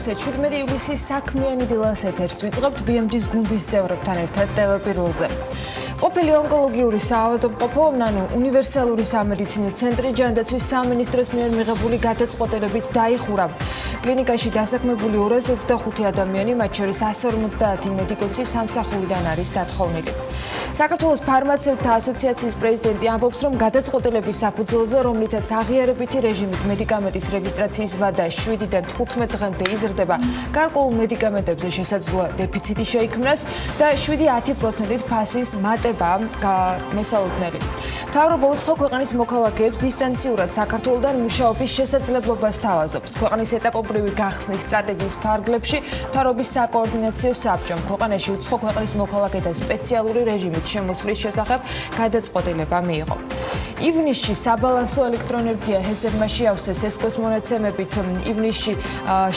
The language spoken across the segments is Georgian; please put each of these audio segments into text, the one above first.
მოგესალმებით 17 ივლისის საქმიანი დილას ეთერს ვიწყებთ BMG-ს გუნდის წევრებთან ერთად ტელეპიროლზე. ყოფილი ონკოლოგიური საავადმყოფო ნანო უნივერსალური სამედიცინო ცენტრი ჯანდაცვის სამინისტროს მიერ მიღებული გადაწყვეტილებით დაიხურა. კლინიკაში დასაქმებული 225 ადამიანი, მათ შორის 150 მედიკოსი სამსახურიდან არის დათხოვნილი. საქართველოს ფარმაცევტთა ასოციაციის პრეზიდენტი ამბობს, რომ გადაწყვეტილების საფუძველზე, რომლითაც აღიარებითი რეჟიმით მედიკამენტის რეგისტრაციის ვადა 7-დან 15 დღემდე იზრდება, გარკვეულ მედიკამენტებზე შესაძლოა დეფიციტი შეიქმნას და 7-10%-ით ფასის მატება მოსალოდნელი. მთავრობა უცხო ქვეყნის მოქალაქეებს დისტანციურად საქართველოსთან მუშაობის შესაძლებლობას თავაზობს. ქვეყნის ეტაპობრივი გახსნის სტრატეგიის ფარგლებში მთავრობის საკოორდინაციო საბჭომ ქვეყანაში უცხო ქვეყნის მოქალაქეთა სპეციალური რეჟიმით შემოსვლის შესახებ გადაწყვეტილება მიიღო. ივნისში საბალანსო ელექტროენერგია ჰესერმა შეავსეს ესკოს მონაცემებით. ივნისში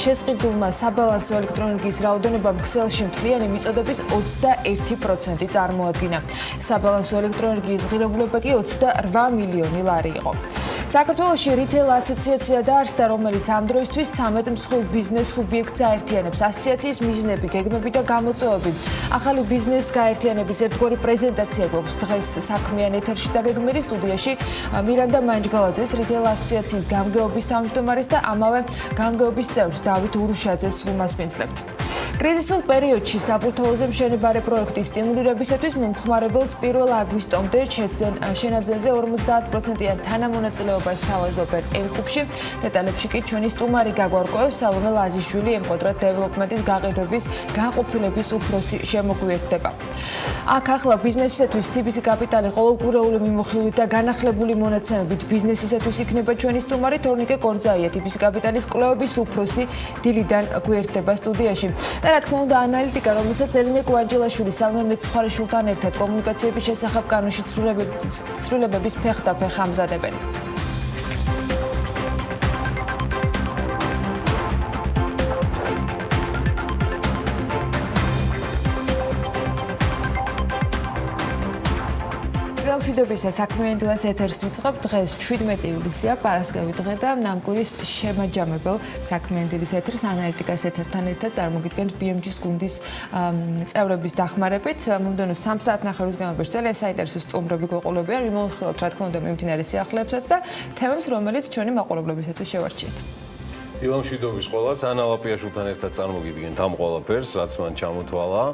შესყიდულმა საბალანსო ელექტროენერგიის რაოდენობამ ქსელში მთლიანი მიწოდების 21% წარმოადგინა. საბალანსო ელექტროენერგიის ღირებულება კი 28 მილიონი ლარი იყო. საქართველოში რიტეილ ასოციაცია დაარსდა, რომელიც ამ დროისთვის 13 მსხვილ ბიზნეს სუბიექტს აერთიანებს. ასოციაციის მიზნები, გეგმები და გამოწვევები. ახალი ბიზნეს გაერთიანების ერთგვარი პრეზენტაცია გვაქვს დღეს საქმიანი ეთერში დაგეგმილი. სტუდიაში მირანდა მანჯგალაძეს, რიტეილ ასოციაციის გამგეობის თავმჯდომარეს და ამავე გამგეობის წევრს დავით ურუშაძეს ვუმასპინძლებთ. კრიზისულ პერიოდში საბურთალოზე მშენებარე პროექტის სტიმულირებისათვის მომხმარებელს 1 აგვისტომდე შენაძენზე 50%-იან თანამონაწილეობას თავაზობენ ემკუბში. დეტალებში კი ჩვენი სტუმარი გაგვარკვევს სალომე ლაზიშვილი, ემყოდრა დეველოპმენტის გაყიდვების განყოფილების უფროსი შემოგვიერთდება. აქ ახლა ბიზნესისათვის TBC კაპიტალი ყოველკვირეული მიმოხილვით და განახლებული მონაცემებით ბიზნესისათვის იქნება ჩვენი სტუმარი თორნიკე კორძაია, TBC კაპიტალის კვლევების უფროსი დილიდან გვერდება სტუდიაში. და რა თქმა უნდა ანალიტიკა, რომელსაც ელინე კვანჯელაშვილი, სალმე მეცხვარიშვილთან ერთად კომუნიკაციების შესახებ კანონში ცვლილებების ფეხდაფეხ ამზადებენ. მშვიდობისა საქმიანი დილას ეთერს ვიწყებთ. დღეს 17 ივლისია, პარასკევი დღე და ნამკვირის შემაჯამებელ საქმიანი დილის ეთერს ანალიტიკას ეთერთან ერთად წარმოგიდგენთ BMG-ს გუნდის წევრების დახმარებით. მომდევნო 3 საათნახევრის განმავლობაში ძალიან საინტერესო სტუმრები გვეყოლებიან. მიმოვიხილოთ რა თქმა უნდა მიმდინარე სიახლეებსაც და თემებს, რომელიც ჩვენი მაყურებლებისათვის შევარჩიეთ. დილა მშვიდობის ყველას, ანა ლაპიაშვილთან ერთად წარმოგიდგენთ ამ ყველაფერს, რაც მან ჩამოთვალა,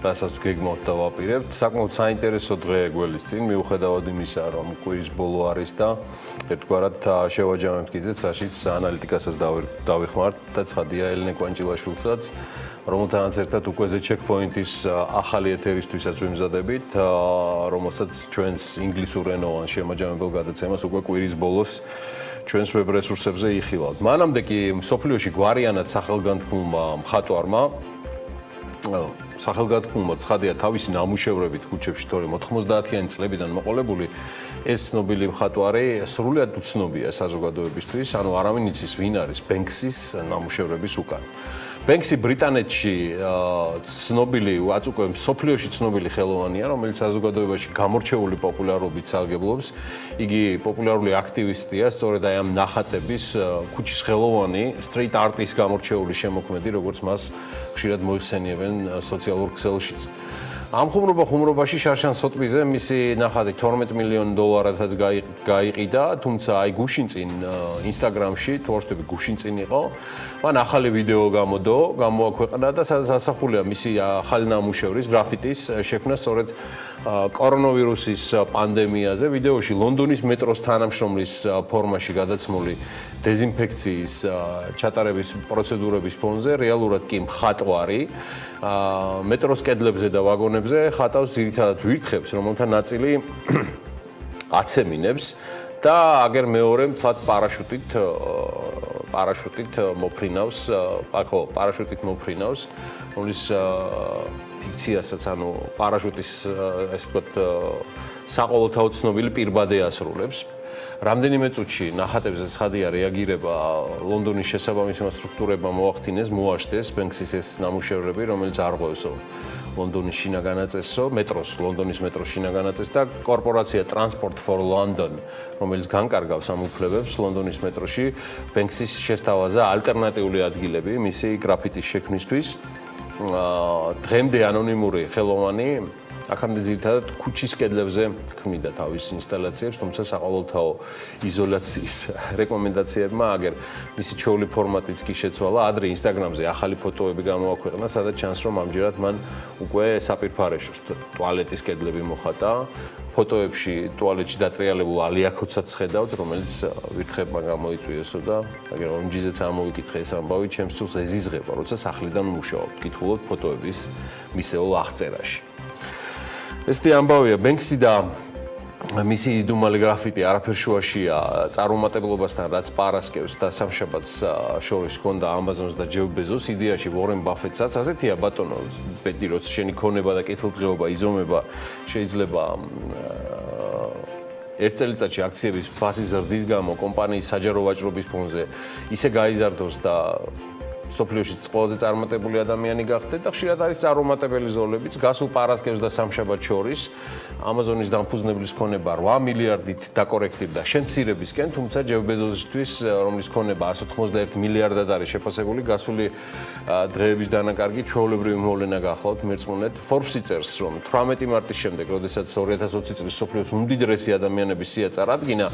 რასაც გეგმავთ და ვაპირებთ. საკმაოდ საინტერესო დღე გველის წინ, მიუხედავად იმისა, რომ კვირის ბოლო არის და ერთგვარად შევაჯამებთ კიდეც, რაშიც ანალიტიკასაც დავიხმართ და ცხადია ელინე კვანჯილაშვილსაც, რომელთანაც ერთად უკვე checkpoint-ის ახალი ეთერისთვისაც ვიმზადებით, რომელსაც ჩვენს ინგლისურენოვან შემაჯამებელ გადაცემას უკვე კვირის ბოლოს ჩვენს ვებ რესურსებზე იხილავთ. მანამდე კი სოფლიოში გვარიანად სახელგანთქმულმა ცხადია თავისი ნამუშევრებით ქუჩებში, თორემ 90-იანი წლებიდან მოყოლებული ეს ცნობილი მხატვარი სრულად უცნობია საზოგადოებისთვის, ანუ არავინ იცის ვინ არის ბენქსის ნამუშევრების უკან. ბენქსი ბრიტანეთში ცნობილი, უკვე სოფლიოში ცნობილი ხელოვანია, რომელიც საზოგადოებაში გამორჩეული პოპულარობით სარგებლობს. იგი პოპულარული აქტივისტია, სწორედ აი ამ ნახატების ქუჩის ხელოვანი, street art-ის გამორჩეული შემოქმედი, როგორც მას ხშირად მოიხსენიებენ სოციალურ ქსელშიც. ამ ხუმრობაში შარშან სოტბიზე მისი ნახატი 12 მილიონ დოლარადაც გაიყიდა, თუმცა აი გუშინ წინ Instagram-ში, თორსტები გუშინ წინ იყო, მან ახალი ვიდეო გამოაქვეყნა და ასახულია მისი ახალი ნამუშევრის გრაფიტის შექმნა სწორედ კორონავირუსის პანდემიაზე. ვიდეოში ლონდონის მეტროს თანამშრომლის ფორმაში გადაცმული დეზინფექციის ჩატარების პროცედურების ფონზე რეალურად კი მხატვარი მეტროს კედლებზე და ვაგონებზე ხატავს ძირითადად ვირთხებს, რომელთა ნაწილი აცემინებს და აგერ მეორე მთლად პარაშუტით მოფრინავს, რომლის ფიქციასაც, ანუ პარაშუტის, ესე ვთქვათ, საყოველთაოდ ცნობილი პირბადე ასრულებს. რამდენიმე წუთში ნახატებზე ცხადია რეაგირება ლონდონის შესაბამისმა სტრუქტურებმა მოახდინეს, მოაშთეს ბენქსის ეს ნამუშევრები, რომელიც არღვევსო ლონდონის შინაგანაწესო, ლონდონის მეტროს შინაგანაწესს და კორპორაცია Transport for London, რომელიც განკარგავს ამ უფლებებს ლონდონის მეტროში, ბენქსის შესთავაზა ალტერნატიული ადგილები მისი გრაფიტის შექმნისთვის. დღემდე ანონიმური ხელოვანი აქამდე ძირითადად ქუჩის კედლებზე ქმნიდა თავის ინსტალაციებს, თუმცა საყოველთაო იზოლაციის რეკომენდაციებმა აგერ მისი ჩვეული ფორმატიც კი შეცვალა. ადრე Instagram-ზე ახალი ფოტოები გამოაქვეყნა, სადაც ჩანს, რომ ამჯერად მან უკვე საპირფარეშოს ტუალეტის კედლები მოხატა. ფოტოებში ტუალეტში დატრიალებულ ალიაქოცაც ხედავთ, რომელიც ვირთხებმა გამოიწვიესო და აგერ ომჯიზეც ამოვიკითხე ეს ამბავი, ჩემს სულს ეზიზღება, როცა სახლიდან მუშაობ, კითხულობ ფოტოების მისეულ აღწერაში. ესეთი ამბავია, ბენქსი და მისი იდუმალი გრაფიტი არაფერ შუაშია წარუმატებლობასთან, რაც პარასკევს და სამშაბათს შორის ჰქონდა ამაზონს და ჯეფ ბეზოს, იდეაში ვორენ ბაფეტსაც. ასეთია ბატონო, პეტი, როცა შენი ქონება და კეთილდღეობა იზომება, შეიძლება ერთ წელიწადში აქციების ფასი ზრდის გამო კომპანიის საჯარო ვაჭრობის ფონზე ისე გაიზარდოს და სოფლიოში ყველაზე წარმატებული ადამიანი გახდეთ და ხშირად არის წარუმატებელი ზოლებიც. გასულ პარასკევს და სამშაბათს შორის ამაზონის დამფუძნებლის ქონება 8 მილიარდით დაკორექტირდა შემცირებისკენ, თუმცა ჯეფ ბეზოსისთვის, რომლის ქონება 191 მილიარდად არის შეფასებული, გასული დღეების დანაკარგი ჩვეულებრივი მოვლენა გახლავთ მერწმუნეთ. Forbes-ი წერს, რომ 18 მარტის შემდეგ, როდესაც 2020 წლის სოფლიოს უმდიდრესი ადამიანების სია წარადგინა,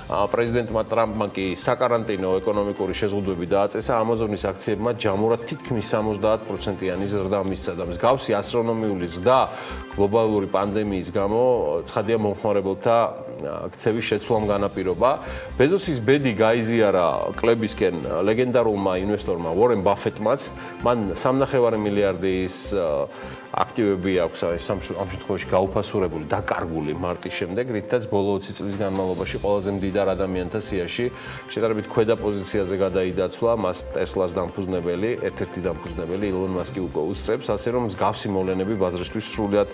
პრეზიდენტმა ტრამპმა კი საკარანტინო ეკონომიკური შეზღუდვები დააწესა, ამაზონის აქციებმა ჯამურად თითქმის 70%-იანი ზრდა მისცა და მსგავსი ასტრონომიული ზრდა გლობალური პანდემიის გამო ცხადია მომხმარებელთა ქცევის შეცვლამ განაპირობა. ბეზოსის ბედი გაიზიარა კლებისკენ ლეგენდარულმა ინვესტორმა ვორენ ბაფეტმაც, მან 3.5 მილიარდის აქტივები აქვს ამ შემთხვევაში გაუფასურებული დაკარგული მარტის შემდეგ, რითაც ბოლო 20 წლის განმავლობაში ყველაზე მდიდარ ადამიანთა სიაში შედარებით ქვედა პოზიციაზე გადაიდაცვა, მას ტესლას დამფუძნებელი, ერთ-ერთი დამფუძნებელი ილონ მასკი უკვე უსწრებს, ასე რომ მსგავსი მოვლენები ბაზრისთვის სრულად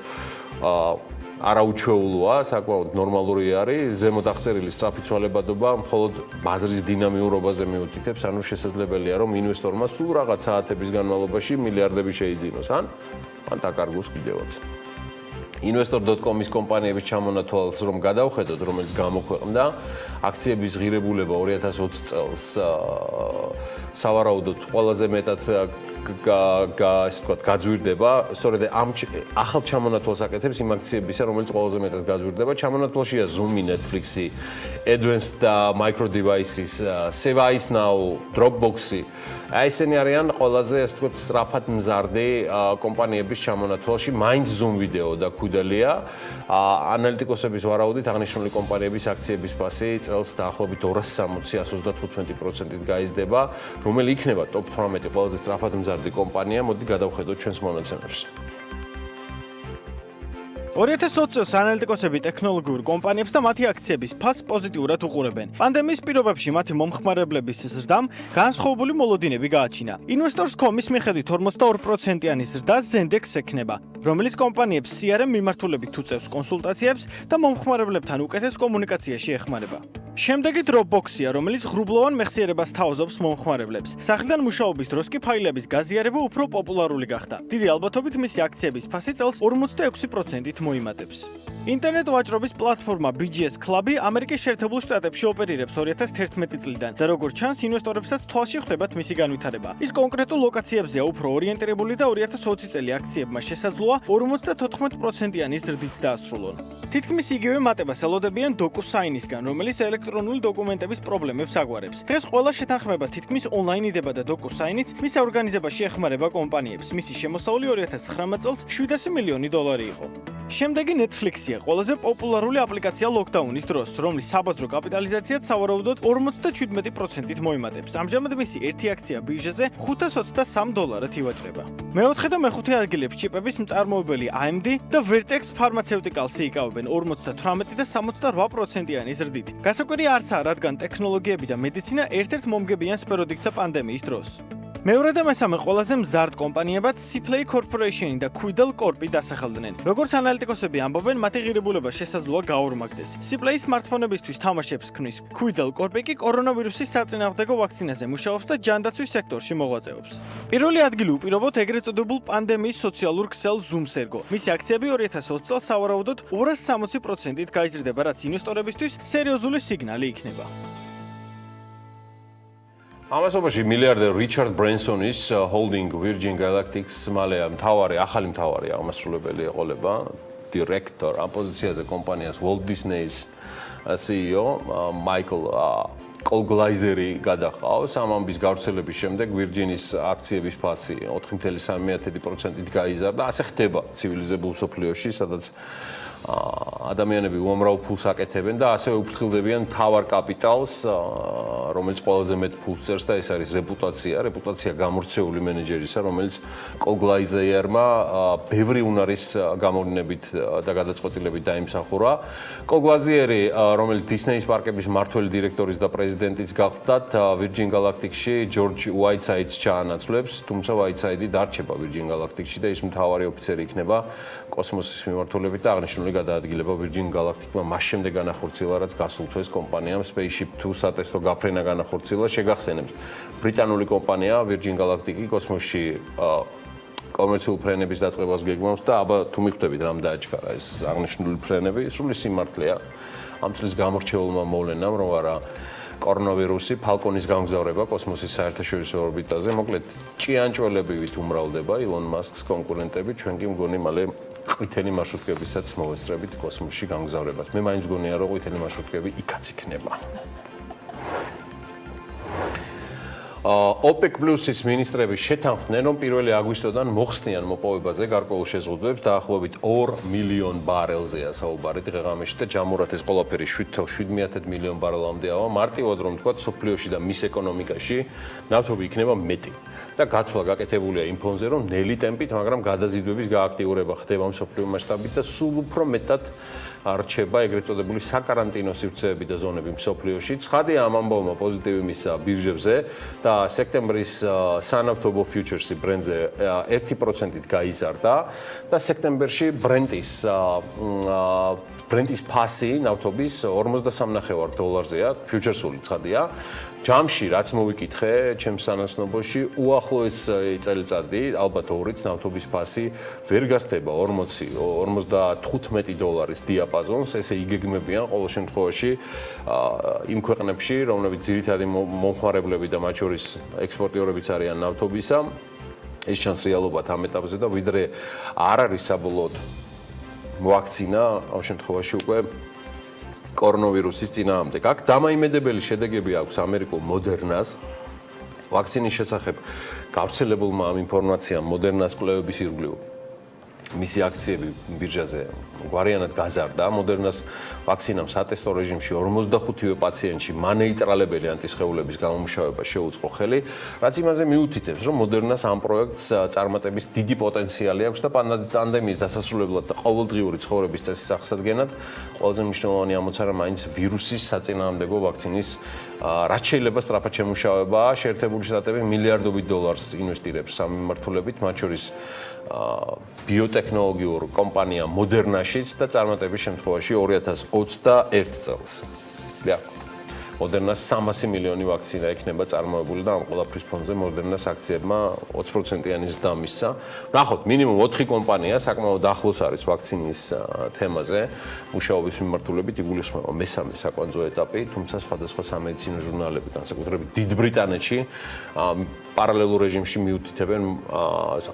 არაუჩვეულოა, საკმაოდ ნორმალური არის, ზემოთ აღწერილი სწრაფი ცვალებადობა მხოლოდ ბაზრის დინამიურობაზე მიუთითებს, ანუ შესაძლებელია, რომ ინვესტორმა სულ რაღაც საათების განმავლობაში მილიარდები შეიძინოს, ან დაკარგოს კიდევაც. investor.com-ის კომპანიების ჩამონათვალს რომ გადავხედოთ, რომელიც გამოქვეყნდა, აქციების ღირებულება 2020 წელს სავარაუდოდ ყველაზე მეტად გაძვირდება, სწორედ ამ ახალ ჩამონათვალს აკეთებს იმ აქციებისა, რომელიც ყველაზე მეტად გაძვირდება. ჩამონათვალშია Zoom-ი, Netflix-ი, Advanced Micro Devices, Service Now, Dropbox-ი. ესენი არიან ყველაზე, ასე ვთქვათ, სწრაფად მზარდი კომპანიების ჩამონათვალში, მაინც Zoom ვიდეო და Kudalia. ანალიტიკოსების ვარაუდით აღნიშნული კომპანიების აქციების ფასი წელს დაახლოებით 260-135%-ით გაიზრდება, რომელი იქნება top 18 ყველაზე სწრაფად მზარდი კომპანია. მოდი გადავხედოთ ჩვენს მონაცემებს. 2020 წელს ანალიტიკოსები ტექნოლოგიურ კომპანიებს და მათი აქციების ფასს პოზიტიურად უყურებენ. პანდემიის პირობებში მათი მომხმარებლების ზრდამ განსხვავებული მოლოდინები გააჩინა. Investors.com-ის მიხედვით 42%-იანი ზრდა Zendex ექნება, რომელიც კომპანიებს CRM მიმართულებით უწევს კონსულტაციებს და მომხმარებლებთან უკეთეს კომუნიკაციაში ეხმარება. შემდეგი Dropbox-ია, რომელიც ღრუბლოვან მეხსიერებას თავაზობს მომხმარებლებს. სახლიდან მუშაობის დროს კი ფაილების გაზიარება უფრო პოპულარული გახდა. დიდი ალბათობით მისი აქციების ფასი წელს 46%-ით მოიმატებს. ინტერნეტ ვაჭრობის პლატფორმა BGS Club-ი ამერიკის შეერთებულ შტატებში ოპერირებს 2011 წლიდან და როგორც ჩანს, ინვესტორებსაც თვალში ხვდებათ მისი განვითარება. ის კონკრეტულ ლოკაციებზეა უფრო ორიენტირებული და 2020 წელი აქციებმა შესაძლოა 54%-იანი ზრდით დაასრულონ. თითქმის იგივე მატებას ელოდებიან DocuSign-ისგან, რომელიც ელექტრონული დოკუმენტების პრობლემებს აგვარებს. დღეს ყველა შეთანხმება თითქმის ონლაინიდება და DocuSign-იც მის ორგანიზებაში ეხმარება კომპანიებს. მისი შემოსავალი 2019 წელს $700 მილიონი იყო. შემდეგი Netflix-ია, ყველაზე პოპულარული აპლიკაცია ლოკდაუნის დროს, რომლის საბაზრო კაპიტალიზაციაც სავარაუდოდ 57%-ით მოიმატებს. ამჟამად მისი ერთი აქცია ბირჟაზე $523 ივაჭრება. მეოთხე და მეხუთე ადგილებს ჩიპების მწარმოებელი AMD და Vertex Pharmaceuticals-ი იკავებენ 58 და 68%-იანი ზრდით. გასაკვირი არცაა, რადგან ტექნოლოგიები და მედიცინა ერთ-ერთ მომგებიან სფეროდ იქცა პანდემიის დროს. მეორე და მესამე ყველაზე მზარდ კომპანიებად Cplay Corporation-ი და Quidel Corp-ი დასახელდნენ. როგორც ანალიტიკოსები ამბობენ, მათი ღირებულება შესაძლოა გაორმაგდეს. Cplay სმარტფონებისთვის თამაშებს ქმნის, Quidel Corp-ი კი კორონავირუსის საწინააღმდეგო ვაქცინაზე მუშაობს და ჯანდაცვის სექტორში მოღვაწეობს. პირველი ადგილი უპირობოდ ეგრეთ წოდებულ პანდემიის სოციალურ ქსელ Zoom-ს ერგო. მისი აქციები 2020 წელს სავარაუდოდ 260%-ით გაიზრდება, რაც ინვესტორებისთვის სერიოზული სიგნალი იქნება. ამასობაში მილიარდერ რიჩარდ ბრენსონის holding Virgin Galactic-ს მალე ახალი მთავარი აღმასრულებელი ეყოლება, დირექტორ ამ პოზიციაზე კომპანიას Walt Disney-ის CEO მაიკლ კოლგლაიზერი გადახავს. ამ ამბის გავრცელების შემდეგ Virgin-ის აქციების ფასი 4.3%-ით გაიზარდა. ასე ხდება ცივილიზებულ მსოფლიოში, სადაც ადამიანები უამრავ ფულს აკეთებენ და ასევე უფრთხილდებიან მთავარ კაპიტალს, რომელიც ყველაზე მეტ ფულს წერს და ეს არის რეპუტაცია გამორჩეული მენეჯერისა, რომელიც კოლგლაიზერმა ბევრი უნარის გამოვლენებით და გადაწყვეტილებით დაიმსახურა. კოლგლაიზერი, რომელიც Disney-ის პარკების მმართველი დირექტორის და პრეზიდენტიც გახლდათ, Virgin Galactic-ში ჯორჯ უაიტსაიდს ჩაანაცვლებს, თუმცა უაიტსაიდი დარჩება Virgin Galactic-ში და ის მთავარი ოფიცერი იქნება კოსმოსის მიმართულებით და აღნიშნული გადაადგილება Virgin Galactic-მა მას შემდეგ განახორციელა, რაც გასულ თვეს კომპანიამ Spaceship Two სატესტო გაფრენა განახორციელა. შეგახსენებთ, ბრიტანული კომპანია Virgin Galactic-ი კოსმოსში კომერციულ ფრენების დაწყებას გეგმავს და აბა თუ მიხვდებით რამ დააჩქარა ეს აღნიშნული ფრენები, სრული სიმართლეა. ამ წლის გამორჩეულმა მოვლენამ, რომ არა კორონავირუსი, ფალკონის გამგზავრება კოსმოსის საერთაშორისო ორბიტაზე, მოკლედ ჭიანჭველებივით უმრავლდება ილონ მასკს კონკურენტები, ჩვენ კი მგონი მალე ყვითელი მარშრუტკებისაც მოვესწრებით კოსმოსში გამგზავრებას. მე მაინც მგონია, რომ ყვითელი მარშრუტკები იქაც იქნება. OPEC Plus-ის მინისტრები შეთანხმდნენ, რომ 1 აგვისტოდან მოხსნიან მოპოვებაზე გარკვეულ შეზღუდვებს დაახლოებით 2 მილიონ ბარელზეა საუბარი დღე-ღამეში და ჯამურად ეს ყველაფერი 7.7 მილიონ ბარელამდე ავა. მარტივად რომ ვთქვათ, სოფლიოში და მის ეკონომიკაში ნავთობი იქნება მეტი. და გათვლა გაკეთებულია იმ ფონზე, რომ ნელი ტემპით, მაგრამ გადაზიდვების გააქტიურება ხდება მსოფლიო მასშტაბით და სულ უფრო მეტად არჩება ეგრეთ წოდებული საკარანტინო სივრცეები და ზონები მსოფლიოში. ცხადია ამ ამბავმა პოზიტივი მისცა ბირჟებზე და სექტემბრის სანავთობო ფიუჩერსი ბრენდზე 1%-ით გაიზარდა და სექტემბერში ბრენტის ფასი ნავთობის 43.5 დოლარზეა, ფიუჩერსული ცხადია. ჯამში, რაც მოვიკითხე ჩემს სანაცნობოში, უახლოეს წელიწადი, ალბათ 2-იც ნავთობის ფასი ვერ გასდება 40-55 დოლარის დიაპაზონს, ესე იგეგმებიან ყოველ შემთხვევაში იმ ქვეყნებში, რომლებიც ძირითადი მომხმარებლები და მათ შორის ექსპორტიორებიც არიან ნავთობისა. ეს ჩანს რეალობად ამ ეტაპზე და ვიდრე არ არის საბოლოოდ ვაქცინა, ამ შემთხვევაში უკვე კორონავირუსის წინააღმდეგ. აქ დამაიმედებელი შედეგები აქვს ამერიკულ მოდერნას. ვაქცინის შესახებ გავრცელებულმა ამ ინფორმაციამ მოდერნას კვლევების ირგვლივ მისი აქციები ბირჟაზე გვარიანად გაზარდა. მოდერნას ვაქცინამ სატესტო რეჟიმში 45-ვე პაციენტში მანეიტრალებელი ანტისხეულების გამომუშავება შეუწყო ხელი, რაც იმაზე მიუთითებს, რომ მოდერნას ამ პროექტს წარმატების დიდი პოტენციალი აქვს და პანდემიის დასასრულებლად და ყოველდღიური ცხოვრების წესის აღსადგენად ყველაზე მნიშვნელოვანი ამოცანა მაინც ვირუსის საწინააღმდეგო ვაქცინის რაც შეიძლება სწრაფად შემუშავებაა. შეერთებული შტატები მილიარდობით დოლარს ინვესტირებს ამ მიმართულებით, მათ შორის ბიოტექნოლოგიურ კომპანია მოდერნაშიც და წარმატების შემთხვევაში 2021 წელს. მოდერნას 300 მილიონი ვაქცინა იქნება წარმოებული და ამ ყველაფრის ფონზე მოდერნას აქციებმა 20%-იანი ზრდა მისცა. ნახოთ, მინიმუმ 4 კომპანია საკმაოდ ახლოს არის ვაქცინის თემაზე. მუშაობის მიმართულებით იგულისხმება მესამე საკვანძო ეტაპი, თუმცა სხვადასხვა სამედიცინო ჟურნალები, განსაკუთრებით დიდ ბრიტანეთში, პარალელურ რეჟიმში მიუთითებენ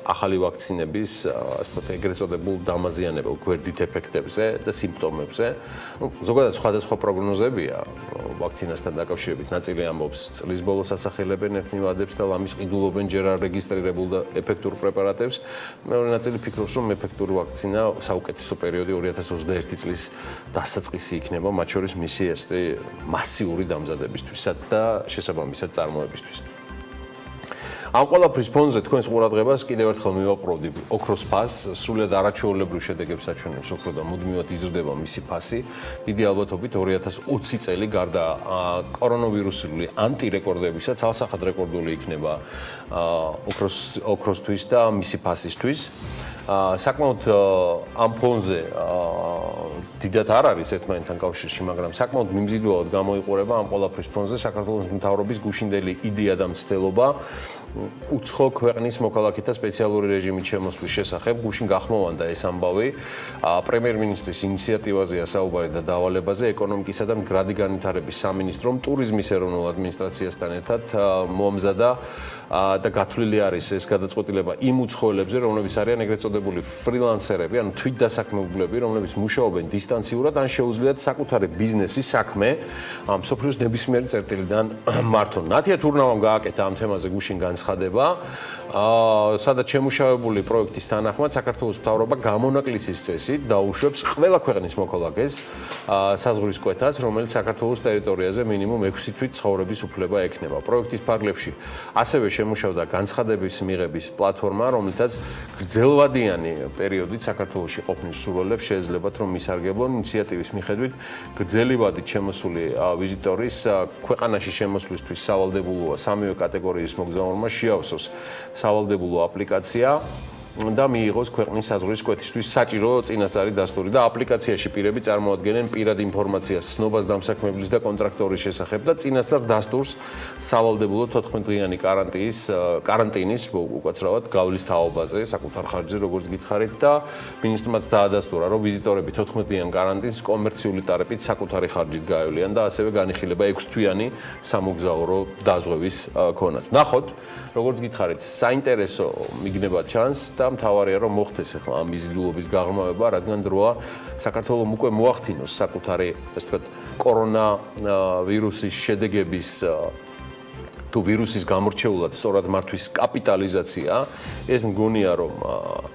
ახალი ვაქცინების, ასე ვთქვათ, ეგრეთ წოდებულ დამაზიანებელ გვერდით ეფექტებზე და სიმპტომებზე. ზოგადად სხვადასხვა პროგნოზებია ვაქცინასთან დაკავშირებით. ნაწილი ამბობს, წლის ბოლოს ასახელებენ ერთნივადებს და ლამის ყიდულობენ ჯერ არ რეგისტრირებულ და ეფექტურ პრეპარატებს. მეორე ნაწილი ფიქრობს, რომ ეფექტური ვაქცინა საუკეთესო პერიოდი 2021 წლის დასაწყისი იქნება, მათ შორის მისი ესეთი მასიური დამზადებისთვისაც და შესაბამისად წარმოებისთვის. ამ ყველაფრის ფონზე თქვენს ყურადღებას კიდევ ერთხელ მივაპყრობდი ოქროს ფასს, სრულად არაჩვეულებრივ შედეგებს აჩვენებს ოქრო და მუდმივად იზრდება მისი ფასი. დიდი ალბათობით 2020 წელი გარდა კორონავირუსული ანტირეკორდებისა ცალსახად რეკორდული იქნება ოქროსთვის და მისი ფასისთვის. საკმაოდ ამ ფონზე დიდად არ არის ერთმანეთთან კავშირში, მაგრამ საკმაოდ მიმზიდველად გამოიყურება ამ ყველაფრის ფონზე საქართველოს მთავრობის გუშინდელი იდეა და მცდელობა უცხო ქვეყნის მოქალაქეთა სპეციალური რეჟიმით შემოსვლის შესახებ. გუშინ გახმოვანდა ეს ამბავი პრემიერ-მინისტრის ინიციატივაზეა საუბარი და დავალებაზე ეკონომიკისა და მდგრადი განვითარების სამინისტრომ ტურიზმის ეროვნულ ადმინისტრაციასთან ერთად მოამზადა და გათვლილი არის ეს გადაწყვეტილება იმ უცხოელებზე, რომლებიც არიან ეგრეთ წოდებული ფრილანსერები, ანუ თვითდასაქმებულები, რომლებიც მუშაობენ დისტანციურად, ან შეუძლიათ საკუთარი ბიზნესის საქმე მსოფლიოს ნებისმიერი წერტილიდან მართონ. ნათია თურნავამ გააკეთა ამ თემაზე გუშინ განცხადება, სადაც შემუშავებული პროექტის თანახმად საქართველოს მთავრობა გამონაკლისის წესით დაუშვებს ყველა ქვეყნის მოქალაქეს საზღვრის კვეთას, რომელიც საქართველოს ტერიტორიაზე მინიმუმ 6 თვით ცხოვრების უფლება ექნება. პროექტის ფარგლებში ასევე შემუშავდა განცხადების მიღების პლატფორმა, რომლითაც გრძელვადიანი პერიოდით საქართველოში ყოფნის მსურველებს შეეძლებათ, რომ მისარგებლონ ინიციატივის მიხედვით გრძელი ვადით შემოსული ვიზიტორის ქვეყანაში შემოსვლისთვის სავალდებულოა სამივე კატეგორიის მოგზაურმა შეავსოს სავალდებულო აპლიკაცია და მიიღოს ქვეყნის საზღვრის კვეთისთვის საჭირო წინასწარი დასტური და აპლიკაციაში პირები წარმოადგენენ პირად ინფორმაციას ცნობას დამსაქმებლის და კონტრაქტორის შესახებ და წინასწარ დასტურს სავალდებულო 14-დღიანი კარანტინის უკაცრავად გავლის თაობაზე საკუთარ ხარჯზე როგორც გითხარით და მინისტრმაც დაადასტურა რომ ვიზიტორები 14-დღიან კარანტინს კომერციული ტარიფით საკუთარი ხარჯით გაევლიან და ასევე განიხილება 6-თვიანი სამოგზაურო დაზღვევის ქონათ. ნახოთ როგორც გითხარით საინტერესო მიგნება ჩანს და მთავარია რომ მოხდეს ახლა ამ მიზიდულობის გაღრმავება, რადგან დროა საქართველოს უკვე მოახდინოს საკუთარი, ასე ვთქვათ, კორონავირუსის შედეგების თუ ვირუსის გამორჩეულად სწორად მართვის კაპიტალიზაცია, ეს მგონია რომ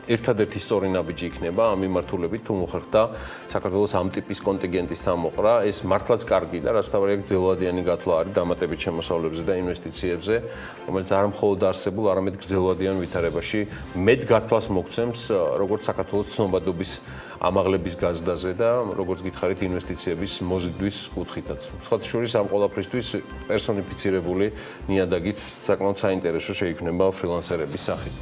ერთადერთი სწორი ნაბიჯი იქნება ამ მიმართულებით თუ მოხერხდა საქართველოს ამ ტიპის კონტინგენტის თამოყრა, ეს მართლაც კარგი და რაც თავარია გრძელვადიანი გათვლა არის დამატებით შემოსავლებზე და ინვესტიციებზე, რომელიც არ მხოლოდ არსებულ, არამედ გრძელვადიან ვითარებაში მეტ გათვლას მოგცემს როგორც საქართველოს ცნობადობის ამაღლების გაზდაზე და როგორც გითხარით ინვესტიციების მოზიდვის კუთხითაც. სხვათა შორის ამ ყველაფრისთვის პერსონიფიცირებული ნიადაგიც საკმაოდ საინტერესო შეიქმნება ფრილანსერების სახით.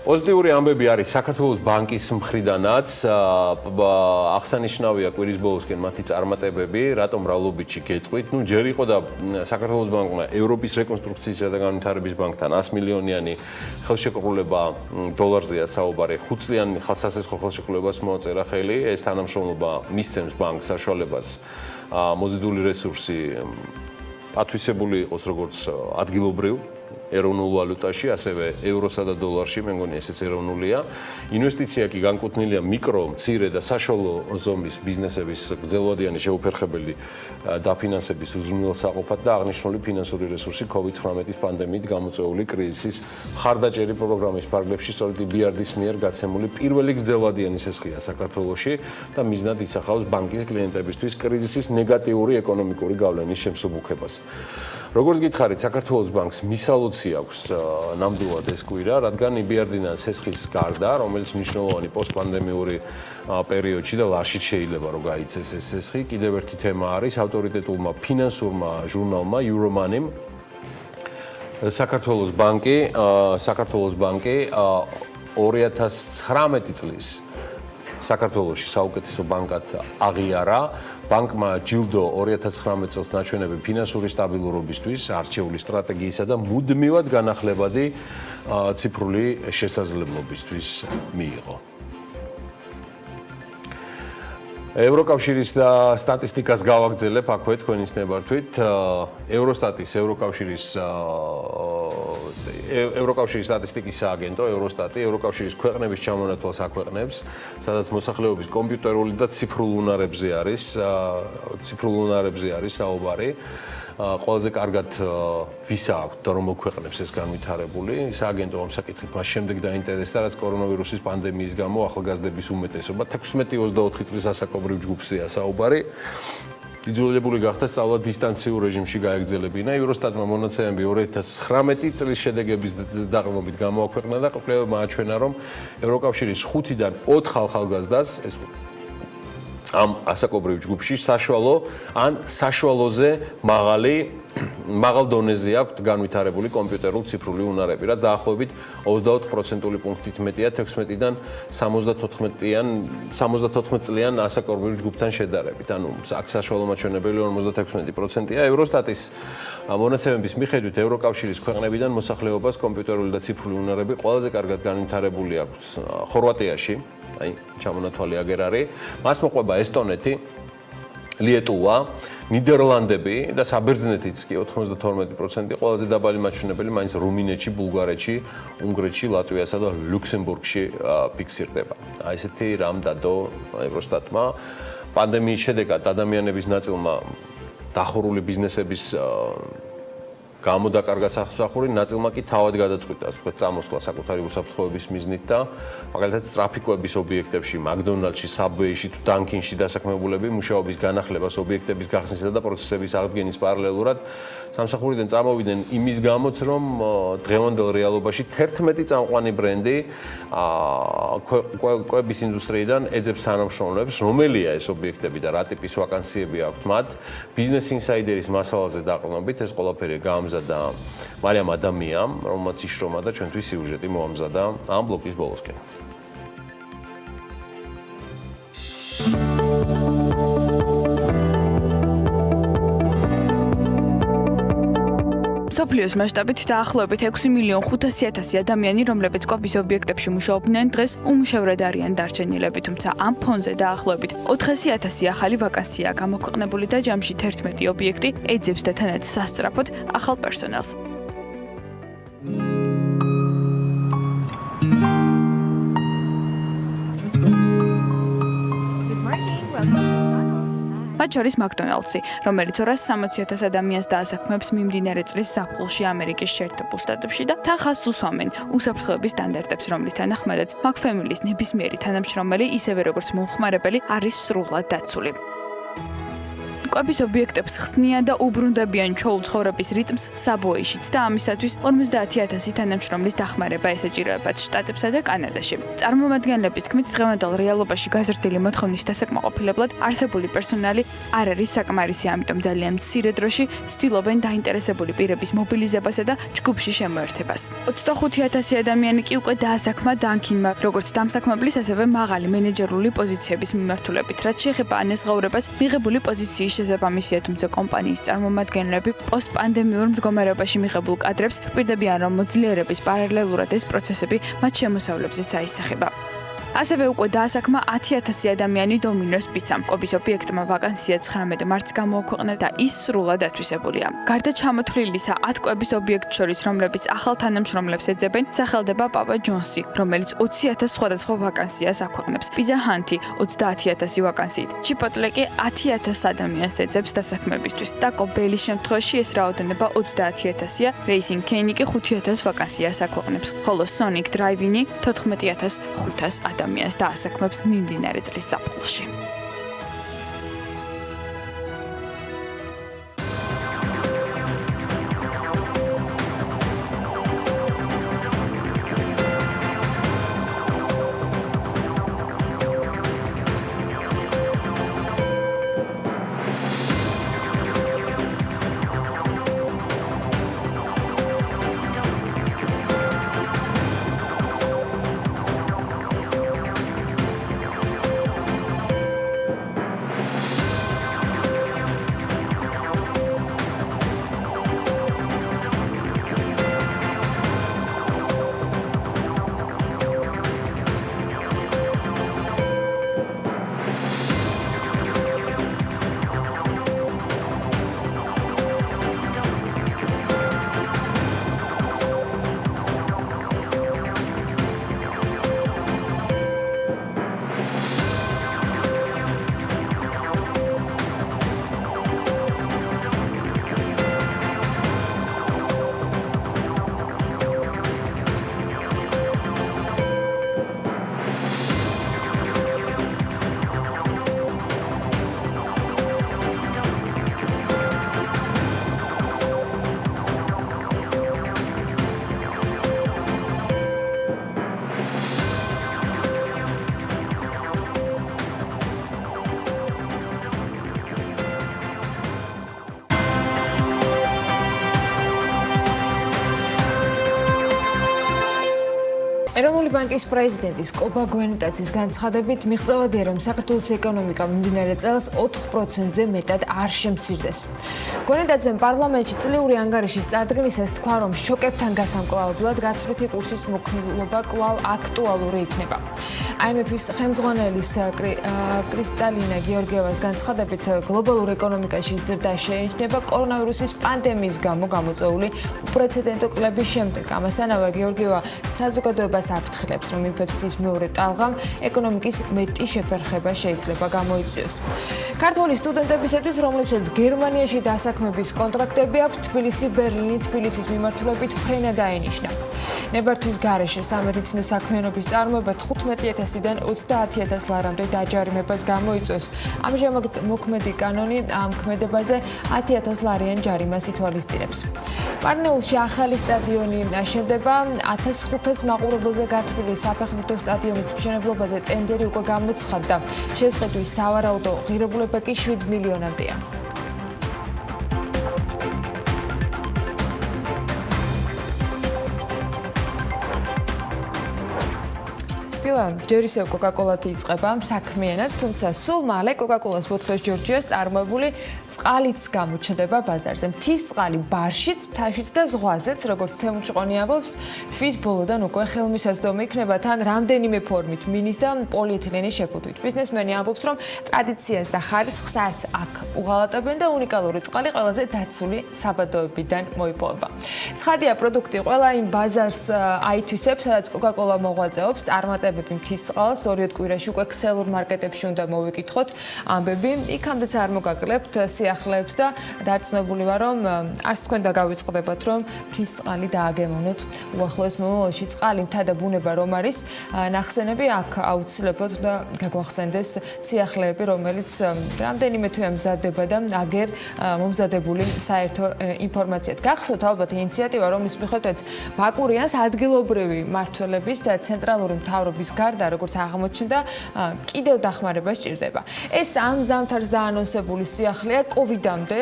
პოზიტიური ამბები არის საქართველოს ბანკის მხრიდანაც, აღსანიშნავია კვირის ბოლოსკენ მათი წარმატებები, რატომ მრავლობითში გეტყვით. ჯერ იყო და საქართველოს ბანკმა ევროპის რეკონსტრუქციისა და განვითარების ბანკთან 100 მილიონიანი ხელშეკრულება დოლარზეა საუბარი, 5 წლიანი სასესხო ხელშეკრულებას მოაწერა ხელი, ეს თანამშრომლობა მისცემს ბანკს საშუალებას მოზიდული რესურსი ათვისებული იყოს როგორც ადგილობრივ ეროვნულ ვალუტაში, ასევე ევროსა და დოლარში, მე მგონი ესეც ეროვნულია. ინვესტიცია კი განკუთვნილია მიკრო, მცირე და საშუალო ზომის ბიზნესების გრძელვადიანი შეუფერხებელი დაფინანსების უზრუნველსაყოფად და აღნიშნული ფინანსური რესურსი COVID-19 პანდემიით გამოწვეული კრიზისის მხარდაჭერი პროგრამის ფარგლებში სწორედ EBRD-ის მიერ გაცემული პირველი გრძელვადიანი სესხია საქართველოში და მიზნად ისახავს ბანკის კლიენტებისთვის კრიზისის ნეგატიური ეკონომიკური გავლენის შემსუბუქებას. როგორც გითხარით, საქართველოს ბანკს მისალოცი აქვს ნამდვილად ეს კვირა, რადგან EBRD-დან სესხის გარდა, რომელიც მნიშვნელოვანი პოსტპანდემიური პერიოდში და ლაშით შეიძლება რომ გაიცეს ეს სესხი, კიდევ ერთი თემა არის ავტორიტეტულმა ფინანსურმა ჟურნალმა Euromoney საქართველოს ბანკი 2019 წლის საქართველოში საუკეთესო ბანკად აღიარა. ბანკმა ჯილდო 2019 წელს ნაჩვენები ფინანსური სტაბილურობისთვის, არჩეული სტრატეგიისა და მუდმივად განახლებადი ციფრული შესაძლებლობისთვის მიიღო. ევროკავშირის სტატისტიკას გავაგრძელებ აქვე თქვენის ნებართვით. ევროკავშირის სტატისტიკის სააგენტო ევროსტატი ევროკავშირის ქვეყნების ჩამონათვალს აქვეყნებს, სადაც მოსახლეობის კომპიუტერული და ციფრულ უნარებზე არის საუბარი. ყველაზე კარგად ვისა აქვს და რომ მოქვეყნებს ეს განვითარებული. სააგენტო ამ საკითხით მას შემდეგ დაინტერესდა, რაც კორონავირუსის პანდემიის გამო ახალგაზრდების უმეტესობა 16-24 წლის ასაკობრივ ჯგუფზეა საუბარი. იძულებული გახდა სწავლა დისტანციურ რეჟიმში გაეგრძელებინა. ევროსტატმა მონაცემები 2019 წლის შედეგების დაყრდნობით გამოაქვეყნა და კვლევებმა აჩვენა, რომ ევროკავშირის 5-დან 4 ახალგაზრდას ეს ამ ასაკობრივ ჯგუფში საშუალო ან საშუალოზე მაღალ დონეზე აქვს განვითარებული კომპიუტერულ ციფრული უნარები, რა დაახლოებით 24% პუნქტით მეტია 16-დან 74 წლიან ასაკობრივ ჯგუფთან შედარებით. ანუ აქ საშუალო მაჩვენებელი 56%-ია. ევროსტატის მონაცემების მიხედვით ევროკავშირის ქვეყნებიდან მოსახლეობას კომპიუტერული და ციფრული უნარები ყველაზე კარგად განვითარებული აქვს ხორვატიაში. აი, ჩამონათვალი აგერ არის. მას მოყვება ესტონეთი, ლიეტუვა, ნიდერლანდები და საბერძნეთიც კი 92%, ყველაზე დაბალი მაჩვენებელი მაინც რუმინეთში, ბულგარეთში, უნგრეთში, ლატვიასა და ლუქსემბურგში ფიქსირდება. აი ესეთი რამ დადო ევროსტატმა. პანდემიის შედეგად ადამიანების ნაწილმა დახურული ბიზნესების გამოდაკარგა სახსახური, ნაწილმა კი თავად გადაწყვიტა, ვთქვათ, წამოსვლა საკუთარი უსაფრთხოების მიზნით და მაგალითად ტრაფიკების ობიექტებში, მაკდონალდში, საბვეიში თუ დანკინში დასაქმებულები მუშაობის განახლებას, ობიექტების გახსნისა და პროცესების აღდგენის პარალელურად სამსახურიდან წამოვიდნენ იმის გამოც, რომ დღევანდელ რეალობაში 11 წამყვანი ბრენდი კვების ინდუსტრიიდან ეძებს თანამშრომლებს, რომელია ეს ობიექტები და რა ტიპის ვაკანსიები აქვთ მათ. ბიზნეს ინსაიდერის მასალაზე დაყრდნობით ეს ყველაფერი გაამზადა მარიამ ადამიანს, რომელმაც იშრომა და ჩვენთვის სიუჟეტი მოამზადა ამ ბლოკის ბოლოსკენ. სოფლიოს მასშტაბით დაახლოებით 6,500,000 ადამიანი, რომლებიც კვების ობიექტებში მუშაობდნენ, დღეს უმუშევრად არიან დარჩენილები, თუმცა ამ ფონზე დაახლოებით 400,000 ახალი ვაკანსიაა გამოქვეყნებული და ჯამში 11 ობიექტი ეძებს და თანაც სასწრაფოდ ახალ პერსონალს. მათ შორის მაკდონალდსი, რომელიც 260,000 ადამიანს დაასაქმებს მიმდინარე წლის ზაფხულში ამერიკის შეერთებულ შტატებში და თანხას უსვამენ უსაფრთხოების სტანდარტებს, რომლის თანახმადაც მაგ ფემილის ნებისმიერი თანამშრომელი, ისევე როგორც მომხმარებელი, არის სრულად დაცული. კვების ობიექტებს ხსნიან და უბრუნდებიან ჩვეულ ცხოვრების რიტმს საბოეიშიც და ამისათვის 50,000 თანამშრომლის დახმარება ესაჭიროებათ შტატებსა და კანადაში. წარმომადგენლების თქმით, დღევანდელ რეალობაში გაზრდილი მოთხოვნის დასაკმაყოფილებლად არსებული პერსონალი არ არის საკმარისი, ამიტომ ძალიან მცირე დროში ცდილობენ დაინტერესებული პირების მობილიზებასა და ჯგუფში შემოერთებას. 25,000 ადამიანი კი უკვე დაასაქმა დანკინმა, როგორც დამსაქმებლის, ასევე მაღალი მენეჯერული პოზიციების მიმართულებით, რაც შეეხება ანაზღაურებას მიღებული პოზიციის შესაბამისია, თუმცა კომპანიის წარმომადგენლები პოსტპანდემიურ მდგომარეობაში მიღებულ კადრებს პირდებიან, რომ მოძლიერების პარალელურად ეს პროცესები მათ შემოსავლებზეც აისახება. ასევე უკვე დაასაქმა 10,000 ადამიანი დომინოს პიცამ. კვების ობიექტმა ვაკანსია 19 მარტს გამოაქვეყნა და ის სრულად ათვისებულია. გარდა ჩამოთვლილისა 10 კვების ობიექტ შორის, რომლებიც ახალ თანამშრომლებს ეძებენ, სახელდება პაპა ჯონსი, რომელიც 20,000 სხვადასხვა ვაკანსიას აქვეყნებს. პიზა ჰანთი 30,000 ვაკანსიით. ჩიპოტლე კი 10,000 ადამიანს ეძებს დასაქმებისთვის. ტაკო ბელის შემთხვევაში ეს რაოდენობა 30,000-ია, რეისინგ კეინი კი 5,000 ვაკანსიას აქვეყნებს, ხოლო სონიკ დრაივინი 14,500 ადამიანს დაასაქმებს მიმდინარე წლის ზაფხულში. ეროვნული ბანკის პრეზიდენტის კობა გვენიტაძის განცხადებით მიღწევადია, რომ საქართველოს ეკონომიკა მიმდინარე წელს 4%-ზე მეტად არ შემცირდეს. გვენიტაძემ პარლამენტში წლიური ანგარიშის წარდგენისას თქვა, რომ შოკებთან გასამკლავებლად გაცვლითი კურსის მოქნილობა კვლავ აქტუალური იქნება. IMF-ის ხელმძღვანელის კრისტალინა გეორგიევას განცხადებით, გლობალურ ეკონომიკაში ზრდა შეინიშნება კორონავირუსის პანდემიის გამო გამოწვეული უპრეცედენტო კლების შემდეგ. ამასთანავე გეორგიევა საზოგადოებას აფრთხილებს, რომ ინფექციის მეორე ტალღამ ეკონომიკის მეტი შეფერხება შეიძლება გამოიწვიოს. ქართველი სტუდენტებისათვის, რომლებსაც გერმანიაში დასაქმების კონტრაქტები აქვთ, თბილისი, ბერლინი, თბილისის მიმართულებით ფრენა დაენიშნა. ნებართვის გარეშე სამედიცინო საქმიანობის წარმოება 15,000-დან 30,000 ლარამდე დაჯარიმებას გამოიწვევს. ამჟამად მოქმედი კანონი ამ ქმედებაზე 10,000 ლარიან ჯარიმას ითვალისწინებს. პარნეულში ახალი სტადიონი აშენდება, 1500 მაყურებელზე გათვლილი საფეხბურთო სტადიონის მშენებლობაზე ტენდერი უკვე გამოცხადდა. შეზღუდვის სავარაუდო ღირებულება კი 7 მილიონამდეა. დილა, ჯერ ისევ კოკაკოლათი იწყება საქმიანად, თუმცა სულ მალე კოკაკოლას ბოთლოს ჯორჯიას წარმოებული წყალიც გამოჩნდება ბაზარზე. მთის წყალი ბარშიც, მთაშიც და ზღვაზეც, როგორც თემურჭყონი ამბობს, თვის ბოლოდან უკვე ხელმისაწვდომი იქნება თან რამდენიმე ფორმით, მინის და პოლიეთილენის შეფუთვით. ბიზნესმენი ამბობს, რომ ტრადიციას და ხარისხს არც აქ უღალატებენ და უნიკალური წყალი ყველაზე დაცული საბადოებიდან მოიპოვება. ცხადია, პროდუქტი ყველა იმ ბაზარს აითვისებს, სადაც კოკაკოლა მოღვაწეობს, წარმატებები მთის წყალს 2 კვირაში უკვე ქსელურ მარკეტებში უნდა მოვიკითხოთ ამბები. იქამდეც არ მოგაკლებთ სიახლეებს და დარწმუნებული ვარ, რომ არც თქვენ დაგავიწყდებათ, რომ მთის წყალი დააგემოვნოთ. უახლოეს მომავალში წყალი, მთა და ბუნება რომ არის ნახსენები, აქ აუცილებლად უნდა გაგვახსენდეს სიახლეები, რომელიც რამდენიმე თვე მზადდება და აგერ მომზადებული საერთო ინფორმაციად. გახსოვთ ალბათ ინიციატივა, რომლის მიხედვითაც ბაკურიანს ადგილობრივი მმართველების და ცენტრალური მთავრობის გარდა, როგორც აღმოჩნდა, კიდევ დახმარება სჭირდება. ეს ამ ზამთარს დაანონსებული სიახლეა კოვიდამდე,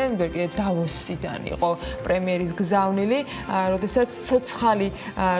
დავოსიდან იყო პრემიერის გზავნილი, როდესაც ცოცხალი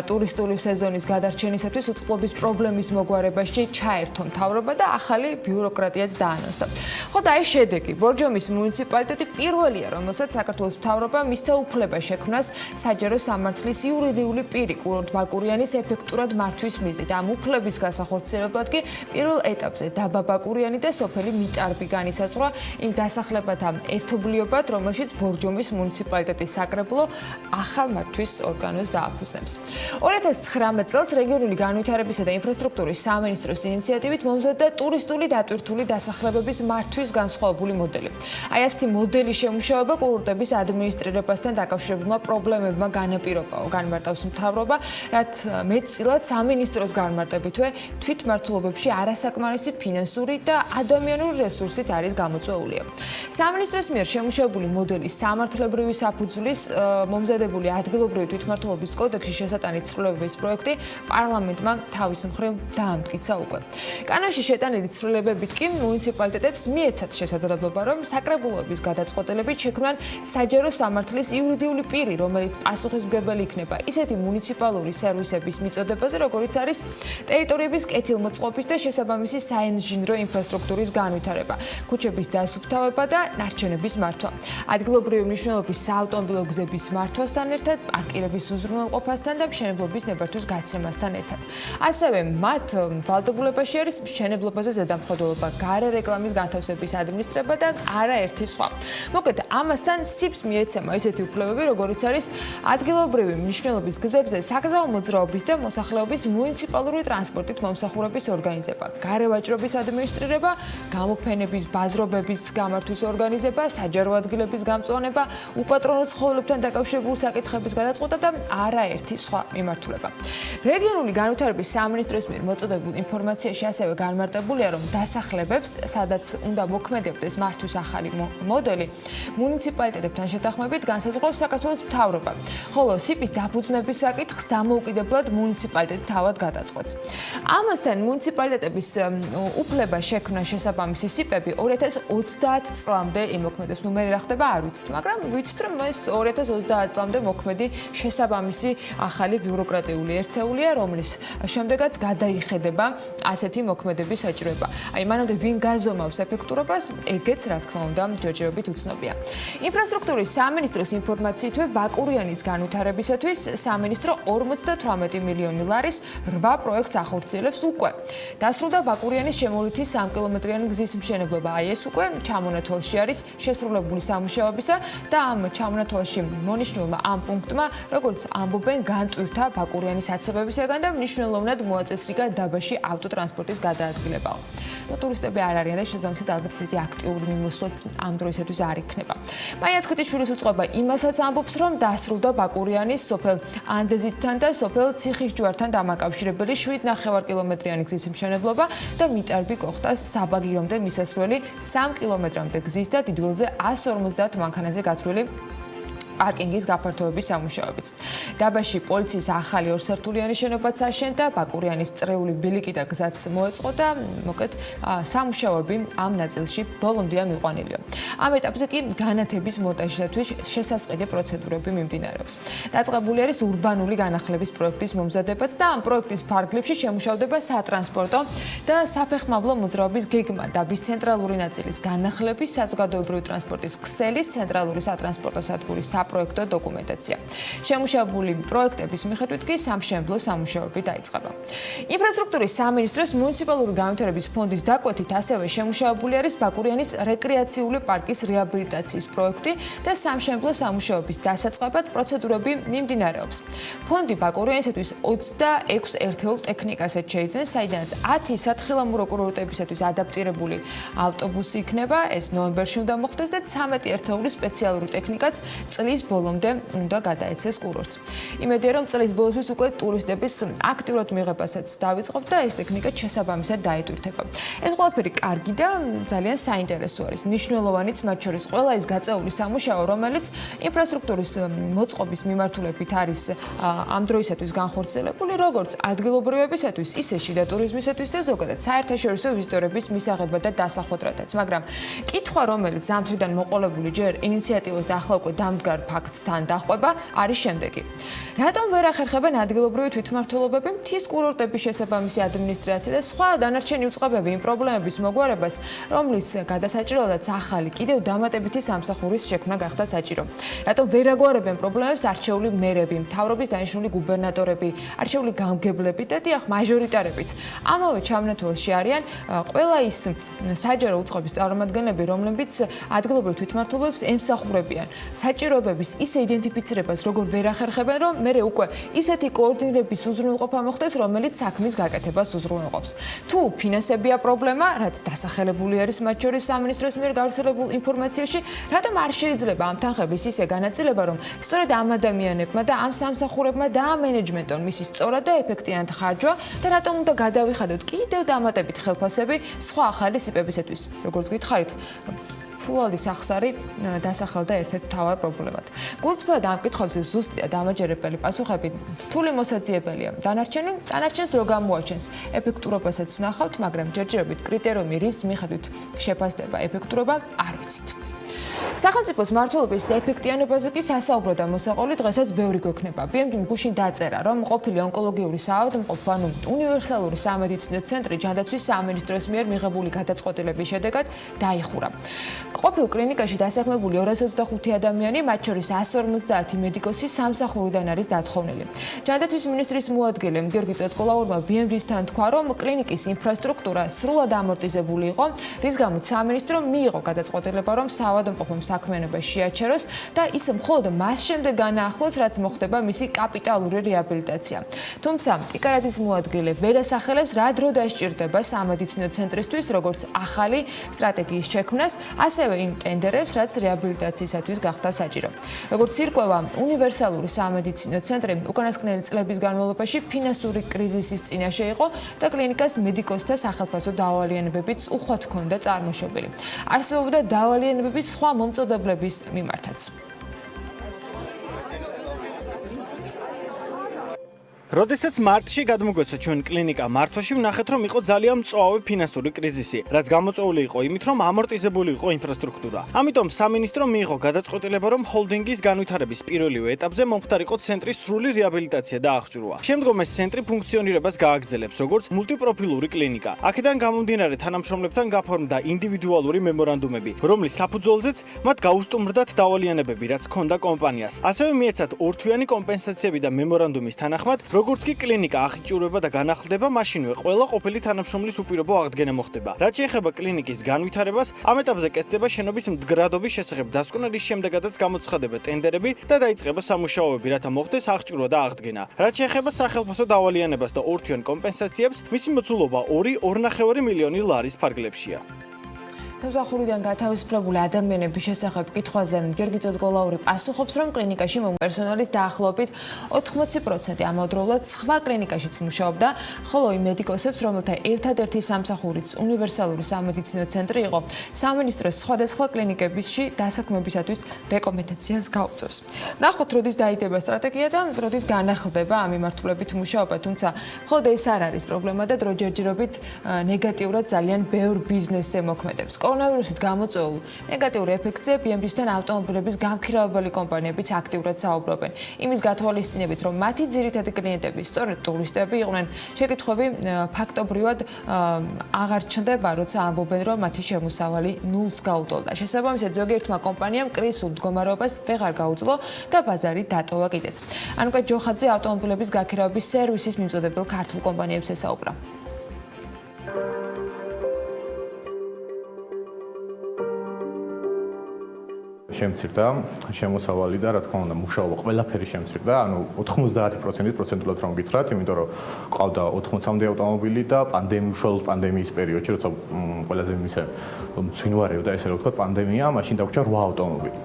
ტურისტული სეზონის გადარჩენისათვის უწყლობის პრობლემის მოგვარებაში ჩაერთო მთავრობა და ახალი ბიუროკრატიაც დაანონსდა. ხო და აი შედეგი, ბორჯომის მუნიციპალიტეტი პირველია, რომელსაც საქართველოს მთავრობა მისცა უფლება შექმნას საჯარო სამართლის იურიდიული პირი კურორტ ბაკურიანის ეფექტურად მართვის მიზნით. ამ უფლების გასახორციელებლად კი პირველ ეტაპზე დაბა ბაკურიანი და სოფელი მიტარბი განისაზღვრა იმ დასახლებათა ერთობლიობად, რომელშიც ბორჯომის მუნიციპალიტეტის საკრებულო ახალ მართვის ორგანოს დააფუძნებს. 2019 წელს რეგიონული განვითარებისა და ინფრასტრუქტურის სამინისტროს ინიციატივით მომზადდა ტურისტული დატვირთული დასახლებების მართვის განსხვავებული მოდელი. აი ასეთი მოდელის შემუშავება კურორტების ადმინისტრირებასთან დაკავშირებულმა პრობლემებმა განაპირობაო, განმარტავს მთავრობა, რაც მეტწილად სამინისტროს განმარტებითვე თვითმმართველობებში არასაკმარისი ფინანსური და ადამიანური რესურსით არის გამოწვეულია. სამინისტროს მიერ შემუშავებული მოდელის სამართლებრივი საფუძვლის მომზადებული ადგილობრივი თვითმმართველობის კოდექსში შესატანით ცვლილებების პროექტი პარლამენტმა თავის მხრივ დაამტკიცა უკვე. კანონში შეტანილი ცვლილებებით კი მუნიციპალიტეტებს მიეცათ შესაძლებლობა, რომ საკრებულოების გადაწყვეტილებით შექმნან საჯარო სამართლის იურიდიული პირი, რომელიც პასუხისმგებელი იქნება ისეთი მუნიციპალური სერვისების მიწოდებაზე, როგორიც არის ტერიტორიების კეთილმოწყობის და შესაბამისი საინჟინრო ინფრასტრუქტურის განვითარება, ქუჩების დასუფთავება და ნარჩენების მართვა, ადგილობრივი მნიშვნელობის საავტომობილო გზების მართვასთან ერთად, პარკირების უზრუნველყოფასთან და მშენებლობის ნებართვის გაცემასთან ერთად. ასევე მათ ვალდებულებაში არის მშენებლობაზე ზედამხედველობა, გარე რეკლამის განთავსების ადმინისტრება და არაერთი სხვა. მოკლედ, ამასთან სიბს მიეცემა ისეთი უფლებები, როგორიც არის ადგილობრივი მნიშვნელობის გზებზე საგზაო მოძრაობის და მოსახლეობის მუნიციპალური ტრანსპორტით მომსახურების ორგანიზება, გარე ვაჭრობის ადმინისტრირება, გამოფენების, ბაზრობების გამართვის ორგანიზება, საჯარო ადგილების გამწვანება, უპატრონო ცხოველებთან დაკავშირებული საკითხების გადაწყვეტა და არაერთი სხვა მიმართულება. რეგიონული განვითარების სამინისტროს მიერ მოწოდებულ ინფორმაციაში ასევე განმარტებულია, რომ დასახლებებს, სადაც უნდა მოქმედებდეს მართვის ახალი მოდელი, მუნიციპალიტეტებთან შეთანხმებით განსაზღვრავს საქართველოს მთავრობა, ხოლო სიპის დაფუძნების საკითხს დამოუკიდებლად მუნიციპალიტეტი თავად გადაწყვეტს. ამასთან მუნიციპალიტეტების უფლება შექმნა შესაბამისი სიპები 2030 წლამდე იმოქმედებს. ნუ მე რა ხდება არ ვიცით, მაგრამ ვიცით რომ ეს 2030 წლამდე მოქმედი შესაბამისი ახალი ბიუროკრატიული ერთეულია, რომლის შემდეგაც გადაიხედება ასეთი მოქმედების საჭიროება. აი მანამდე ვინ გაზომავს ეფექტურობას, ეგეც რა თქმა უნდა ჯერჯერობით უცნობია. ინფრასტრუქტურის სამინისტროს ინფორმაციით ბაკურიანის განვითარებისათვის სამინისტრო 58 მილიონი ლარის 8 პროექტს ახორციელებს უკვე. დასრულდა ბაკურიანის შემოვლითი 3 კილომეტრიანი გზის მშენებლობა. აი ეს უკვე ჩამონათვალში არის შესრულებული სამუშაოებისა და ამ ჩამონათვალში მონიშნულმა ამ პუნქტმა, როგორც ამბობენ, განტვირთა ბაკურიანის აცობებისაგან და მნიშვნელოვნად მოაწესრიგა დაბაში ავტოტრანსპორტის გადაადგილებაო. ტურისტები არ არიან და შესაბამისად ალბათ ისეთი აქტიური მიმოსვლაც ამ დროისათვის არ იქნება. მაია ცხვიტიშვილის უწყება იმასაც ამბობს, რომ დასრულდა ბაკურიანის სოფელ ანდეზიტთან და სოფელ ციხისჯვართან დამაკავშირებელი 7,5 კილომეტრიანი გზის მშენებლობა და მიტარბი კოხტას საბაგირომდე მისასვლელი 3 კილომეტრამდე გზის და დიდველზე 150 მანქანაზე გათვლილი პარკინგის გაფართოების სამუშაოებიც. დაბაში პოლიციის ახალი ორსართულიანი შენობაც აშენდა, ბაკურიანის წრეული ბილიკი და გზაც მოეწყო და მოკლედ სამუშაოები ამ ნაწილში ბოლომდე მიყვანილია. ამ ეტაპზე კი განათების მონტაჟისათვის შესაწყიდი პროცედურები მიმდინარეობს. დაწყებული არის ურბანული განახლების პროექტის მომზადებაც და ამ პროექტის ფარგლებში შემუშავდება სატრანსპორტო და საფეხმავლო მოძრაობის გეგმა, დაბის ცენტრალური ნაწილის განახლების, საზოგადოებრივი ტრანსპორტის ქსელის, ცენტრალური სატრანსპორტო სადგურის პროექტო დოკუმენტაცია. შემუშავებული პროექტების მიხედვით კი სამშენებლო სამუშაოები დაიწყება. ინფრასტრუქტურის სამინისტროს მუნიციპალური განვითარების ფონდის დაკვეთით ასევე შემუშავებული არის ბაკურიანის რეკრეაციული პარკის რეაბილიტაციის პროექტი და სამშენებლო სამუშაოების დასაწყებად პროცედურები მიმდინარეობს. ფონდი ბაკურიანისათვის 26 ერთეულ ტექნიკასაც შეიძენს, საიდანაც 10 სათხილამურო კურორტებისათვის ადაპტირებული ავტობუსი იქნება, ეს ნოემბერში უნდა მოხდეს და 13 ერთეული სპეციალური ტექნიკაც წლის ბოლომდე უნდა გადაეცეს კურორტს. იმედია რომ წლის ბოლოსთვის უკვე ტურისტების აქტიურად მიღებასაც დავიწყოთ და ეს ტექნიკა შესაბამისად დაეტვირთება. ეს ყველაფერი კარგი და ძალიან საინტერესო არის. მნიშვნელოვანიც მათ შორის ყველა ის გაწეული სამუშაო, რომელიც ინფრასტრუქტურის მოწყობის მიმართულებით არის ამ დროისათვის განხორციელებული, როგორც ადგილობრივებისათვის, ისე შიდა ტურიზმისათვის და ზოგადად საერთაშორისო ვიზიტორების მისაღებად და დასახვედრადაც. მაგრამ კითხვა, რომელიც ზამთრიდან მოყოლებული ჯერ ინიციატივას და ახლა უკვე დამდგარ ფაქტთან დახვება არის შემდეგი. რატომ ვერ ახერხებენ ადგილობრივი თვითმმართველობები მთის კურორტების შესაბამისი ადმინისტრაცია და სხვა დანარჩენი უწყებები იმ პრობლემების მოგვარებას, რომლის გადასაჭირელადაც ახალი კიდევ დამატებითი სამსახურის შექმნა გახდა საჭირო. რატომ ვერ აგვარებენ პრობლემებს არჩეული მერები, მთავრობის დანიშნული გუბერნატორები, არჩეული გამგებლები და დიახ მაჟორიტარებიც. ამავე ჩამონათვალში არიან ყველა ის საჯარო უწყების წარმომადგენლები, რომლებიც ადგილობრივ თვითმმართველობებს ემსახურებიან. საჭიროებების ისე იდენტიფიცირებას როგორ ვერ ახერხებენ, რომ მერე უკვე ისეთი კოორდინირების უზრუნველყოფა მოხდეს, რომელიც საქმის გაკეთებას უზრუნველყოფს. თუ ფინანსებია პრობლემა, რაც დასახელებული არის მათ შორის სამინისტროს მიერ გავრცელებულ ინფორმაციაში, რატომ არ შეიძლება ამ თანხების ისე განაწილება, რომ სწორედ ამ ადამიანებმა და ამ სამსახურებმა და ამ მენეჯმენტონ მისი სწორად და ეფექტიანად ხარჯვა და რატომ უნდა გადავიხადოთ კიდევ დამატებით ხელფასები სხვა ახალი სიპებისათვის, როგორც გითხარით. ფულადის ახსარი დასახელდა ერთ-ერთ მთავარ პრობლემად. გულწრფელად ამ კითხვებზე ზუსტია დამაჯერებელი პასუხები, რთული მოსაძიებელია. დანარჩენს რო გამოაჩენს, ეფექტურობასაც ვნახავთ, მაგრამ ჯერჯერობით კრიტერიუმი რის მიხედვით შეფასდება ეფექტურობა არ ვიცით. სახელმწიფოს მმართველობის ეფექტიანობაზე კი სასაუბრო და მოსაყოლი დღესაც ბევრი გვექნება. BMG-მ გუშინ დაწერა, რომ ყოფილი ონკოლოგიური საავადმყოფო, ანუ უნივერსალური სამედიცინო ცენტრი ჯანდაცვის სამინისტროს მიერ მიღებული გადაწყვეტილების შედეგად დაიხურა. ყოფილ კლინიკაში დასაქმებული 225 ადამიანი, მათ შორის 150 მედიკოსი სამსახურიდან არის დათხოვნილი. ჯანდაცვის მინისტრის მოადგილე გიორგი წოწყოლაურმა BMG-სთან თქვა, რომ კლინიკის ინფრასტრუქტურა სრულად ამორტიზებული იყო, რის გამოც სამინისტრო მიიღო გადაწყვეტილება, რომ საავადმყოფო საქმიანობა შეაჩეროს და ის მხოლოდ მას შემდეგ განაახლოს, რაც მოხდება მისი კაპიტალური რეაბილიტაცია. თუმცა ტიკარაძის მოადგილე ვერ ასახელებს, რა დრო დასჭირდება სამედიცინო ცენტრისთვის, როგორც ახალი სტრატეგიის შექმნას, ასევე იმ ტენდერებს, რაც რეაბილიტაციისათვის გახდა საჭირო. როგორც ირკვევა, უნივერსალური სამედიცინო ცენტრი უკანასკნელი წლების განმავლობაში ფინანსური კრიზისის წინაშე იყო და კლინიკას მედიკოსთა სახელფასო დავალიანებებიც უხვად ჰქონდა წარმოშობილი. არსებობდა დავალიანებების სხვა მომწოდებლების მიმართაც. როდესაც მარტში გადმოგვეცა ჩვენ კლინიკა მართვაში, ვნახეთ, რომ იყო ძალიან მწვავე ფინანსური კრიზისი, რაც გამოწვეული იყო იმით, რომ ამორტიზებული იყო ინფრასტრუქტურა. ამიტომ სამინისტრო მიიღო გადაწყვეტილება, რომ ჰოლდინგის განვითარების პირველივე ეტაპზე მომხდარიყო ცენტრის სრული რეაბილიტაცია და აღჭურვა. შემდგომ ეს ცენტრი ფუნქციონირებას გააგრძელებს, როგორც მულტიპროფილური კლინიკა. აქედან გამომდინარე თანამშრომლებთან გაფორმდა ინდივიდუალური მემორანდუმები, რომლის საფუძველზეც მათ გაუსტუმრდათ დავალიანებები, რაც ჰქონდა კომპანიას. ასევე მიეცათ ორთვიანი კომპენსაციები და მემორანდუმის თანახმად, როგორც კი კლინიკა აღჭურვება და განახლდება, მაშინვე ყველა ყოფილი თანამშრომლის უპირობო აღდგენა მოხდება. რაც შეეხება კლინიკის განვითარებას, ამ ეტაპზე კეთდება შენობის მდგრადობის შესახებ დასკვნა, რის შემდეგაც გამოცხადება ტენდერები და დაიწყება სამუშაოები, რათა მოხდეს აღჭურვა და აღდგენა. რაც შეეხება სახელმწიფო დავალიანებას და ორთვიან კომპენსაციებს, მისი მოცულობა 2.5 მილიონი ლარის ფარგლებშია. სამსახურიდან გათავისუფლებული ადამიანების შესახებ კითხვაზე გიორგი გოლაური პასუხობს, რომ კლინიკაში პერსონალის დაახლოებით 80% ამავდროულად სხვა კლინიკაშიც მუშაობდა, ხოლო იმ მედიკოსებს, რომელთა ერთადერთი სამსახურიც უნივერსალური სამედიცინო ცენტრი იყო, სამინისტროს სხვადასხვა კლინიკებში დასაქმებისათვის რეკომენდაციას გაუწევს. ნახოთ, როდის დაიდება სტრატეგია და როდის განახლდება ამ მიმართულებით მუშაობა, თუმცა მხოლოდ ეს არ არის პრობლემა და დრო ჯერჯერობით ნეგატიურად ძალიან ბევრ ბიზნესზე მოქმედებს. კორონავირუსით გამოწვეულ ნეგატიურ ეფექტზე BMW-თან ავტომობილების გამქირავებელი კომპანიებიც აქტიურად საუბრობენ. იმის გათვალისწინებით, რომ მათი ძირითადი კლიენტები სწორედ ტურისტები იყვნენ, შეკითხვები ფაქტობრივად აღარ ჩნდება, როცა ამბობენ, რომ მათი შემოსავალი ნულს გაუტოლდა. შესაბამისად, ზოგიერთმა კომპანიამ კრიზისულ მდგომარეობას ვეღარ გაუძლო და ბაზარი დატოვა კიდეც. ანუკა ჯოხაძე ავტომობილების გაქირავების სერვისის მიმწოდებელ ქართულ კომპანიებს ესაუბრა. შემცირდა შემოსავალი და რა თქმა უნდა მუშაობა ყველაფერი შემცირდა, ანუ 90% პროცენტულად რომ გითხრათ, იმიტომ რომ ყავდა 80-მდე ავტომობილი და უშუალოდ პანდემიის პერიოდში, როცა ყველაზე მისე მცვინვარევდა, ესე რომ ვთქვათ, პანდემია, მაშინ დაგვრჩა 8 ავტომობილი.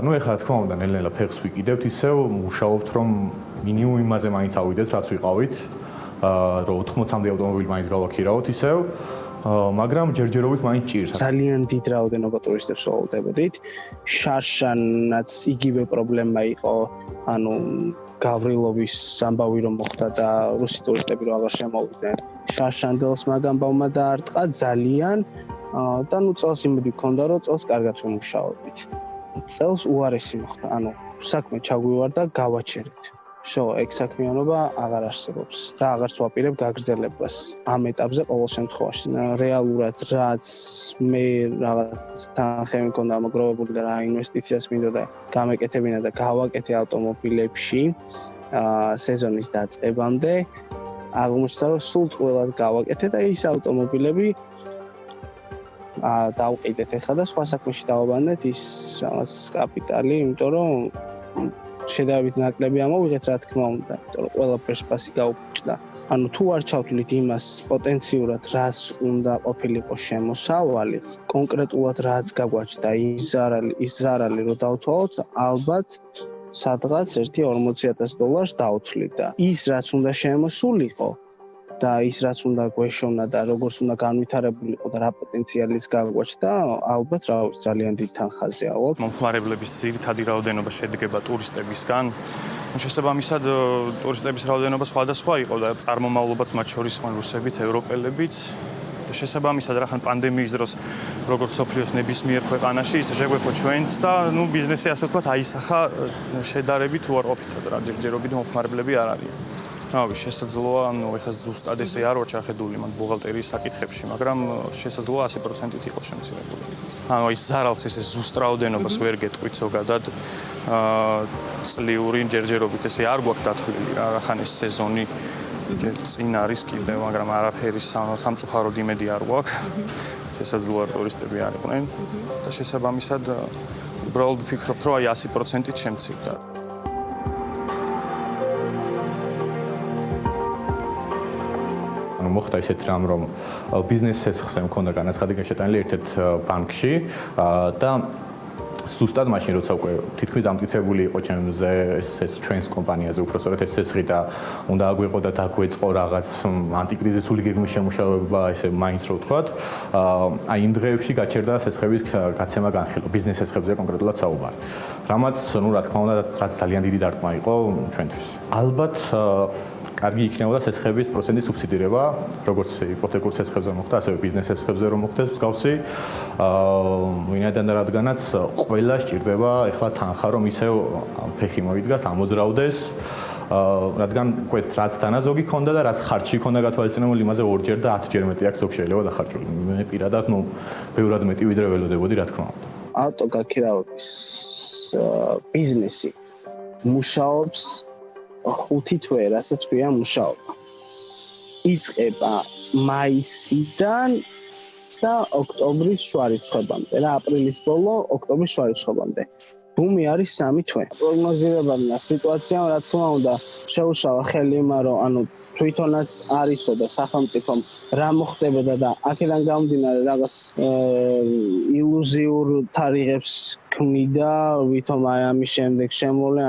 ნუ ეხლა რა თქმა უნდა ნელ-ნელა ფეხს ვიკიდებთ, ისევ მუშაობთ, რომ მინიმუმ იმაზე მაინც ავიდეთ, რაც ვიყავით, რომ 80-მდე ავტომობილი მაინც გავაქირავოთ ისევ. მაგრამ ჯერჯერობით მაინც ჭირს. ძალიან დიდ რაოდენობა ტურისტებს ველოდებოდით. შარშანაც იგივე პრობლემა იყო, ანუ გავრილობის ამბავი რომ მოხდა და რუსი ტურისტები რომ აღარ შემოვიდნენ. შარშანდელს მაგამბავმა დაარტყა ძალიან და ნუ წელს იმედი მქონდა რომ წელს კარგად ვიმუშაობდით. წელს უარესი მოხდა, ანუ საქმე ჩაგვივარდა გავაჩერეთ. ეგ საქმიანობა აღარ არსებობს და აღარც ვაპირებ გაგრძელებას ამ ეტაპზე ყოველ შემთხვევაში. რეალურად რაც მე რაღაც თანხები მქონდა მოგროვებული და რა ინვესტიციას მინდოდა გამეკეთებინა და გავაკეთე ავტომობილებში სეზონის დაწყებამდე, აღმოჩნდა რომ სულ ყველად გავაკეთე და ის ავტომობილები დავყიდეთ ახლა და სხვა საქმეში დავაბანეთ ის რაღაც კაპიტალი, იმიტომ რომ შედარებით ნაკლები ამოვიღეთ, რა თქმა უნდა, იმიტომ რომ ყველაფერს ფასი გაუჭდა. ანუ თუ არ ჩავთვლით იმას პოტენციურად, რას უნდა ყოფილიყო შემოსავალი, კონკრეტულად რაც გაგვაჩნდა ის ზარალი რო დავთვალოთ, ალბათ სადღაც 1-40,000 დავთვლით და ის რაც უნდა შემოსულიყო და ის რაც უნდა გვეშოვნა და როგორც უნდა განვითარებულიყო და რა პოტენციალის გაგვაჩნდა, ალბათ რა ვიცი ძალიან დიდ თანხაზეა ვარ. მომხმარებლების ძირითადი რაოდენობა შედგება ტურისტებისგან. შესაბამისად, ტურისტების რაოდენობა სხვადასხვა იყო და წარმომავლობაც მათ შორის იყო რუსებიც, ევროპელებიც. და შესაბამისად, რახან პანდემიის დროს როგორც სოფლიოს ნებისმიერ ქვეყანაში, ისე შეგვეყო ჩვენც და ნუ ბიზნესი ასე ვთქვათ აისახა შედარებით უარყოფითად რა ჯერჯერობით მომხმარებლები არ არიან. შესაძლოა, ანუ ეხლა ზუსტად ესე არ ვარ ჩახედული მან ბუღალტერიის საკითხებში, მაგრამ შესაძლოა 100%-ით იყოს შემცირებული. ანუ ის ზარალს ესე ზუსტ რაოდენობას ვერ გეტყვით ზოგადად. წლიური ჯერჯერობით ესე არ გვაქვს დათვლილი რა, რახან ეს სეზონი წინ არის კიდევ, მაგრამ არაფერი სამწუხაროდ იმედი არ გვაქვს. შესაძლოა ტურისტები არ იყვნენ და შესაბამისად უბრალოდ ვფიქრობ, რომ აი 100%-ით შემცირდა. მოხდა ისეთ რამ, რომ ბიზნეს სესხზე მქონდა განაცხადი შეტანილი ერთ-ერთ ბანკში და ზუსტად მაშინ როცა უკვე თითქმის დამტკიცებული იყო ჩემზე ეს ჩვენს კომპანიაზე უბრალოდ ეს ცესხი და უნდა აგვიყო და დაგვეწყო რაღაც ანტიკრიზისული გეგმის შემუშავება, ესე მაინც რო ვთქვათ, აი იმ დღეებში გაჩერდა ცესხების გაცემა განხილვა, ბიზნეს ცესხებზე კონკრეტულად საუბარი. რამაც, ну, რა თქმა უნდა, რაც ძალიან დიდი დარტყმა იყო ჩვენთვის. ალბათ კარგი იქნებოდა ცესხების პროცენტის სუბსიდირება, როგორც იპოთეკურ ცესხებზე მოხდა, ასევე ბიზნეს ცესხებზე რომ მოხდეს მსგავსი. ვინაიდან რადგანაც ყველა სჭირდება ეხლა თანხა რომ ისევ ფეხი მოიდგას, ამოძრავდეს. რადგან უკვე რაც დანაზოგი ქონდა და რაც ხარჯი ქონდა გათვალისწინებული, იმაზე 2-ჯერ და 10-ჯერ მეტი აქ ზოგ შეიძლება დახარჯული. მე პირადად, ну, ბევრად მეტი ვიდრე ველოდებოდი, რა თქმა უნდა. ავტოგაქირავების ბიზნესი მუშაობს 5 თვე, რასაც ქვია მუშაობა. იწყება მაისიდან და ოქტომბრის შუარიცხვებამდე, რა აპრილის ბოლო, ოქტომბრის შუარიცხვებამდე. ბუმი არის 3 თვე. პროგნოზირებანა სიტუაცია, რა თქმა უნდა, შეუშავა ხელი იმან, რომ ანუ თვითონაც არისო და სახელმწიფომ რა მოხდებოდა და აქედან გამომდინარე რაღაც ილუზიურ თარიღებს ქმნიდა, ვითომ აი ამის შემდეგ შემოვლე,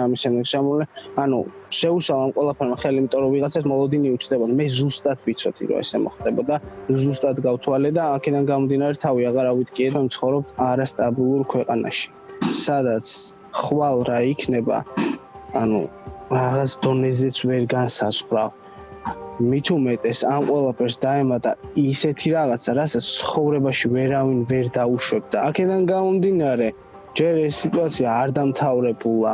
ანუ შეუშავა ამ ყველაფერმა ხელი, იმიტომ რომ ვიღაცას მოლოდინი უჩნდებოდა. მე ზუსტად ვიცოდი, რომ ესე მოხდებოდა, ზუსტად გავთვალე და აქედან გამომდინარე თავი აღარ ავიტკიე, რომ ცხოვრობ არასტაბილურ ქვეყანაში. სადაც ხვალ რა იქნება, ანუ რაღაც დონეზეც ვერ განსაზღვრავ. მით უმეტეს ამ ყველაფერს დაემატა ისეთი რაღაცა, რასაც ცხოვრებაში ვერავინ ვერ დაუშვებდა. აქედან გამომდინარე, ჯერ ეს სიტუაცია არ დამთავრებულა.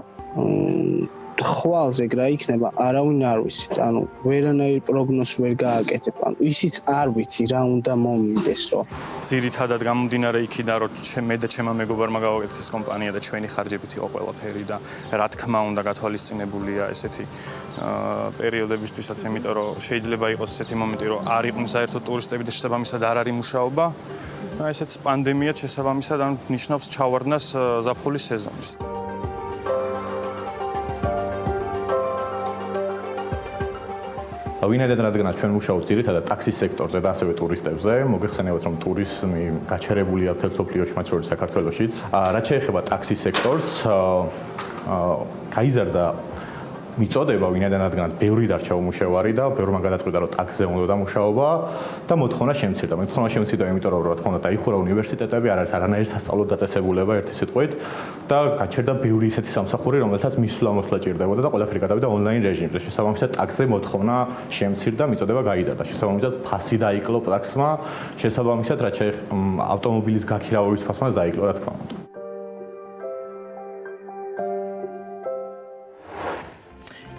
ხვალზე რა იქნება, არავინ არ ვიცით. ანუ ვერანაირ პროგნოზს ვერ გააკეთებ. ანუ ისიც არ ვიცი რა უნდა მომიმდეს, რომ ძირითადად გამომდინარე იქიდან, რომ მე და ჩემმა მეგობარმა გავაკეთეთ ეს კომპანია და ჩვენი ხარჯებით იყო ყველაფერი და რა თქმა უნდა გათვალისწინებულია ესეთი პერიოდებისთვისაც, იმიტომ რომ შეიძლება იყოს ესეთი მომენტი, რომ არ იყვნენ საერთოდ ტურისტები და შესაბამისად არ არის მუშაობა. ესეც პანდემია შესაბამისად ან ნიშნავს ჩავარდნას ზაფხულის სეზონის. ვინაიდან რადგანაც ჩვენ მუშაობთ ძირითადად ტაქსის სექტორზე და ასევე ტურისტებზე, მოგეხსენებათ რომ ტურიზმი გაჩერებულია მთელ მსოფლიოში, მათ შორის საქართველოშიც. რაც შეეხება ტაქსის სექტორს, გაიზარდა მიწოდება, ვინაიდან რადგანაც ბევრი დარჩა უმუშევარი და ბევრმა გადაწყვიტა რომ ტაქსზე უნდა დამუშაობა და მოთხოვნა შემცირდა. მოთხოვნა შემცირდა, იმიტომ რომ რა თქმა უნდა დაიხურა უნივერსიტეტები, არ არის არანაირი სასწავლო დაწესებულება ერთი სიტყვით და გაჩერდა ბევრი ისეთი სამსახური, რომელსაც მისვლა-მოსვლა ჭირდებოდა და ყველაფერი გადავიდა ონლაინ რეჟიმზე. შესაბამისად, ტაქსზე მოთხოვნა შემცირდა, მიწოდება გაიზარდა. შესაბამისად, ფასი დაიკლო ტაქსმა, შესაბამისად, რაც შეეხება ავტომობილის გაქირავების ფასმაც დაიკლო, რა თქმა უნდა.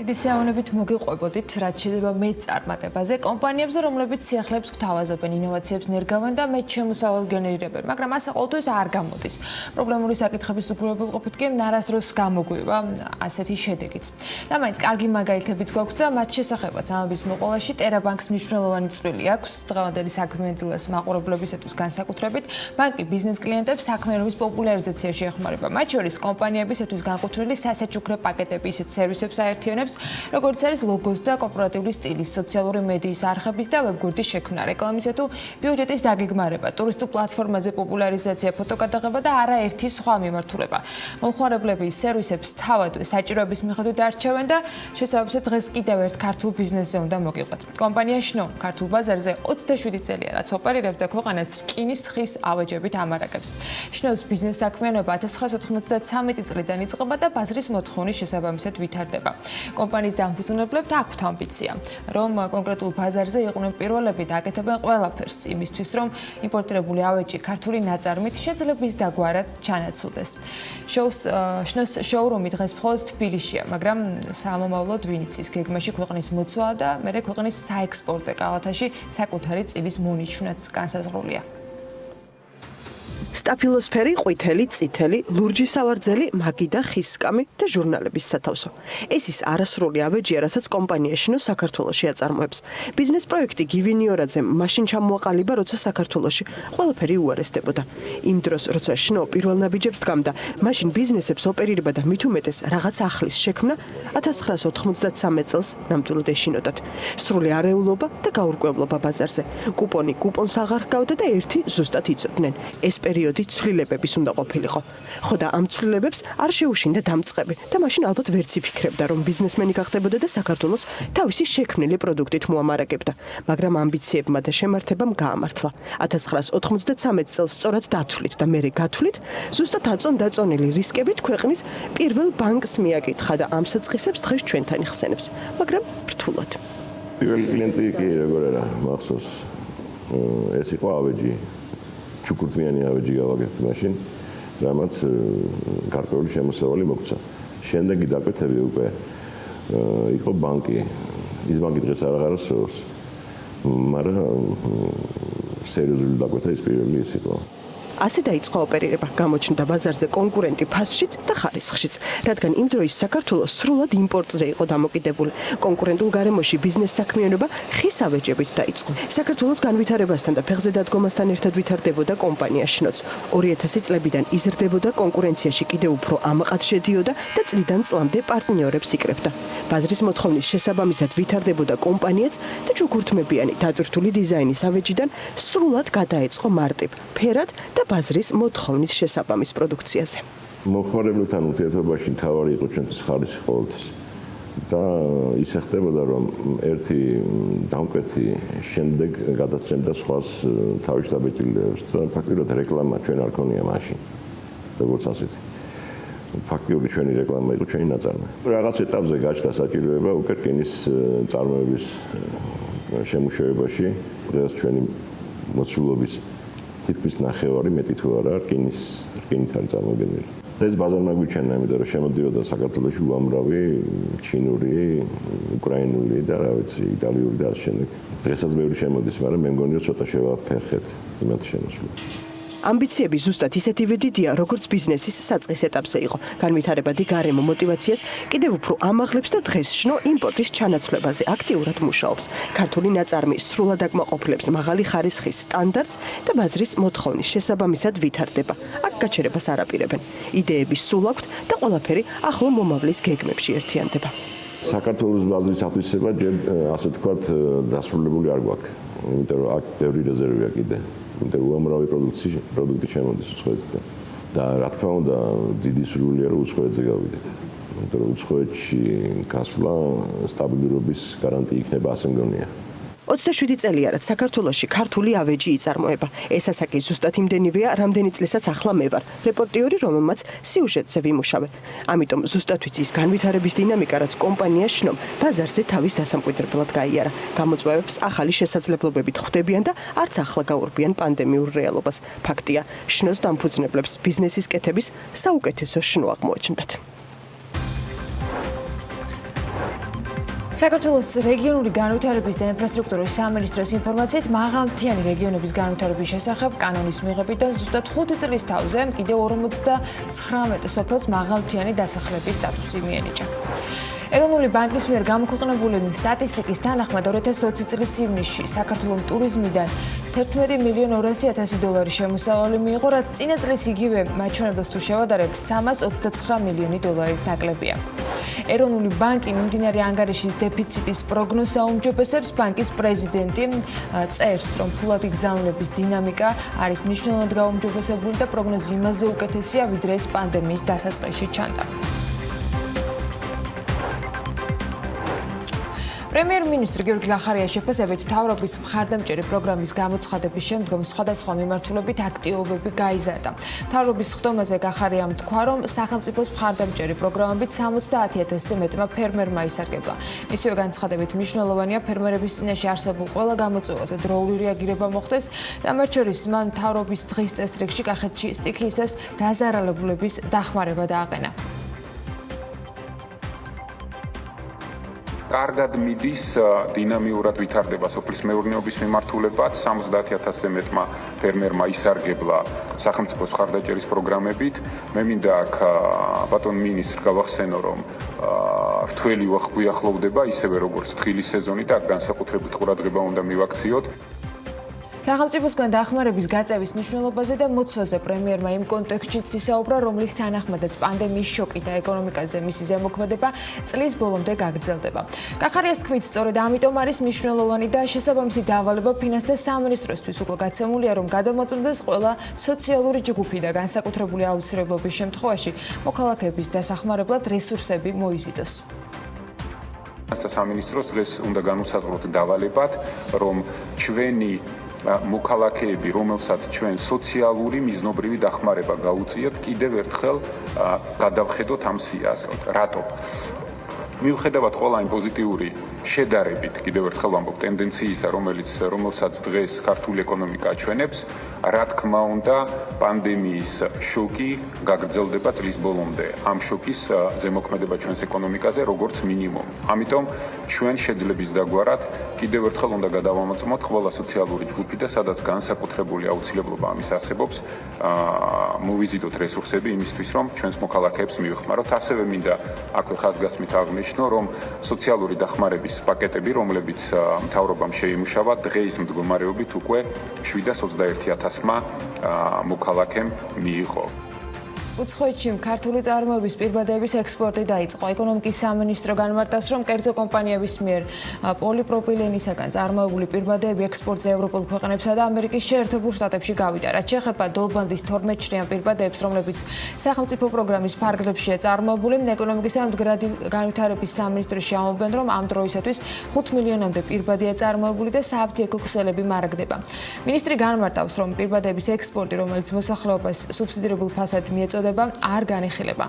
დიდი სიამოვნებით მოგიყვებოდით, რაც შეიძლება მეწარმატებაზე, კომპანიებზე, რომლებიც სიახლეებს გთავაზობენ, ინოვაციებს ნერგავენ და მეტშემოსავალ გენერირებენ, მაგრამ ასე ყოველთვის არ გამოდის. პრობლემური საკითხების უგროვებულყოფით კი ნარასდროს გამოგვივა ასეთი შედეგიც. და მაინც კარგი მაგალითებიც გვაქვს და მათ შესახებაც ამების მოყოლაში ტერაბანკს მნიშვნელოვანი წვლილი აქვს დღევანდელი საქმიანი დილას მაყურებლებისათვის განსაკუთრებით. ბანკი ბიზნეს კლიენტებს საქმიანობის პოპულარიზაციაში ეხმარება, მათ შორის კომპანიებისათვის განკუთვნილი სასაჩუქრე პაკეტები ისეთ სერვისებს აერთიანებს, როგორც არის ლოგოს და კორპორატიული სტილის, სოციალური მედიის არხების და ვებგვერდის შექმნა, რეკლამისა თუ ბიუჯეტის დაგეგმარება, ტურისტულ პლატფორმაზე პოპულარიზაცია, ფოტოკადაღება და არაერთი სხვა მიმართულება. მომხმარებლები სერვისებს თავად საჭიროების მიხედვით არჩევენ და შესაბამისად დღეს კიდევ ერთ ქართულ ბიზნესზე უნდა მოგიყვეთ. კომპანია შნო ქართულ ბაზარზე 27 წელია, რაც ოპერირებს და ქვეყანას რკინის ხის ავეჯებით ამარაგებს. შნოს ბიზნეს საქმიანობა 1993 წლიდან იწყება და ბაზრის მოთხოვნის შესაბამისად ვითარდება. კომპანიის დამფუძნებლებს აქვთ ამბიცია, რომ კონკრეტულ ბაზარზე იყვნენ პირველები და აკეთებენ ყველაფერს იმისთვის, რომ იმპორტირებული ავეჯი ქართული ნაწარმით შეძლების დაგვარად ჩანაცვლდეს. შნოს შოურუმი დღეს მხოლოდ თბილისშია, მაგრამ სამომავლოდ ვინ იცის, გეგმაში ქვეყნის მოცვა და მერე ქვეყნის საექსპორტო კალათაში საკუთარი წილის მონიშნვაც განსაზღვრულია. სტაფილოსფერი, ყვითელი, წითელი, ლურჯი სავარძელი, მაგი და ხისკამი და ჟურნალების სათავსო. ეს ის არასრული ავეჯია, რასაც კომპანია შნო საქართველოში აწარმოებს. ბიზნეს პროექტი გივინიორაძემ მაშინ ჩამოაყალიბა, როცა საქართველოში ყველაფერი უარესდებოდა. იმ დროს, როცა შნო პირველ ნაბიჯებს დგამდა, მაშინ ბიზნესებს ოპერირება და მით უმეტეს რაღაც ახლის შექმნა 1993 წელს ნამდვილად ეშინოდათ. სრული არეულობა და გაურკვევლობა ბაზარზე. კუპონი კუპონს აღარ ჰგავდა და ერთი ზუსტად იცოდნენ. ეს პერიოდი ცვლილებების უნდა ყოფილიყო. ხო და ამ ცვლილებებს არ შეუშინდა დამწყები და მაშინ ალბათ ვერც იფიქრებდა, რომ ბიზნესმენი გახდებოდა და საქართველოს თავისი შექმნილი პროდუქტით მოამარაგებდა. მაგრამ ამბიციებმა და შემართებამ გაამართლა. 1993 წელს სწორად დათვლით და მერე გათვლით, ზუსტად აწონ-დაწონილი რისკებით ქვეყნის პირველ ბანკს მიაკითხა და ამ საწყისებს დღეს ჩვენთან იხსენებს, მაგრამ რთულად. პირველი კლიენტი კი როგორ არა მახსოვს. ეს იყო ავეჯი. ჩუქურთმიანი ავეჯი გავაკეთეთ მაშინ, რამაც გარკვეული შემოსავალი მოგცა. შემდეგი დაკვეთები უკვე იყო ბანკი. ის ბანკი დღეს არ აღარსებს, მაგრამ სერიოზული დაკვეთა ის პირველი ის იყო. ასე დაიწყო ოპერირება, გამოჩნდა ბაზარზე კონკურენტი ფასშიც და ხარისხშიც, რადგან იმ დროის საქართველოს სრულად იმპორტზე იყო დამოკიდებული. კონკურენტულ გარემოში ბიზნეს საქმიანობა ხის ავეჯებით დაიწყო. საქართველოს განვითარებასთან და ფეხზე დადგომასთან ერთად ვითარდებოდა კომპანია შნოც. 2000 წლებიდან იზრდებოდა კონკურენციაში კიდევ უფრო ამაყად შედიოდა და წლიდან წლამდე პარტნიორებს იკრებდა. ბაზრის მოთხოვნის შესაბამისად ვითარდებოდა კომპანიაც და ჩუქურთმებიანი დატვირთული დიზაინის ავეჯიდან სრულად გადაეწყო მარტივ, ფერად და ბაზრის მოთხოვნის შესაბამის პროდუქციაზე. მოხმარებლებთან ურთიერთობაში მთავარი იყო ჩვენთვის ხარისხი ყოველთვის. და ისე ხდებოდა, რომ ერთი დამკვეთი შემდეგ გადაცემდა სხვას თავის დაბეჭდილებას და ფაქტობრივად რეკლამა ჩვენ არ ქონია მაშინ. როგორც ასეთი. ფაქტობრივად ჩვენი რეკლამა იყო ჩვენი ნაწარმოები. რაღაც ეტაპზე გაჩნდა საჭიროება უკვე რკინის წარმოების შემუშავებაში. დღეს ჩვენი მოცულობის თითქმის ნახევარი მეტი თუ არა რკინით არის წარმოდგენილი. ეს ბაზარმა გვიჩვენა, იმიტომ რომ შემოდიოდა საქართველოში უამრავი ჩინური, უკრაინული და რა ვიცი, იტალიური და ასე შემდეგ. დღესაც ბევრი შემოდის, მაგრამ მე მგონი რომ ცოტა შევაფერხეთ იმათ შემოსვლა. ამბიციები ზუსტად ისეთივე დიდია, როგორც ბიზნესის საწყის ეტაპზე იყო. განვითარებადი გარემო მოტივაციას კიდევ უფრო ამაღლებს და დღეს შნო იმპორტის ჩანაცვლებაზე აქტიურად მუშაობს. ქართული ნაწარმი სრულად აკმაყოფილებს მაღალი ხარისხის სტანდარტს და ბაზრის მოთხოვნის შესაბამისად ვითარდება. აქ გაჩერებას არ აპირებენ. იდეების სულ აქვთ და ყველაფერი ახლო მომავლის გეგმებში ერთიანდება. საქართველოს ბაზრის ათვისება ჯერ ასე ვთქვათ დასრულებული არ გვაქვს. იმიტომ რომ აქ ბევრი რეზერვია კიდე. იმიტომ რომ უამრავი პროდუქტი შემოდის უცხოეთიდან. და რა თქმა უნდა, დიდი სურვილია რომ უცხოეთზე გავიდეთ. იმიტომ რომ უცხოეთში გასვლა სტაბილურობის გარანტია იქნება, ასე მგონია. 27 წელია, რაც საქართველოში ქართული ავეჯი იწარმოება. ეს ასაკი ზუსტად იმდენივეა, რამდენი წლისაც ახლა მე ვარ, რეპორტიორი, რომელმაც სიუჟეტზე ვიმუშავე. ამიტომ ზუსტად ვიცი ის განვითარების დინამიკა, რაც კომპანია შნომ ბაზარზე თავის დასამკვიდრებლად გაიარა. გამოწვევებს ახალი შესაძლებლობებით ხვდებიან და არც ახლა გაურბიან პანდემიურ რეალობას. ფაქტია, შნოს დამფუძნებლებს ბიზნესის კეთების საუკეთესო შნო აღმოაჩნდათ. საქართველოს რეგიონული განვითარების და ინფრასტრუქტურის სამინისტროს ინფორმაციით, მაღალმთიანი რეგიონების განვითარების შესახებ კანონის მიღებიდან ზუსტად 5 წლის თავზე კიდევ 59 სოფელს მაღალმთიანი დასახლების სტატუსი მიენიჭა. ეროვნული ბანკის მიერ გამოქვეყნებული სტატისტიკის თანახმად 2020 წლის ივნისში საქართველოს ტურიზმიდან 11.200.000 დოლარი შემოსავალი მიიღო, რაც წინა წლის იგივე მაჩვენებელს თუ შევადარებთ, 329 მილიონი დოლარით ნაკლებია. ეროვნული ბანკი მიმდინარე ანგარიშის დეფიციტის პროგნოზს აუმჯობესებს. ბანკის პრეზიდენტი წერს, რომ ფულადი გზავნილების დინამიკა არის მნიშვნელოვნად გაუმჯობესებული და პროგნოზი იმაზე უკეთესია, ვიდრე ეს პანდემიის დასაწყისში ჩანდა. პრემიერ-მინისტრი გიორგი გახარიას შეფასებით, მთავრობის მხარდამჭერი პროგრამის გამოცხადების შემდგომ სხვადასხვა მიმართულებით აქტივობები გაიზარდა. მთავრობის ხდომაზე გახარიამ თქვა, რომ სახელმწიფოს მხარდამჭერი პროგრამებით 70,000-ზე მეტმა ფერმერმა ისარგებლა. მისივე განცხადებით, მნიშვნელოვანია ფერმერების წინაშე არსებულ ყველა გამოწვევაზე დროული რეაგირება მოხდეს და მათ შორის მან მთავრობის დღის წესრიგში კახეთში სტიქიისას დაზარალებულების დახმარება დააყენა. კარგად მიდის დინამიურად ვითარდება სოფლის მეურნეობის მიმართულებაც. 70,000-ზე მეტმა ფერმერმა ისარგებლა სახელმწიფოს მხარდაჭერის პროგრამებით. მე მინდა აქ ბატონ მინისტრს გავახსენო, რომ რთველი გვიახლოვდება ისევე როგორც თხილის სეზონი და აქ განსაკუთრებით ყურადღება უნდა მივაქციოთ. სახელმწიფოსგან დახმარების გაწევის მნიშვნელობაზე და მოცვაზე პრემიერმა იმ კონტექსტშიც ისაუბრა, რომლის თანახმადაც პანდემიის შოკი და ეკონომიკაზე მისი ზემოქმედება წლის ბოლომდე გაგრძელდება. კახარიას თქმით, სწორედ ამიტომ არის მნიშვნელოვანი და შესაბამისი დავალება ფინანსთა სამინისტროსთვის უკვე გაცემულია, რომ გადამოწმდეს ყველა სოციალური ჯგუფი და განსაკუთრებული აუცილებლობის შემთხვევაში მოქალაქეების დასახმარებლად რესურსები მოიზიდოს. ფინანსთა სამინისტროს დღეს უნდა განუსაზღვროთ დავალებად, რომ ჩვენი მოქალაქეები, რომელსაც ჩვენ სოციალური მიზნობრივი დახმარება გაუწიოთ, კიდევ ერთხელ გადავხედოთ ამ სიას. რატო? მიუხედავად ყველა იმ პოზიტიური შედარებით, კიდევ ერთხელ ვამბობ, ტენდენციისა, რომელსაც დღეს ქართული ეკონომიკა აჩვენებს, რა თქმა უნდა, პანდემიის შოკი გაგრძელდება წლის ბოლომდე. ამ შოკის ზემოქმედება ჩვენს ეკონომიკაზე როგორც მინიმუმი. ამიტომ ჩვენ შეძლების დაგვარად კიდევ ერთხელ უნდა გადავამოწმოთ ყველა სოციალური ჯგუფი და სადაც განსაკუთრებული აუცილებლობა ამის არსებობს, მოვიზიდოთ რესურსები იმისთვის, რომ ჩვენს მოქალაქეებს მივეხმაროთ. ასევე მინდა აქვე ხაზგასმით აღნიშნო, რომ სოციალური დახმარების პაკეტები, რომლებიც მთავრობამ შეიმუშავა, დღეის მდგომარეობით უკვე 721,000-მა მოქალაქემ მიიღო. უცხოეთში ქართული წარმოების პირბადეების ექსპორტი დაიწყო. ეკონომიკის სამინისტრო განმარტავს, რომ კერძო კომპანიების მიერ პოლიპროპილენისაგან წარმოებული პირბადეები ექსპორტზე ევროპულ ქვეყნებსა და ამერიკის შეერთებულ შტატებში გავიდა. რაც შეეხება დოლბანდის 12-ჭრიან პირბადეებს, რომლებიც სახელმწიფო პროგრამის ფარგლებშია წარმოებული, ეკონომიკისა და მდგრადი განვითარების სამინისტროში ამბობენ, რომ ამ დროისათვის 5 მილიონამდე პირბადეა წარმოებული და სააფთიაქო ქსელები მარაგდება. მინისტრი განმარტავს, რომ პირბადეების ექსპორტი, რომელიც მოსახლეობას სუბსიდირებულ ფასად მიეწოდება, არ განიხილება.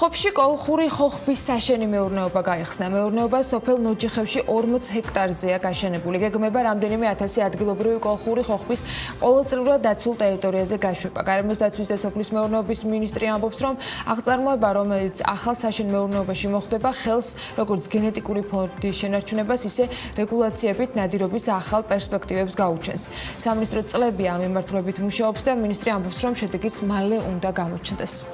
ხობში კოლხური ხოხბის საშენი მეურნეობა გაიხსნა. მეურნეობა სოფელ ნოჯიხევში 40 ჰექტარზეა გაშენებული. გეგმება რამდენიმე 1000 ადგილობრივი კოლხური ხოხბის ყოველწლიურად დაცულ ტერიტორიაზე გაშვება. გარემოს დაცვის და სოფლის მეურნეობის მინისტრი ამბობს, რომ აღწარმოება, რომელიც ახალ საშენ მეურნეობაში მოხდება, ხელს როგორც გენეტიკური ფონდის შენარჩუნებას, ისე რეგულაციებით ნადირობის ახალ პერსპექტივებს გაუჩენს. სამინისტრო წლები ამ მიმართულებით მუშაობს და მინისტრი ამბობს, რომ შედეგიც მალე უნდა გამოჩნდეს.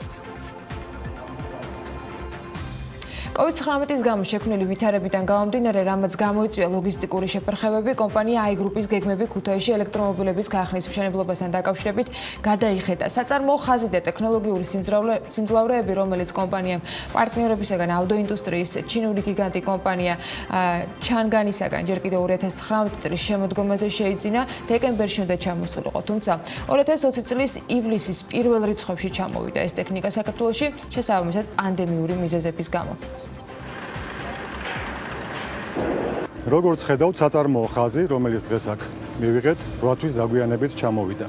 COVID-19-ის გამო შექმნილი ვითარებიდან გამომდინარე, რამაც გამოიწვია ლოგისტიკური შეფერხებები, კომპანია AI გრუპის გეგმები ქუთაისში ელექტრომობილების ქარხნის მშენებლობასთან დაკავშირებით გადაიხედა. საწარმოო ხაზი და ტექნოლოგიური სიმძლავრეები, რომელიც კომპანიამ პარტნიორებისაგან ავტოინდუსტრიის ჩინური გიგანტი კომპანია ჩანგანისაგან ჯერ კიდევ 2019 წლის შემოდგომაზე შეიძინა, დეკემბერში უნდა ჩამოსულიყო. თუმცა 2020 წლის ივლისის პირველ რიცხვებში ჩამოვიდა ეს ტექნიკა საქართველოში, შესაბამისად პანდემიური მიზეზების გამო. როგორც ხედავთ, საწარმოო ხაზი, რომელიც დღეს აქ მივიღეთ, 8 თვის დაგვიანებით ჩამოვიდა.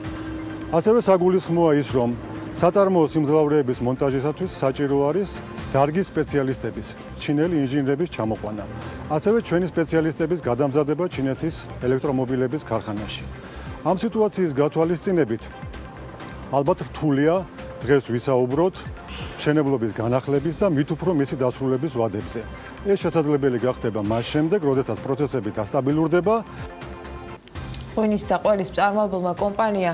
ასევე საგულისხმოა ის, რომ საწარმოო სიმძლავრეების მონტაჟისათვის საჭირო არის დარგის სპეციალისტების, ჩინელი ინჟინრების ჩამოყვანა. ასევე ჩვენი სპეციალისტების გადამზადება ჩინეთის ელექტრომობილების ქარხანაში. ამ სიტუაციის გათვალისწინებით ალბათ რთულია დღეს ვისაუბროთ მშენებლობის განახლების და მით უფრო მისი დასრულების ვადებზე. ეს შესაძლებელი გახდება მას შემდეგ, როდესაც პროცესები დასტაბილურდება. ღვინის და ყველის მწარმოებელმა კომპანია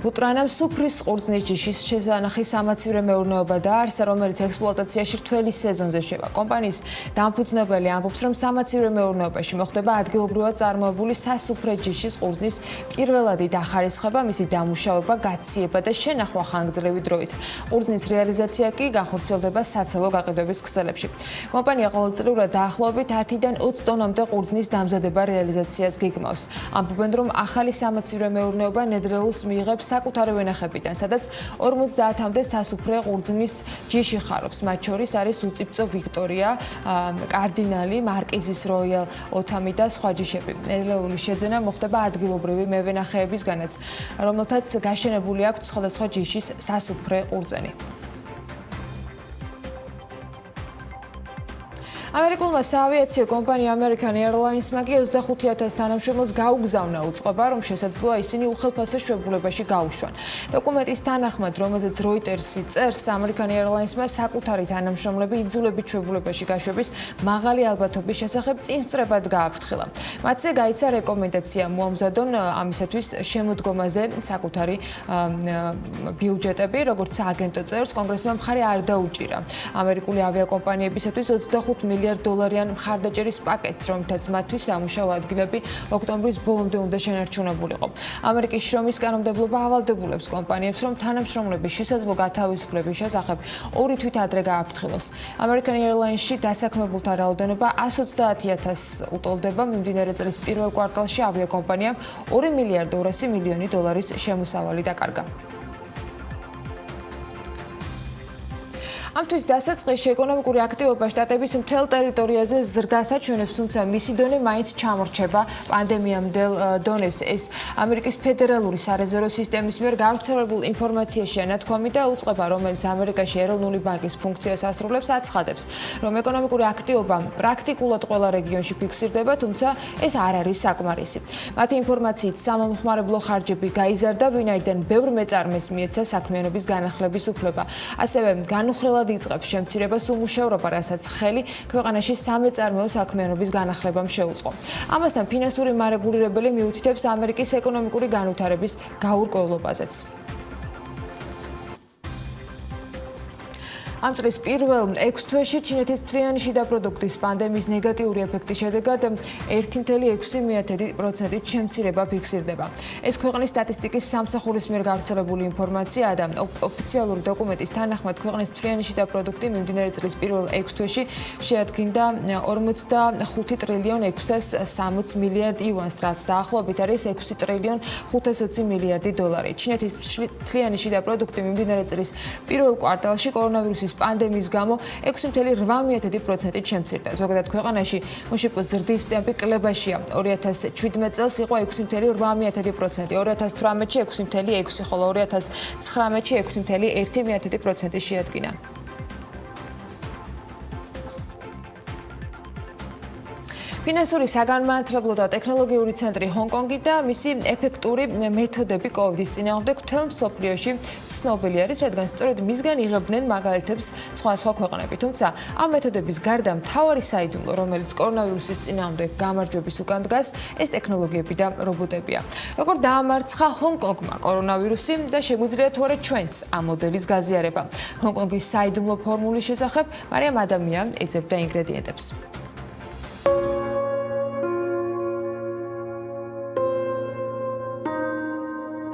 ბუტრანამ სუფრის ყურძნის ჯიშის შესანახი სამაცივრე მეურნეობა დაარსა, რომელიც ექსპლუატაციაში რთველი სეზონზე შევა. კომპანიის დამფუძნებელი ამბობს, რომ სამაცივრე მეურნეობაში მოხდება ადგილობრივად წარმოებული სასუფრე ჯიშის ყურძნის პირველადი დახარისხება, მისი დამუშავება, გაციება და შენახვა ხანგრძლივი დროით. ყურძნის რეალიზაცია კი განხორციელდება საცელო გაყიდვების ქსელებში. კომპანია ყოველწლიურად დაახლოებით 10-დან 20 ტონამდე ყურძნის დამზადება რეალიზაციას გეგმავს. ამბობენ, რომ ახალი სამაცივრე მეურნეობა ნედრელულს მიიღებს საკუთარი ვენახებიდან, სადაც 50-მდე სასუფრე ყურძნის ჯიში ხარობს. მათ შორის არის უწიფწო ვიქტორია, კარდინალი, მარკიზის როიალ ოთამი და სხვა ჯიშები. ნედრელული შეძენა მოხდება ადგილობრივი მევენახეებისგანაც, რომელთაც გაშენებული აქვთ სხვადასხვა ჯიშის სასუფრე ყურძენი. ამერიკულმა საავიაციო კომპანია American Airlines-მა კი 25,000 თანამშრომელს გაუგზავნა უწყება, რომ შესაძლოა ისინი უხელფასო შვებულებაში გაუშვან. დოკუმენტის თანახმად, რომელზეც Reuters-ი წერს, American Airlines-მა საკუთარი თანამშრომლები იძულებით შვებულებაში გაშვების მაღალი ალბათობის შესახებ წინსწრებად გააფრთხილა. მათზე გაიცა რეკომენდაცია მოამზადონ ამისათვის შემოდგომაზე საკუთარი ბიუჯეტები, როგორც სააგენტო წერს, კონგრესმა მხარი არ დაუჭირა. ამერიკული ავიაკომპანიებისათვის 25 მილიარდ მილიარდ დოლარიან მხარდაჭერის პაკეტს, რომლითაც მათთვის სამუშაო ადგილები ოქტომბრის ბოლომდე უნდა შენარჩუნებულიყო. ამერიკის შრომის კანონმდებლობა ავალდებულებს კომპანიებს, რომ თანამშრომლების შესაძლო გათავისუფლების შესახებ 2 თვით ადრე გააფრთხილოს. American Airlines-ში დასაქმებულთა რაოდენობა 130,000 უტოლდება. მიმდინარე წლის პირველ კვარტალში ავიაკომპანიამ 2 მილიარდ 200 მილიონი დოლარის შემოსავალი დაკარგა. ამთვის დასაწყისში ეკონომიკური აქტივობა შტატების მთელ ტერიტორიაზე ზრდას აჩვენებს, თუმცა მისი დონე მაინც ჩამორჩება პანდემიამდელ დონეს. ეს ამერიკის ფედერალური სარეზერვო სისტემის მიერ გავრცელებულ ინფორმაციაში ანათქვამი და უწყება, რომელიც ამერიკაში ეროვნული ბანკის ფუნქციას ასრულებს, აცხადებს, რომ ეკონომიკური აქტივობა პრაქტიკულად ყველა რეგიონში ფიქსირდება, თუმცა ეს არ არის საკმარისი. მათი ინფორმაციით სამომხმარებლო ხარჯები გაიზარდა, ვინაიდან ბევრ მეწარმეს მიეცა საქმიანობის განახლების უფლება. ასევე განუხრელად იწყებს შემცირებას უმუშევრობა, რასაც ხელი ქვეყანაში სამეწარმეო საქმიანობის განახლებამ შეუწყო. ამასთან ფინანსური მარეგულირებელი მიუთითებს ამერიკის ეკონომიკური განვითარების გაურკვევლობაზეც. ამ წლის პირველ 6 თვეში ჩინეთის მთლიანი შიდა პროდუქტის პანდემიის ნეგატიური ეფექტის შედეგად 1,6%-ით შემცირება ფიქსირდება. ეს ქვეყნის სტატისტიკის სამსახურის მიერ გავრცელებული ინფორმაციაა და ოფიციალური დოკუმენტის თანახმად ქვეყნის მთლიანი შიდა პროდუქტი მიმდინარე წლის პირველ 6 თვეში შეადგინდა 45 ტრილიონ 660 მილიარდ იუანს, რაც დაახლოებით არის 6 ტრილიონ 520 მილიარდი დოლარი. ჩინეთის მთლიანი შიდა პროდუქტი მიმდინარე წლის პირველ კვარტალში კორონავირუსის პანდემიის გამო 6,8%-ით შემცირდა. ზოგადად ქვეყანაში მშპ ზრდის ტემპი კლებაშია. 2017 წელს იყო 6,8%, 2018-ში 6,6, ხოლო 2019-ში 6,1% შეადგინა. ფინანსური საგანმანათლებლო და ტექნოლოგიური ცენტრი ჰონკონგი და მისი ეფექტური მეთოდები კოვიდის წინააღმდეგ მთელ მსოფლიოში ცნობილი არის, რადგან სწორედ მისგან იღებდნენ მაგალითებს სხვა ქვეყნები. თუმცა ამ მეთოდების გარდა მთავარი საიდუმლო, რომელიც კორონავირუსის წინააღმდეგ გამარჯვების უკან დგას, ეს ტექნოლოგიები და რობოტებია. როგორ დაამარცხა ჰონკონგმა კორონავირუსი და შეგვიძლია თუ არა ჩვენც ამ მოდელის გაზიარება. ჰონკონგის საიდუმლო ფორმულის შესახებ მარიამ ადამია ეძებდა ინგრედიენტებს.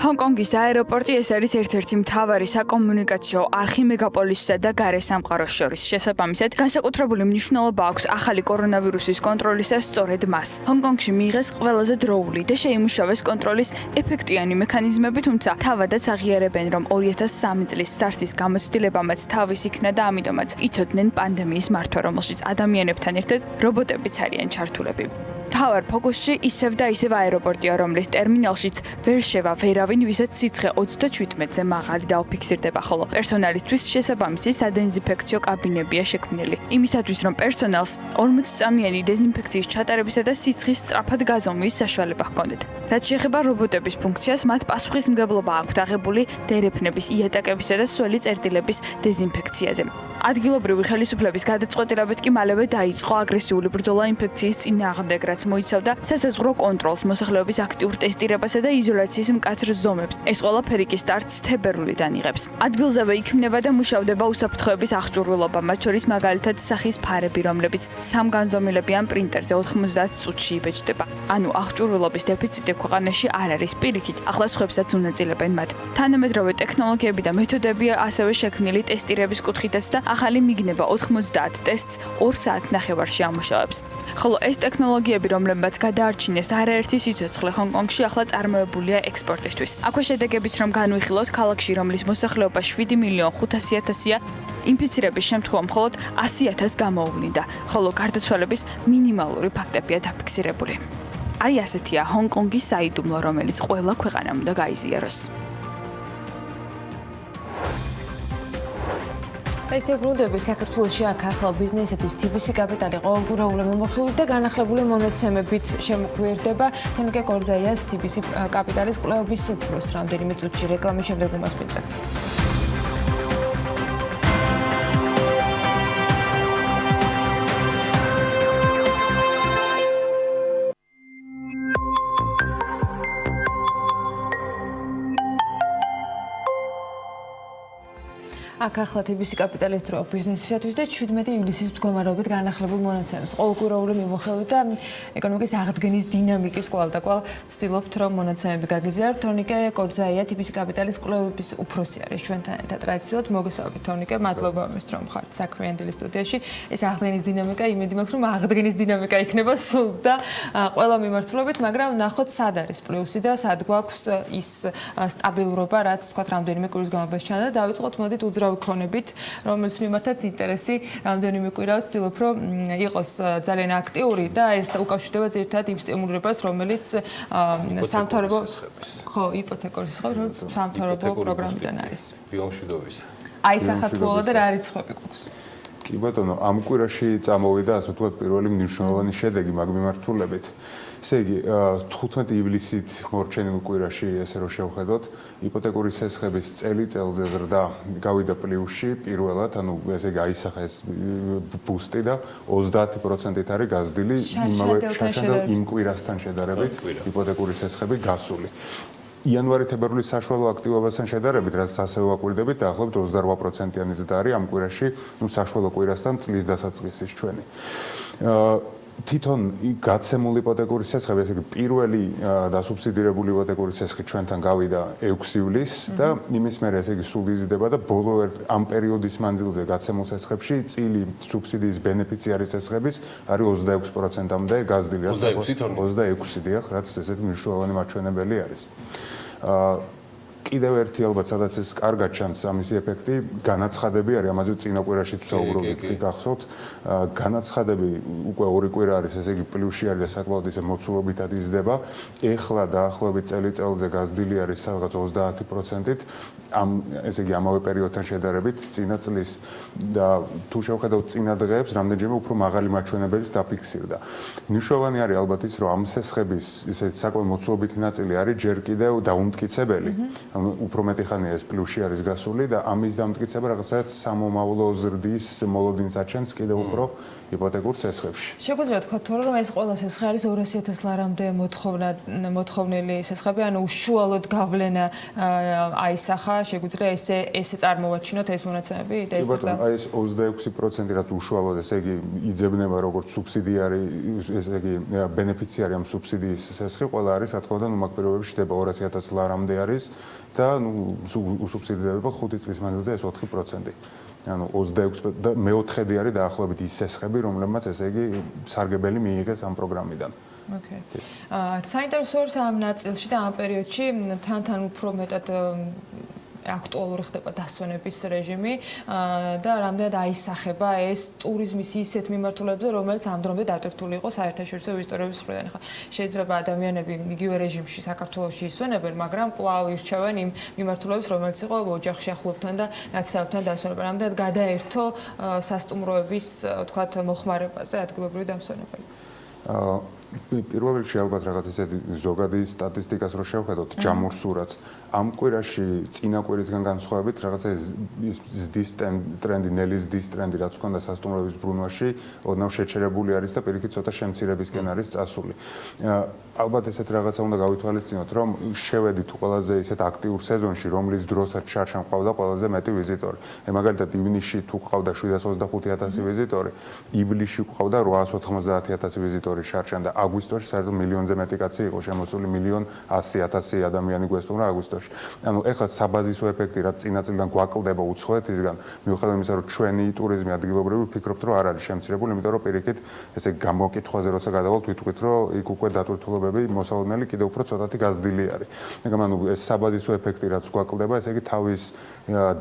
ჰონკონგის აეროპორტი ეს არის ერთ-ერთი მთავარი საკომუნიკაციო არხი მეგაპოლისსა და გარე სამყაროს შორის. შესაბამისად, განსაკუთრებული მნიშვნელობა აქვს ახალი კორონავირუსის კონტროლისას სწორედ მას. ჰონკონგში მიიღეს ყველაზე დროული და შეიმუშავეს კონტროლის ეფექტიანი მექანიზმები, თუმცა თავადაც აღიარებენ, რომ 2003 წლის SARS-ის გამოცდილებამაც თავის იქნა და ამიტომაც იცოდნენ პანდემიის მართვა, რომელშიც ადამიანებთან ერთად რობოტებიც არიან ჩართულები. მთავარ ფოკუსში ისევ და ისევ აეროპორტია, რომლის ტერმინალშიც ვერ შევა ვერავინ, ვისაც სიცხე 37-ზე მაღალი დაუფიქსირდება, ხოლო პერსონალისთვის შესაბამისი სადეზინფექციო კაბინებია შექმნილი. იმისათვის, რომ პერსონალს 40 წამიანი დეზინფექციის ჩატარებისა და სიცხის სწრაფად გაზომვის საშუალება ჰქონდეთ. რაც შეეხება რობოტების ფუნქციას, მათ პასუხისმგებლობა აქვთ აღებული დერეფნების, იატაკებისა და სველი წერტილების დეზინფექციაზე. ადგილობრივი ხელისუფლების გადაწყვეტილებით კი მალევე დაიწყო აგრესიული ბრძოლა ინფექციის წინააღმდეგ, რაც მოიცავდა სასაზღვრო კონტროლს, მოსახლეობის აქტიურ ტესტირებასა და იზოლაციის მკაცრ ზომებს. ეს ყველაფერი კი სტარტს თებერვლიდან იღებს. ადგილზევე იქმნება და მუშავდება უსაფრთხოების აღჭურვილობა, მათ შორის მაგალითად სახის ფარები, რომლებიც სამგანზომილებიან პრინტერზე 90 წუთში იბეჭდება. ანუ აღჭურვილობის დეფიციტი ქვეყანაში არ არის პირიქით, ახლა სხვებსაც უნაწილებენ მათ. თანამედროვე ტექნოლოგიები და მეთოდები ასევე შექმნილი ტესტირების კუთხითაც და ახალი მიგნება 90 ტესტს 2 საათნახევარში ამუშავებს. ხოლო ეს ტექნოლოგიები, რომლებმაც გადაარჩინეს არაერთი სიცოცხლე ჰონკონგში, ახლა წარმოებულია ექსპორტისთვის. აქვე შედეგებიც რომ განვიხილოთ, ქალაქში, რომლის მოსახლეობა 7,500,000-ია, ინფიცირების შემთხვევა მხოლოდ 100,000 გამოუვლინდა, ხოლო გარდაცვალების მინიმალური ფაქტებია დაფიქსირებული. აი ასეთია ჰონკონგის საიდუმლო, რომელიც ყველა ქვეყანამ უნდა გაიზიაროს. ესე ბრუნდები საქართველოში აქ ახლა ბიზნესისთვის TBC კაპიტალი ყოველგვაროვანი მიმოხილვით და განახლებული მონაცემებით შემოგვიერთდება. თენიკე კორძაიას TBC კაპიტალის კვლევების უფროს რამდენიმე წუთში რეკლამის შემდეგ უმასპინძლებთ. აქ ახლა TBC კაპიტალის დრო ბიზნესისათვის და 17 ივლისის მდგომარეობით განახლებულ მონაცემებს ყოველკვირეული მიმოხილვით და ეკონომიკის აღდგენის დინამიკის კვალდაკვალ ვცდილობთ რომ მონაცემები გაგიზიაროთ. თორნიკე კორძაია TBC კაპიტალის კვლევების უფროსი არის ჩვენთან ერთად ტრადიციულად. მოგესალმებით თორნიკე, მადლობა იმის რომ ხართ საქმიანი დილის სტუდიაში. ეს აღდგენის დინამიკა იმედი მაქვს რომ აღდგენის დინამიკა იქნება სულ და ყველა მიმართულებით, მაგრამ ნახოთ სად არის პლუსი და სად გვაქვს ის სტაბილურობა, რაც თქვა რამდენიმე კვირის განმავლობაში ჩანდა. დავიწყოთ მოდით უძრავი ქონებით, რომელიც მიმართაც ინტერესი რამდენიმე კვირა ვცდილობ რომ იყოს ძალიან აქტიური და ეს უკავშირდება ძირითადად იმ სტიმულირებას, რომელიც სამთავრობო ხო, იპოთეკურის სხდომის, რომელიც სამთავრობო პროგრამიდან არის. ბიომშვიდობის. აი საქართველოს და რა რიცხვები გვაქვს? კი ბატონო, ამ კვირაში წამოვიდა ასე ვთქვათ პირველი მნიშვნელოვანი შედეგი მაგ მიმართულებით. ესე იგი, 15 ივლისით მორჩენილ კვირაში ესე რომ შევხედოთ, იპოთეკური სესხების წელიწელზე ზრდა გავიდა პლუსში პირველად, ანუ ესე იგი აისახა ეს ბუსტი და 30%-ით არის გაზრდილი იმავე შაშანდელ იმ კვირასთან შედარებით იპოთეკური სესხები გასული. იანვარი-თებერვლის საშუალო აქტივობასთან შედარებით, რაც ასე ვაკვირდებით, დაახლოებით 28%-იანი ზრდა არის ამ კვირაში, საშუალო კვირასთან წლის დასაწყისის ჩვენი. თვითონ გაცემული იპოთეკური სესხები, ესე იგი პირველი დასუბსიდირებული იპოთეკური სესხი ჩვენთან გავიდა 6 ივლისს და იმის მერე ესე იგი სულ იზრდება და ბოლო ამ პერიოდის მანძილზე გაცემულ სესხებში წილი სუბსიდიის ბენეფიციარის სესხების არის 26%-მდე გაზრდილი. 26 დიახ, რაც ესეთი მნიშვნელოვანი მაჩვენებელი არის. კიდევ ერთი ალბათ სადაც ეს კარგად ჩანს ამისი ეფექტი, განაცხადები არის, ამაზე წინა კვირაში ვსაუბრობთ, გახსოვთ, განაცხადები უკვე 2 კვირა არის, ესე იგი პლუსში არის და საკმაოდ ისე მოცულობითად იზრდება. ეხლა დაახლოებით წელიწელზე გაზრდილი არის სადღაც 30%-ით, ესე იგი ამავე პერიოდთან შედარებით წინა წლის და თუ შევხედავთ წინა დღეებს, რამდენჯერმე უფრო მაღალი მაჩვენებელიც დაფიქსირდა. მნიშვნელოვანი არის ალბათ ის, რომ ამ სესხების ისეთი საკმაოდ მოცულობითი ნაწილი არის ჯერ კიდევ დაუმტკიცებელი. უფრო მეტი ხანია ეს პლუსში არის გასული და ამის დამტკიცება რაღაცაა სამომავლო ზრდის მოლოდინს აჩენს კიდევ უფრო იპოთეკურ სესხებში. შეგვიძლია თქვა თორე რომ ეს ყველა სესხი არის 200.000 ლარამდე მოთხოვნილი სესხები, ანუ უშუალოდ გავლენა აისახა, შეგვიძლია ესე წარმოვაჩინოთ ეს მონაცემები და ეს ბატონო, აი ეს 26% რაც უშუალოდ ესე იგი იძებნება როგორც სუბსიდიარი, ესე იგი ბენეფიციარი ამ სუბსიდიის სესხი, ყველა არის, რა თქმა უნდა, მაგ პირობებში ხდება 200.000 ლარამდე არის და სუბსიდირდება 5 წლის მანძილზე ეს 4%. ანუ 26 და მეოთხედი არის დაახლოებით ის სესხები, რომლებმაც ესე იგი სარგებელი მიიღეს ამ პროგრამიდან. ოკეი. საინტერესოა ამ ნაწილში და ამ პერიოდში თან უფრო მეტად აქტუალური ხდება დასვენების რეჟიმი და რამდენად აისახება ეს ტურიზმის ისეთ მიმართულებზე, რომელიც ამ დრომდე დატვირთული იყო საერთაშორისო ვიზიტორების მხრიდან. ხა შეიძლება ადამიანები იგივე რეჟიმში საქართველოში ისვენებენ, მაგრამ კვლავ ირჩევენ იმ მიმართულებს, რომელიც იყო ოჯახში ახლობთან და ნაცნობთან დასვენება. რამდენად გადაერთო სასტუმროების, თქვათ, მოხმარებაზე ადგილობრივი დამსვენებელი. პირველ რიგში ალბათ რაღაც ისეთი ზოგადი სტატისტიკას რო შევხედოთ ჯამურ სურათს, ამ კვირაში წინა კვირისგან განსხვავებით რაღაცა ზრდის ტრენდი, ნელი ზრდის ტრენდი რაც ჰქონდა სასტუმროების ბრუნვაში, ოდნავ შეჩერებული არის და პირიქით ცოტა შემცირებისკენ არის წასული. ალბათ ესეთ რაღაცა უნდა გავითვალისწინოთ, რომ შევედით ყველაზე ისეთ აქტიურ სეზონში, რომლის დროსაც შარშან ყავდა ყველაზე მეტი ვიზიტორი. მაგალითად ივნისში თუ ყავდა 725.000 ვიზიტორი, ივლისში ყავდა 890.000 ვიზიტორი შარშან და აგვისტოში საერთოდ მილიონზე მეტი კაცი იყო შემოსული, 1,100,000 ადამიანი გვესტუმრა აგვისტოში. ანუ ეხლა საბაზისო ეფექტი რაც წინა წლიდან გვაკლდება უცხოეთისგან, მიუხედავად იმისა, რომ ჩვენი ტურიზმი ადგილობრივი ვფიქრობთ, რომ არ არის შემცირებული, იმიტომ რომ პირიქით ესე გამოკითხვაზე როცა გადავალთ, ვიტყვით, რომ იქ უკვე დატვირთულობები მოსალოდნელი კიდევ უფრო ცოტათი გაზრდილი არის. მაგრამ ანუ ეს საბაზისო ეფექტი რაც გვაკლდება, ესე იგი თავის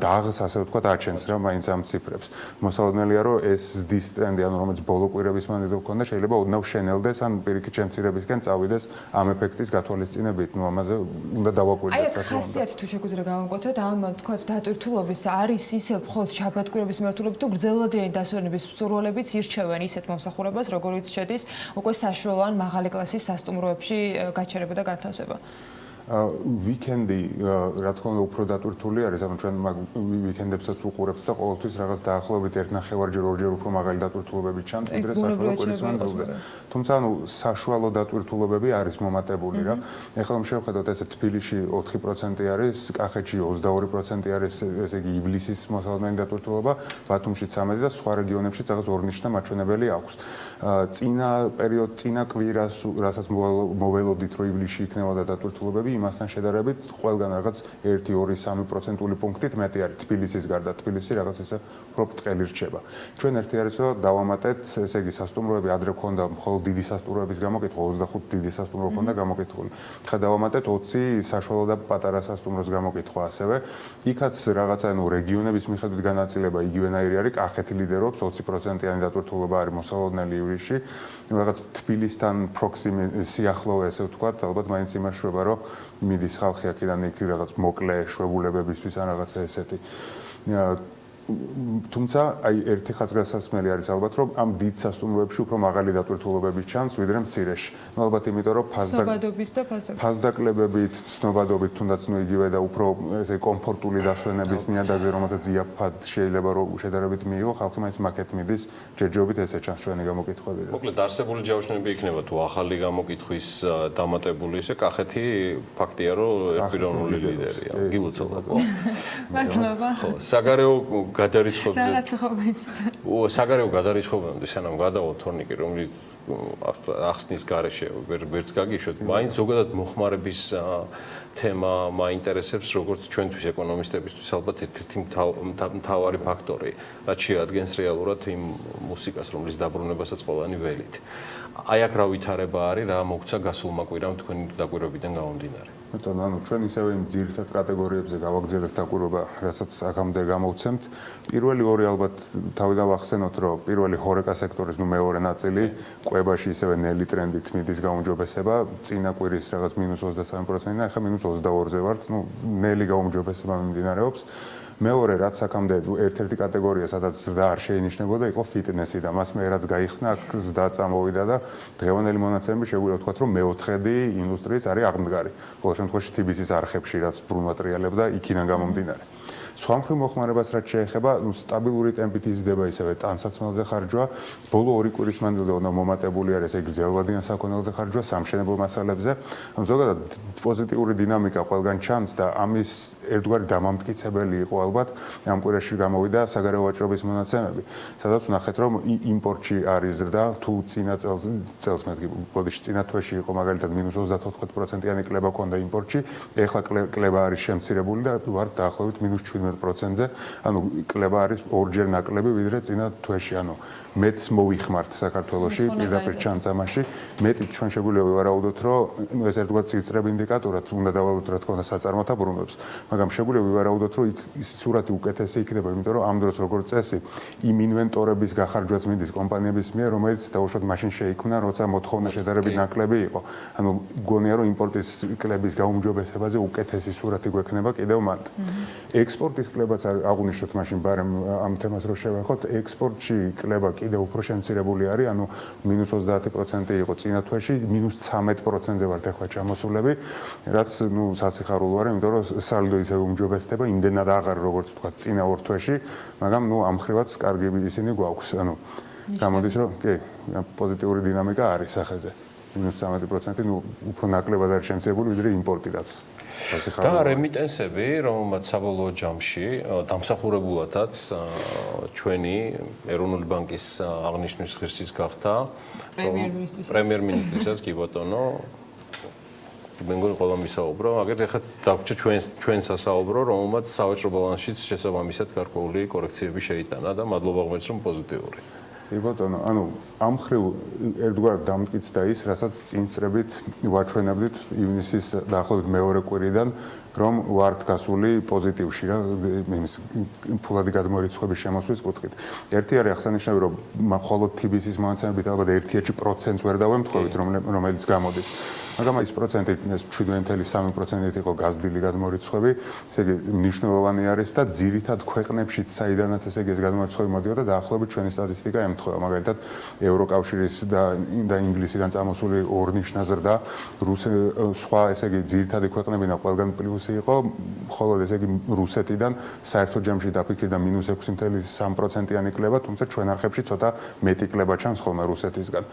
დაღს ასე ვთქვათ აჩენს რა მაინც ამ ციფრებს. მოსალოდნელია, რომ ეს ზრდის ტრენდი, ანუ რომელიც ბოლო კვირების მანძილზე გვქონდა, შეიძლება ოდნავ შენელდეს ან პირიქით შემცირებისკენ წავიდეს ამ ეფექტის გათვალისწინებით. ნუ ამაზე უნდა დავაკვირდეთ. აი, ხასიათი თუ შეგვიძლია გავამკვეთოთ, ამ თქვათ დატვირთულობის არის ისე მხოლოდ შაბათ-კვირების მიმართულებით თუ გრძელვადიანი დასვენების მსურველებიც ირჩევენ ისეთ მომსახურებას, როგორიც შედის უკვე საშუალო ან მაღალი კლასის სასტუმროებში გაჩერება და განთავსება. ვიკენდი რა თქმა უნდა უფრო დატვირთული არის, ანუ ჩვენ ვიკენდებსაც ვუყურებთ და ყოველთვის რაღაც დაახლოებით 1.5-ჯერ 2-ჯერ უფრო მაღალი დატვირთულობები ჩანს, ვიდრე საშუალო კვირის მანძილზე. თუმცა ანუ საშუალო დატვირთულობები არის მომატებული რა. ეხლა რომ შევხედოთ ესე თბილისში 4% არის, კახეთში 22% არის, ესე იგი ივლისის მოსალოდნელი დატვირთულობა, ბათუმში 13 და სხვა რეგიონებში რაღაც ორნიშნა მაჩვენებელი აქვს. წინა კვირას, რასაც მოველოდით, რომ ივლისში იქნებოდა დატვირთულობები, იმასთან შედარებით ყველგან რაღაც 1-2-3% პუნქტით მეტი არის თბილისის გარდა. თბილისი რაღაც ესე უფრო ბრტყელი რჩება. ჩვენ ერთი არის რომ დავამატეთ, ესე იგი სასტუმროები ადრე ქონდა მხოლოდ დიდი სასტუმროების გამოკითხვა, 25 დიდი სასტუმრო ქონდა გამოკითხული. ხა დავამატეთ 20 საშუალო და პატარა სასტუმროს გამოკითხვა ასევე. იქაც რაღაცა ანუ რეგიონების მიხედვით განაწილება იგივენაირი არის, კახეთი ლიდერობს 20%-იანი დატვირთულობა არის მოსალოდნელი ივლისში. რაღაც თბილისთან სიახლოვე ესე ვთქვათ, ალბათ მაინც იმაშრება რომ მიდის ხალხი აქედან იქ რაღაც მოკლე შვებულებებისთვის ან რაღაცა ესეთი. თუმცა აი ერთი ხაზგასასმელი არის ალბათ რომ ამ დიდ სასტუმროებში უფრო მაღალი დატვირთულობები ჩანს ვიდრე მცირეში. ალბათ იმიტომ რომ ფასდაკლებებით, ცნობადობით თუნდაც ნუ იგივე და უფრო ესე კომფორტული დასვენების ნიადაგზე რომელსაც იაფად შეიძლება რომ შედარებით მიიღო, ხალხი მაინც მაკეთ მიდის, ჯერჯერობით ესე ჩანს ჩვენი გამოკითხვები. მოკლედ არსებული ჯავშნები იქნება თუ ახალი გამოკითხვის დამატებული ისე კახეთი ფაქტია რომ ერთპიროვნული ლიდერია. გილოცავთ. მადლობა. ხო, საგარეო გადარიცხობებზე. რაღაცა ხომ იცით. საგარეო გადარიცხობამდე სანამ გადავალ თორნიკი, რომელიც ახსნის garaშე ვერც გაგიშვათ, მაინც ზოგადად მოხმარების თემა მაინტერესებს როგორც ჩვენთვის ეკონომისტებისთვის ალბათ ერთ-ერთი მთავარი ფაქტორი, რაც შეადგენს რეალურად იმ მუსიკას, რომლის დაბრუნებასაც ყველანი ველით. აი აქ რა ვითარება არის, რა მოგცა გასულმა კვირამ თქვენი დაკვირვებიდან გამომდინარე. ბატონო, ანუ ჩვენ ისევ იმ ძირითად კატეგორიებზე გავაგზავნებთ დაკვირვება, რასაც აქამდე გამოვცემთ. პირველი ორი ალბათ თავიდან ვახსენოთ, რომ პირველი ჰორეკა სექტორის მეორე ნაწილი, კვებაში ისევე ნელი ტრენდით მიდის გაუმჯობესება, წინა კვირის რაღაც -23% და ახლა -22-ზე ვართ, ნელი გაუმჯობესება მიმდინარეობს. მეორე რაც აქამდე ერთ-ერთი კატეგორია, სადაც ზრდა არ შეინიშნებოდა, იყო ფიტნესი და მას მე რაც გაიხსნა, აქ ზრდა წამოვიდა და დღევანდელი მონაცემები შეგვიძლია ვთქვათ, რომ მეოთხედი ინდუსტრიის არის აღმდგარი. ყოველ შემთხვევაში TBC-ის არხებში რაც ბრუნვა ტრიალებდა, იქიდან გამომდინარე. სხვა მხრივ მოხმარებას რაც შეეხება, სტაბილური ტემპით იზრდება ისევე ტანსაცმელზე ხარჯვა, ბოლო 2 კვირის მანძილზე უნდა მომატებული არის ესე გრძელვადიან საქონელზე ხარჯვა, სამშენებლო მასალებზე. ანუ ზოგადად პოზიტიური დინამიკა ყველგან ჩანს და ამის ერთგვარი დამამტკიცებელი იყო ალბათ ამ კვირაში გამოვიდა საგარეო ვაჭრობის მონაცემები, სადაც ვნახეთ რომ იმპორტში არის ზრდა, თუ წინა წელს მეთქი, ბოდიში წინა თვეში იყო მაგალითად -34%-იანი კლება ქონდა იმპორტში, ეხლა კლება არის შემცირებული და ვარ დაახლოებით -17%-ზე, ანუ კლება არის ორჯერ ნაკლები ვიდრე წინა თვეში, ანუ მეტს მოვიხმართ საქართველოში, პირდაპირ ჩანს ამაში. მეტი ჩვენ შეგვიძლია ვივარაუდოთ, რომ ეს ერთგვარ წირწრებ ინდიკატორად უნდა დავალოთ რა თქმა უნდა საწარმოთა ბრუნვებს, მაგრამ შეგვიძლია ვივარაუდოთ, რომ ის სურათი უკეთესი იქნება, იმიტომ რომ ამ დროს როგორც წესი, იმ ინვენტორების გახარჯვაც მიდის კომპანიების მიერ, რომელიც დაუშვათ მაშინ შეიქმნა, როცა მოთხოვნა შედარებით ნაკლები იყო. ანუ გონია რომ იმპორტის კლების გაუმჯობესებაზე უკეთესი სურათი გვექნება კიდევ მანდ. ექსპორტის კლებაც აღუნიშნოთ მაშინ ბარემ ამ თემას რო შევეხოთ, ექსპორტში კლება კიდევ უფრო შემცირებული არის, ანუ -30% იყო წინა თვეში, -13%-ზე ვართ ახლა ჩამოსულები, რაც ნუ სასიხარულო არის, იმიტომ რომ სალდო ისე უმჯობესდება, იმდენად აღარ როგორც თქვა წინა ორ თვეში, მაგრამ ნუ ამ ხრივაც კარგი ისინი გვაქვს, ანუ გამოდის რომ კი, პოზიტიური დინამიკა არის სახეზე. -13%, ნუ უფრო ნაკლებად არის შემცირებული ვიდრე იმპორტი რაც. და რემიტენსები, რომელმაც საბოლოო ჯამში დამსახურებულადაც ჩვენი ეროვნული ბანკის აღნიშვნის ღირსიც გახდა პრემიერ-მინისტრისაც კი ბატონო მე მგონი ყველა მისაუბრო, მაგრამ ეხლა დაგვრჩა ჩვენ სასაუბრო, რომელმაც სავაჭრო ბალანსშიც შესაბამისად გარკვეული კორექციები შეიტანა და მადლობა ღმერთს რომ პოზიტიური. კი ბატონო, ანუ ამ ხრივ ერთგვარ დამტკიცდა ის, რასაც წინსწრებით ვაჩვენებდით ივნისის დაახლოებით მეორე კვირიდან, რომ ვართ გასული პოზიტივში რა, იმის ფულადი გადმორიცხვების შემოსვლის კუთხით. ერთი არის აღსანიშნავი, რომ მხოლოდ TBC-ის მონაცემებით ალბათ 1%-ს ვერ დავემთხვევით, რომელიც გამოდის. მაგრამ ის პროცენტი 7.3% იყო გაზრდილი გადმორიცხვები, ესე იგი მნიშვნელოვანი არის და ძირითად ქვეყნებშიც საიდანაც ესე იგი ეს გადმორიცხვები მოდიოდა დაახლოებით ჩვენი სტატისტიკა ემთხვევა, მაგალითად ევროკავშირის და ინგლისიდან წამოსული ორნიშნა ზრდა, სხვა ესე იგი ძირითადი ქვეყნებიდან ყველგან პლუსი იყო, ხოლო ესე იგი რუსეთიდან საერთო ჯამში დაფიქრდა -6.3%-იანი კლება, თუმცა ჩვენ არხებში ცოტა მეტი კლება ჩანს ხოლმე რუსეთისგან.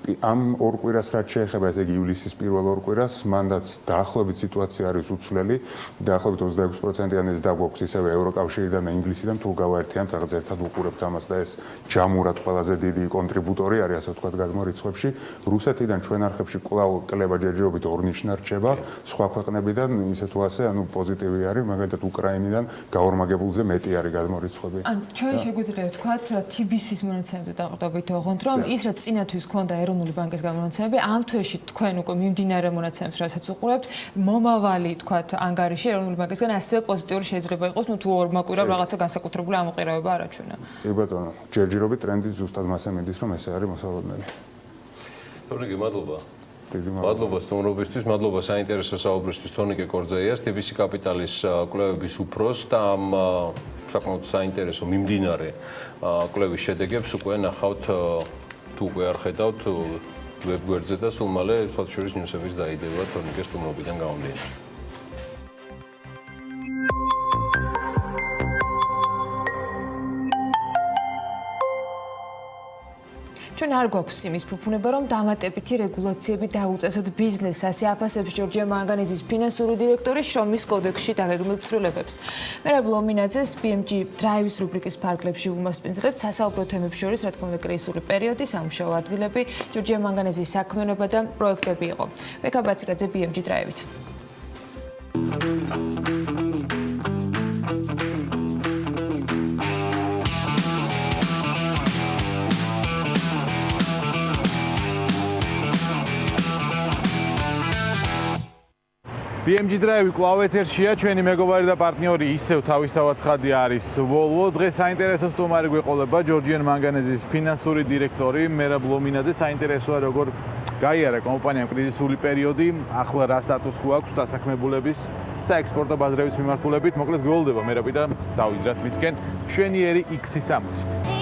ამ ორ კვირას რაც შეეხება, ესე იგი ივლისის პირველ ორ კვირას, მანდაც დაახლოებით სიტუაცია არის უცვლელი, დაახლოებით 26%-იანი ზრდა გვაქვს ისევე ევროკავშირიდან და ინგლისიდან, თუ გავაერთიანებთ რაღაც ერთად უყურებთ ამას და ეს ჯამურად ყველაზე დიდი კონტრიბუტორი არის, ასე ვთქვათ, გადმორიცხვებში. რუსეთიდან ჩვენ არხებში კვლავ კლება ჯერჯერობით ორნიშნა რჩება, სხვა ქვეყნებიდან ისე თუ ასე, ანუ პოზიტივი არის, მაგალითად უკრაინიდან გაორმაგებულზე მეტი არის გადმორიცხვები. ან ჩვენ შეგვიძლია ვთქვათ, TBC-ის მონაცემებზე დაყრდნობით ოღონდ, რომ ის რაც წინათვის ქონდა ეროვნული ბანკის გამონაცემები, ამ თვეში თქვენ უკვე მიმდინარე მონაცემებს რასაც უყურებთ, მომავალი თქვათ ანგარიში ეროვნული ბანკისგან ასევე პოზიტიური შეიძლება იყოს, თუ ორმა კვირამ რაღაცა განსაკუთრებული ამოყერავება არ აჩვენა. კი ბატონო, ჯერჯერობით ტრენდი ზუსტად მასე მიდის, რომ ესე არის მოსალოდნელი. თორნიკე, მადლობა. მადლობა სტუმრობისთვის, მადლობა საინტერესო საუბრისთვის თორნიკე კორძეიას, TBC კაპიტალის კვლევების უფროს და ამ საკმაოდ საინტერესო მიმდინარე კვლევის შედეგებს უკვე ნახავთ თუ უკვე არ ხედავთ ვებგვერდზე და სულ მალე სხვა შორის ნიუსების დაიდება თორნიკეს სტუმრობიდან გამომდინარე. ჩვენ არ გვაქვს იმის ფუფუნება, რომ დამატებითი რეგულაციები დაუწესოთ ბიზნესს, ასე აფასებს ჯორჯია მანგანეზის ფინანსური დირექტორი შრომის კოდექსში დაგეგმილ ცვლილებებს. მერაბ ლომინაძეს BMG დრაივის რუბრიკის ფარგლებში უმასპინძლებთ სასაუბრო თემებს შორის, რა თქმა უნდა, კრიზისული პერიოდი, სამუშაო ადგილები, ჯორჯია მანგანეზის საქმიანობა და პროექტები იყო. ვექა ბაციკაძე BMG დრაივით. BMG დრაივი კვლავ ეთერშია, ჩვენი მეგობარი და პარტნიორი ისევ თავისთავად ცხადი არის Volvo. დღეს საინტერესო სტუმარი გვეყოლება ჯორჯიან მანგანეზის ფინანსური დირექტორი მერაბ ლომინაძე. საინტერესოა როგორ გაიარა კომპანიამ კრიზისული პერიოდი, ახლა რა სტატუს quo აქვს დასაქმებულების საექსპორტო ბაზრების მიმართულებით. მოკლედ გველოდება მერაბი და დავიზრათ მისკენ მშვენიერი X60.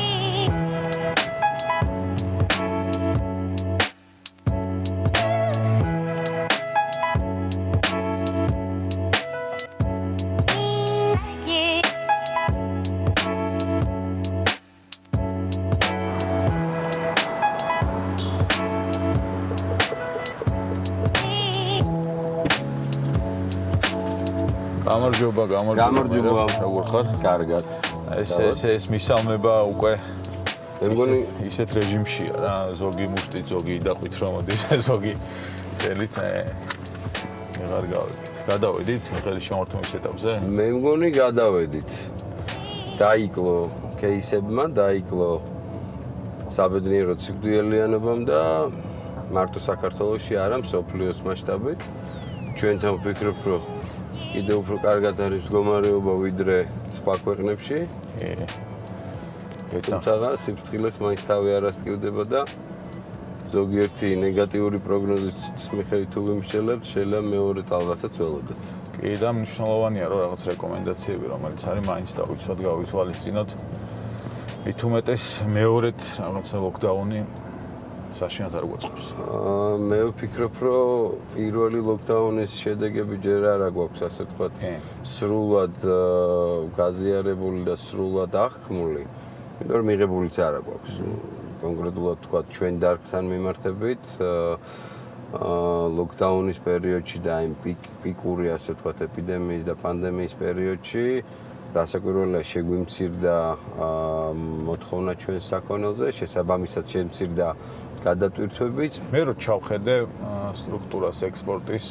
გამარჯობა. როგორ ხარ? კარგად. ეს მისალმება უკვე მე მგონი ისეთ რეჟიმშია რა, ზოგი მუშტით, ზოგი იდაყვით რომ მოდის, ზოგი ხელით აღარ გავიგეთ. გადავედით ხელი შემართმების ეტაპზე? მე მგონი გადავედით. დაიკლო кейსებმა, დაიკლო საბედნიერო სიკვდილიანობამ და მარტო საქართველოში არა, მსოფლიოს მასშტაბით. ჩვენთან ვფიქრობ, რომ კიდევ უფრო კარგად არის მდგომარეობა ვიდრე სხვა ქვეყნებში. თუმცა სიფრთხილეს მაინც თავი არ ასტკივდება და ზოგიერთი ნეგატიური პროგნოზის მიხედვით თუ ვიმსჯელებთ, შეიძლება მეორე ტალღასაც ველოდოთ. კი და მნიშვნელოვანია რომ რაღაც რეკომენდაციები, რომელიც არის მაინც დავიცვათ, გავითვალისწინოთ. მით უმეტეს მეორედ რაღაცა ლოკდაუნი საშინად არ გვაწყობს. მე ვფიქრობ, რომ პირველი ლოკდაუნის შედეგები ჯერ არა გვაქვს, ასე ვთქვათ, სრულად გაზიარებული და სრულად აღქმული, იმიტომ რომ მიღებულიც არა გვაქვს. კონკრეტულად ვთქვათ, ჩვენ დარგთან მიმართებით ლოკდაუნის პერიოდში და იმ პიკური, ასე ვთქვათ, ეპიდემიის და პანდემიის პერიოდში რასაკვირველია შეგვიმცირდა მოთხოვნა ჩვენს საქონელზე, შესაბამისად შემცირდა გადატვირთვებიც. მე რო ჩავხედე სტრუქტურას ექსპორტის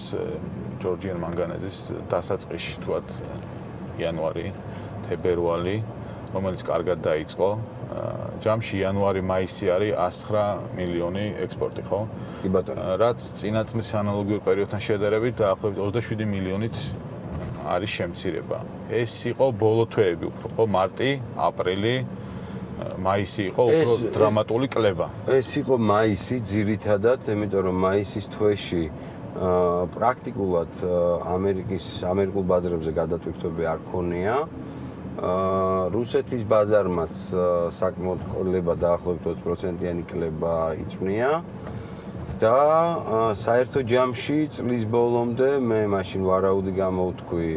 ჯორჯიან მანგანეზის დასაწყისში, თქვათ, იანვარი, თებერვალი, რომელიც კარგად დაიწყო. ჯამში იანვარი-მაისი არის 109 მილიონი ექსპორტი, ხო? კი ბატონო. რაც წინა წლის ანალოგიურ პერიოდთან შედარებით დაახლოებით 27 მილიონით არის შემცირება. ეს იყო ბოლო თვეები უფრო, ხო, მარტი, აპრილი, მაისი იყო უფრო დრამატული კლება. ეს იყო მაისი ძირითადად, იმიტომ რომ მაისის თვეში პრაქტიკულად ამერიკულ ბაზრებზე გადატვირთვები არ ქონია. რუსეთის ბაზარმაც საკმაოდ კლება დაახლოებით 20%-იანი კლება იწვნია და საერთო ჯამში წლის ბოლომდე მე მაშინ ვარაუდი გამოვთქვი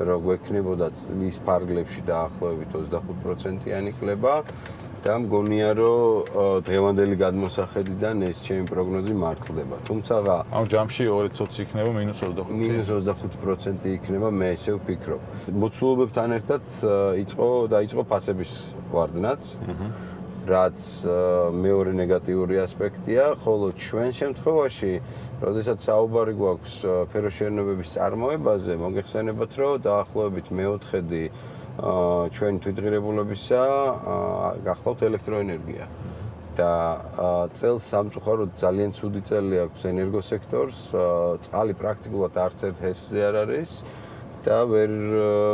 რომ გვექნებოდა წლის ფარგლებში დაახლოებით 25%-იანი კლება და მგონია რომ დღევანდელი გადმოსახედიდან ეს ჩემი პროგნოზი მართლდება. თუმცა ამ ჯამში 2-20 იქნება -25% იქნება, მე ესე ვფიქრობ. მოცულობებთან ერთად დაიწყო ფასების ვარდნაც, რაც მეორე ნეგატიური ასპექტია, ხოლო ჩვენ შემთხვევაში, როდესაც საუბარი გვაქვს ფეროშენობების წარმოებაზე, მოგეხსენებათ, რომ დაახლოებით მეოთხედი ჩვენი თვითღირებულებისა გახლავთ ელექტროენერგია და წელს სამწუხაროდ ძალიან ცუდი წელი აქვს ენერგოსექტორს, წყალი პრაქტიკულად არც ერთ ჰესზე არ არის და ვერ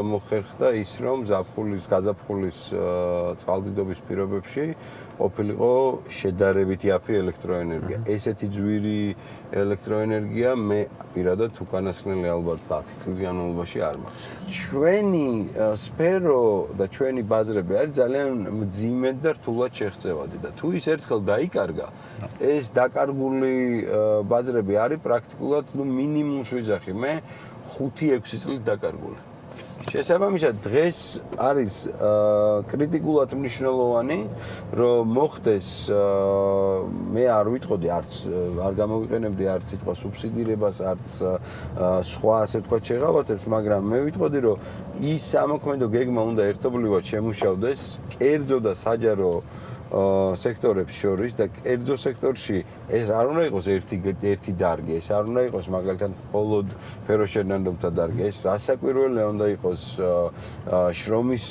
მოხერხდა ის რომ გაზაფხულის წყალდიდობის პირობებში ყოფილიყო შედარებით იაფი ელექტროენერგია. ესეთი ძვირი ელექტროენერგია მე პირადად უკანასკნელი ალბათ 10 წლის განმავლობაში არ მახსოვს. ჩვენი სფერო და ჩვენი ბაზრები არის ძალიან მძიმე და რთულად შეღწევადი და თუ ის ერთხელ დაიკარგა, ეს დაკარგული ბაზრები არის პრაქტიკულად მინიმუმს ვიძახი მე 5-6 წლის დაკარგული. შესაბამისად დღეს არის კრიტიკულად მნიშვნელოვანი რომ მოხდეს მე არ ვიტყოდი არ გამოვიყენებდი არც სიტყვა სუბსიდირებას არც სხვა ასე ვთქვათ შეღავათებს, მაგრამ მე ვიტყოდი რომ ის სამოქმედო გეგმა უნდა ერთობლივად შემუშავდეს კერძო და საჯარო სექტორებს შორის და კერძო სექტორში ეს არ უნდა იყოს ერთი დარგი, ეს არ უნდა იყოს მაგალითად მხოლოდ ფეროშერნადობთა დარგი, ეს რასაკვირველია უნდა იყოს შრომის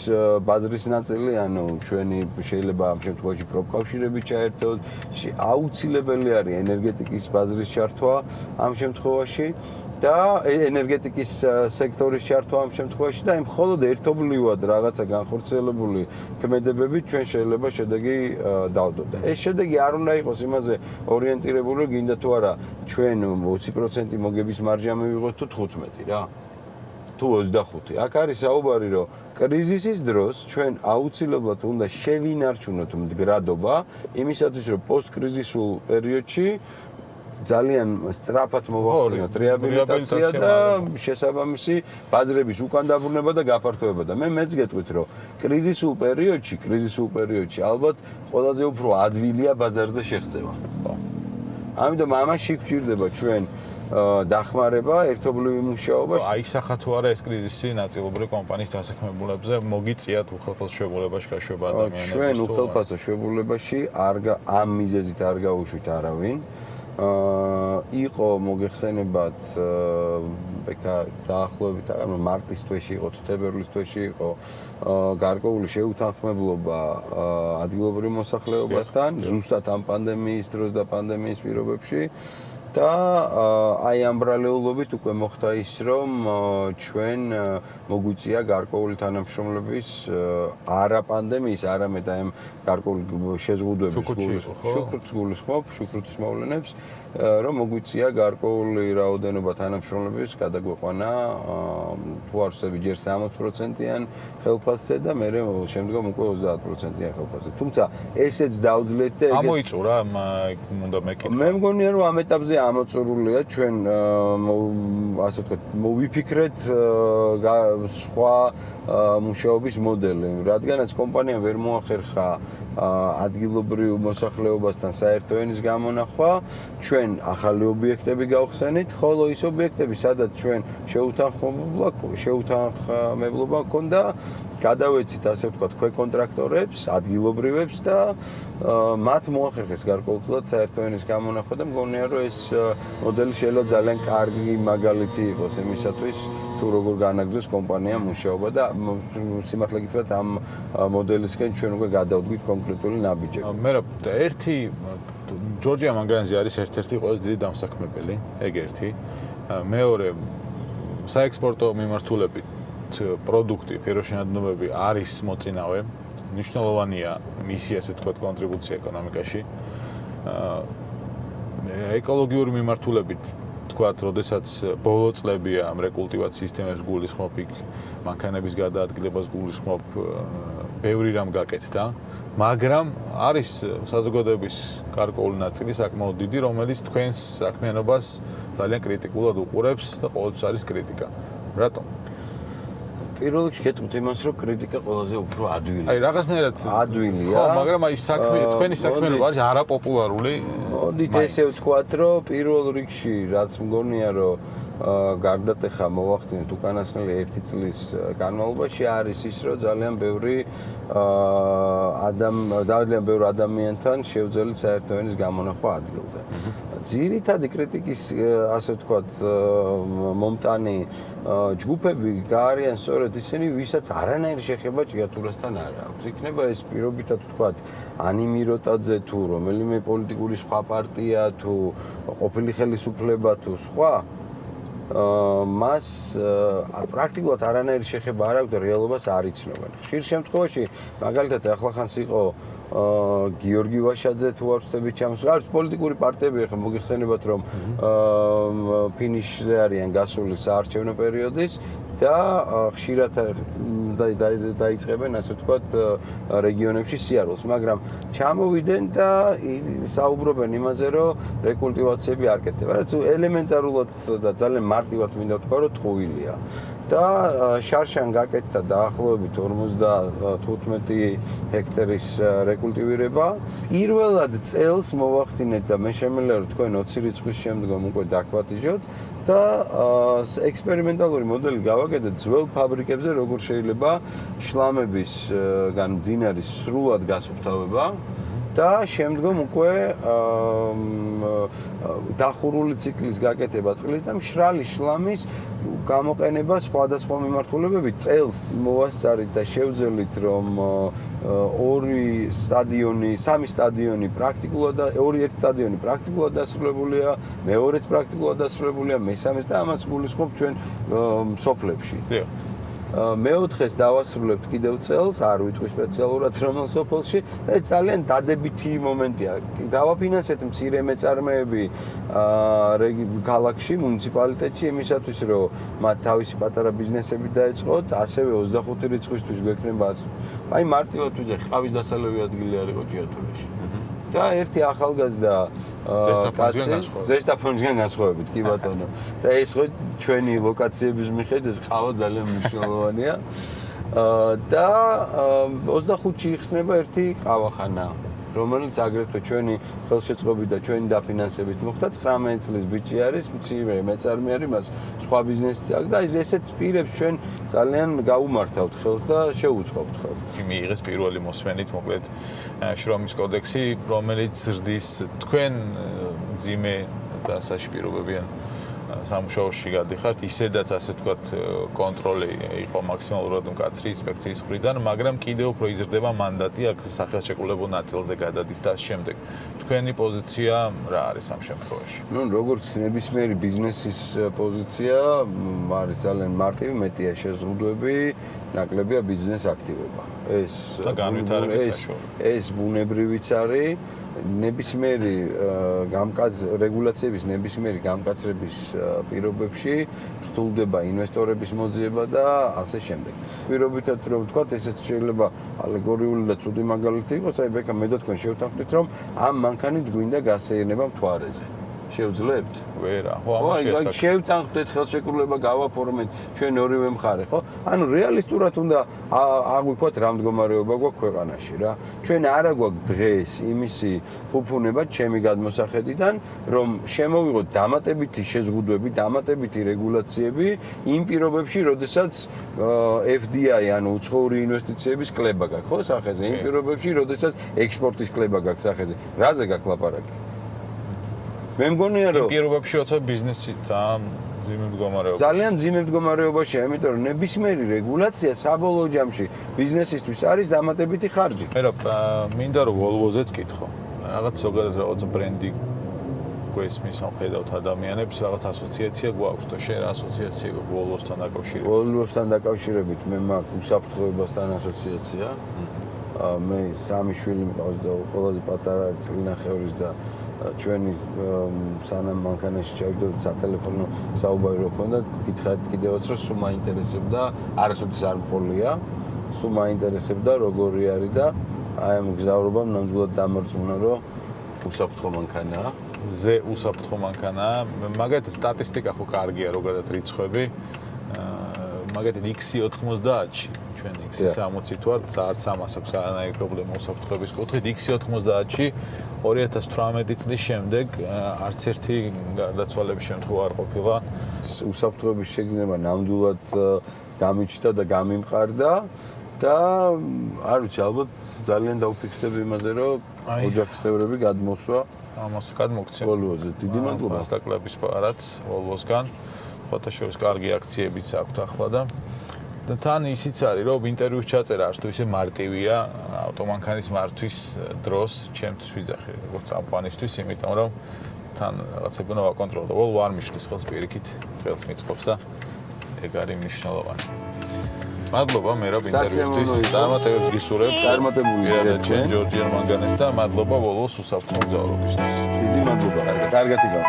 ბაზრის ნაწილი, ანუ ჩვენი შეიძლება ამ შემთხვევაში პროფკავშირები ჩაერთოთ, აუცილებელი არის ენერგეტიკის ბაზრის ჩართვა ამ შემთხვევაში და ენერგეტიკის სექტორის ჩართვა ამ შემთხვევაში და მხოლოდ ერთობლივად რაღაცა განხორციელებული ქმედებებით ჩვენ შეიძლება შედეგი დავდოთ. ეს შედეგი არ უნდა იყოს იმაზე ორიენტირებული, რომ გინდა თუ არა ჩვენ 20% მოგების მარჟა მივიღოთ თუ 15 რა. თუ 25. აქ არის საუბარი, რომ კრიზისის დროს ჩვენ აუცილებლად უნდა შევინარჩუნოთ მდგრადობა იმისათვის, რომ პოსტკრიზისულ პერიოდში ძალიან სწრაფად მოვახდინოთ რეაბილიტაცია და შესაბამისი ბაზრების უკან დაბრუნება და გაფართოება და მე მეც გეტყვით რომ კრიზისულ პერიოდში ალბათ ყველაზე უფრო ადვილია ბაზარზე შეღწევა. ამიტომ ამაში გვჭირდება ჩვენ დახმარება, ერთობლივი მუშაობა. აისახა თუ არა ეს კრიზისი ნაწილობრივ კომპანიის დასაქმებულებზე მოგიწიათ უხელფასო შეგულებაში გაშვება ადამიანებს. ჩვენ უხელფასო შეგულებაში ამ მიზეზით არ გავუშვით არავინ. იყო მოგეხსენებათ დაახლოებით მარტის თვეში იყო, თებერვლის თვეში იყო გარკვეული შეუთანხმებლობა ადგილობრივ მოსახლეობასთან, ზუსტად ამ პანდემიის დროს და პანდემიის პირობებში. და აი ამ ბრალეულობით უკვე მოხდა ის, რომ ჩვენ მოგვიწია გარკვეული თანამშრომლების არა პანდემიის, არამედ აი ამ გარკვეული შეზღუდვების შუქრუთის მოვლენებს, რომ მოგვიწია გარკვეული რაოდენობა თანამშრომლების გადაგვეყვანა თუ არ ვსები ჯერ 60%-იან ხელფასზე და მე შემდგომ უკვე 30%-იან ხელფასზე. თუმცა ესეც დაუძლიეთ და ეგეც ამოიწურა უნდა მეკითხა. მე მგონია რომ ამ ეტაპზე ამოწურულია ჩვენ ასე ვთქვათ მოვიფიქრეთ სხვა მუშაობის მოდელი, რადგანაც კომპანიამ ვერ მოახერხა ადგილობრივ მოსახლეობასთან საერთო ენის გამონახვა, ჩვენ ახალი ობიექტები გავხსენით, ხოლო ის ობიექტები, სადაც ჩვენ შეუთანხმებლობა ჰქონდა, გადავეცით ასე ვთქვათ ქვეკონტრაქტორებს, ადგილობრივებს და მათ მოახერხეს გარკვეულწილად საერთო ენის გამონახვა და მგონია რომ ეს მოდელი შეიძლება ძალიან კარგი მაგალითი იყოს იმისათვის თუ როგორ განაგრძოს კომპანია მუშაობა და სიმართლე გითხრათ ამ მოდელისკენ ჩვენ უკვე გადავდგით კონკრეტული ნაბიჯები. მე ერთი ჯორჯია მანგანეზი არის ერთ-ერთი ყველაზე დიდი დამსაქმებელი, ეგ ერთი. მეორე საექსპორტო მიმართულებით პროდუქტი, ფეროშენადნობები არის მოწინავე, მნიშვნელოვანია მისი ასე თქვათ კონტრიბუცია ეკონომიკაში. ეკოლოგიური მიმართულებით ვთქვათ, როდესაც ბოლო წლებია ამ რეკულტივაციის სისტემებს გულისხმობ, იქ მანქანების გადაადგილებას გულისხმობ, ბევრი რამ გაკეთდა, მაგრამ არის საზოგადოების გარკვეული ნაწილი საკმაოდ დიდი, რომელიც თქვენს საქმიანობას ძალიან კრიტიკულად უყურებს და ყოველთვის არის კრიტიკა. რატომ? პირველ რიგში გეტყვით იმას, რომ კრიტიკა ყველაზე უფრო ადვილია. აი, რაღაცნაირად ადვილია. ხო, მაგრამ აი თქვენი საქმიანობა არის არაპოპულარული. მოდით ესე ვთქვათ, რომ პირველ რიგში რაც მგონია, რომ გარდატეხა მოვახდინეთ უკანასკნელი 1 წლის განმავლობაში არის ის, რომ ძალიან ბევრი ადამიანთან შევძელით საერთო ენის გამონახვა ადგილზე. ძირითადი კრიტიკის, ასე ვთქვათ, მომტანი ჯგუფები არიან სწორედ ისინი, ვისაც არანაირი შეხება ჭიათურასთან არ აქვს. იქნება ეს პირობითად ვთქვათ, ანიმიროტაძე თუ რომელიმე პოლიტიკური სხვა პარტია თუ ყოფილი ხელისუფლება თუ სხვა მას პრაქტიკულად არანაირი შეხება არ აქვს და რეალობას არ იცნობენ. ხშირ შემთხვევაში, მაგალითად, ახლახანს იყო გიორგი ვაშაძე თუ არ ვწდები ჩამოსვლა. არის პოლიტიკური პარტიები, ახლა მოგიხსენებათ, რომ ფინიშზე არიან გასული საარჩევნო პერიოდის და ხშირად დაიწყებენ, ასე ვთქვათ, რეგიონებში სიარულს, მაგრამ ჩამოვიდნენ და საუბრობენ იმაზე, რომ რეკულტივაციები არ კეთდება. რაც ელემენტარულად და ძალიან მარტივად მინდა ვთქვა, რომ ტყუილია. და შარშან გაკეთდა დაახლოებით 55 ჰექტარის რეკულტივირება. პირველად წელს მოვახდინეთ და მე შემიძლია რომ თქვენ 20 რიცხვის შემდგომ უკვე დაგვატიჟოთ და ექსპერიმენტალური მოდელი გავაკეთეთ ძველ ფაბრიკებზე, როგორ შეიძლება შლამებისგან მდინარის სრულად გასუფთავება და შემდგომ უკვე დახურული ციკლის გაკეთება წყლის და მშრალი შლამის გამოყენება სხვადასხვა მიმართულებებით წელს მოვასწარით და შევძელით რომ სამი სტადიონი პრაქტიკულად და ერთი სტადიონი პრაქტიკულად დასრულებულია, მეორეც პრაქტიკულად დასრულებულია, მესამეც და ამას გულისხმობ ჩვენ სოფლებში. მეოთხეს დავასრულებთ კიდევ წელს, არ ვიტყვი სპეციალურად რომელ სოფელში და ეს ძალიან დადებითი მომენტია. დავაფინანსეთ მცირე მეწარმეები ქალაქში, მუნიციპალიტეტში იმისათვის, რომ მათ თავისი პატარა ბიზნესები დაეწყოთ, ასევე 25 რიცხვისთვის გვექნება, აი მარტივად ვიძახ, ყავის დასალევი ადგილი არ იყო ჭიათურაში. და ერთი ახალგაზრდა კაცი ზესტაფონისგან განსხვავებით, კი ბატონო. და ეს ხო ჩვენი ლოკაციების მიხედვით ეს ყავა ძალიან მნიშვნელოვანია. და 25-ში იხსნება ერთი ყავახანა, რომელიც აგრეთვე ჩვენი ხელშეწყობით და ჩვენი დაფინანსებით მოხდა. 19 წლის ბიჭი არის, მცირე მეწარმე არის, მას სხვა ბიზნესიც აქვს და ესეთ პირებს ჩვენ ძალიან გაუმართავთ ხელს და შევუწყობთ ხელს. მიიღეს პირველი მოსმენით, მოკლედ შრომის კოდექსი, რომელიც ზრდის თქვენ ძიმე და საშპირობებიან სამუშაოში გადიხართ, ისედაც ასე ვთქვათ, კონტროლი იყო მაქსიმალურად მკაცრი ინსპექციის მხრიდან, მაგრამ კიდევ უფრო იზრდება მანდატი აქ სახელშეკრულებულ ნაწილზე გადადის და შემდეგ. თქვენი პოზიცია რა არის ამ შემთხვევაში? ნუ როგორც ნებისმიერი ბიზნესის პოზიცია არის ძალიან მარტივი, მეტია შეზღუდვები, ნაკლებია ბიზნეს აქტივობა. ეს ბუნებრივიც არის. ნებისმიერი რეგულაციების ნებისმიერი გამკაცრების პირობებში რთულდება ინვესტორების მოძიება და ასე შემდეგ. პირობითად რომ ვთქვათ, ესეც შეიძლება ალეგორიული და ცუდი მაგალითი იყოს, აი ბექა მე და თქვენ შევთანხმდით, რომ ამ მანქანით გვინდა გასეირნება მთვარეზე. შევძლებთ? ვერა. ხო, ამას შევთანხმდით, ხელშეკრულება გავაფორმეთ, ჩვენ ორივე მხარე, ხო? ანუ რეალისტურად უნდა აღვიქვათ რა მდგომარეობა გვაქვს ქვეყანაში რა. ჩვენ არა გვაქვს დღეს იმისი ფუფუნება ჩემი გადმოსახედიდან, რომ შემოვიღოთ დამატებითი შეზღუდვები, დამატებითი რეგულაციები იმ პირობებში, როდესაც FDI, ანუ უცხოური ინვესტიციების კლება გაქვს, ხო, სახეზე, იმ პირობებში, როდესაც ექსპორტის კლება გაქვს სახეზე. რაზე გაქვს ლაპარაკი? მე მგონია რომ პირობებში როცა ბიზნესი ძალიან მძიმე მდგომარეობაშია, იმიტომ რომ ნებისმიერი რეგულაცია საბოლოო ჯამში ბიზნესისთვის არის დამატებითი ხარჯი. მე მინდა რომ Volvo-ზეც კითხო. რაღაც ზოგადად რაღაც ბრენდი გვესმის ამხედავთ ადამიანებს, რაღაც ასოციაცია გვაქვს და შენ რა ასოციაცია გვაქვს Volvo-სთან დაკავშირებით? Volvo-სთან დაკავშირებით მე მაქვს უსაფრთხოებასთან ასოციაცია. მე სამი შვილი მყავს და ყველაზე პატარა წლინახევრის და ჩვენი სანამ მანქანაში ჩავდივართ სატელეფონო საუბარი რო ქონდა, გითხარით კიდევაც რომ სულ მაინტერესებდა, არასოდეს არ მყოლია, სულ მაინტერესებდა როგორი არის და აი ამ გზავრობამ ნამდვილად დამარწმუნა რომ უსაფრთხო მანქანაა. ზე უსაფრთხო მანქანაა. მაგათი სტატისტიკა ხო კარგია, ზოგადად რიცხვები. მაგათი X90-ში ჩვენ X60 ვართ, არც ამას აქვს არანაირი პრობლემა უსაფრთხოების კუთხით. X90-ში 2018 წლის შემდეგ არც ერთი გარდაცვალების შემთხვევა არ ყოფილა. უსაფრთხოების შეგრძნება ნამდვილად გამიჩნდა და გამიმყარდა და არ ვიცი, ალბათ ძალიან დაუფიქრდები იმაზე, რომ ოჯახის წევრები გადმოსვა ამას გადმოგცემ. ვოლვოზე. დიდი მადლობა. დასაკლების პარადს ვოლვოსგან. ფოტოშოპის კარგი აქციებიც აქვს ახლა და თან ისიც არის, რომ ინტერვიუს ჩაწერა არც თუ ისე მარტივია ავტომანქანის მართვის დროს, ჩემთვის ვიძახი როგორც ამპანისტვის, იმიტომ რომ თან რაღაცები უნდა ვაკონტროლო. ვოლვო არ მიშლის ხელს პირიქით, ხელს მიწყობს და ეგ არის მნიშვნელოვანი. მადლობა მერაბ ინტერვიუსთვის. წარმატებებს გისურვებთ. წარმატებული ჩვენ ჯორჯიან მანგანეს და მადლობა ვოლვოს უსაფრთხო მგზავრობისთვის. დიდი მადლობა. კარგად იგავ.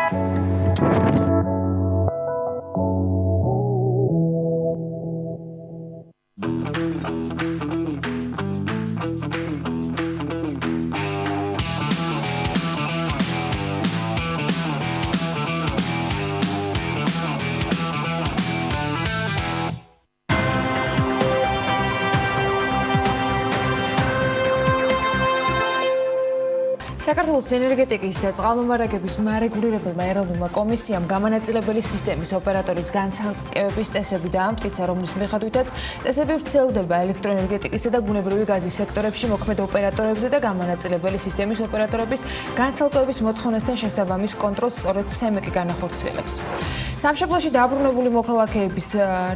საქართველოს ენერგეტიკის და წყალმომარაგების მარეგულირებელმა ეროვნულმა კომისიამ გამანაწილებელი სისტემის ოპერატორის განცალკევების წესები დაამტკიცა, რომლის მიხედვითაც წესები ვრცელდება ელექტროენერგეტიკისა და ბუნებრივი გაზის სექტორებში მოქმედ ოპერატორებზე და გამანაწილებელი სისტემის ოპერატორების განცალკევების მოთხოვნასთან შესაბამის კონტროლს სწორედ CEMEC განახორციელებს. სამშობლოში დაბრუნებული მოქალაქეების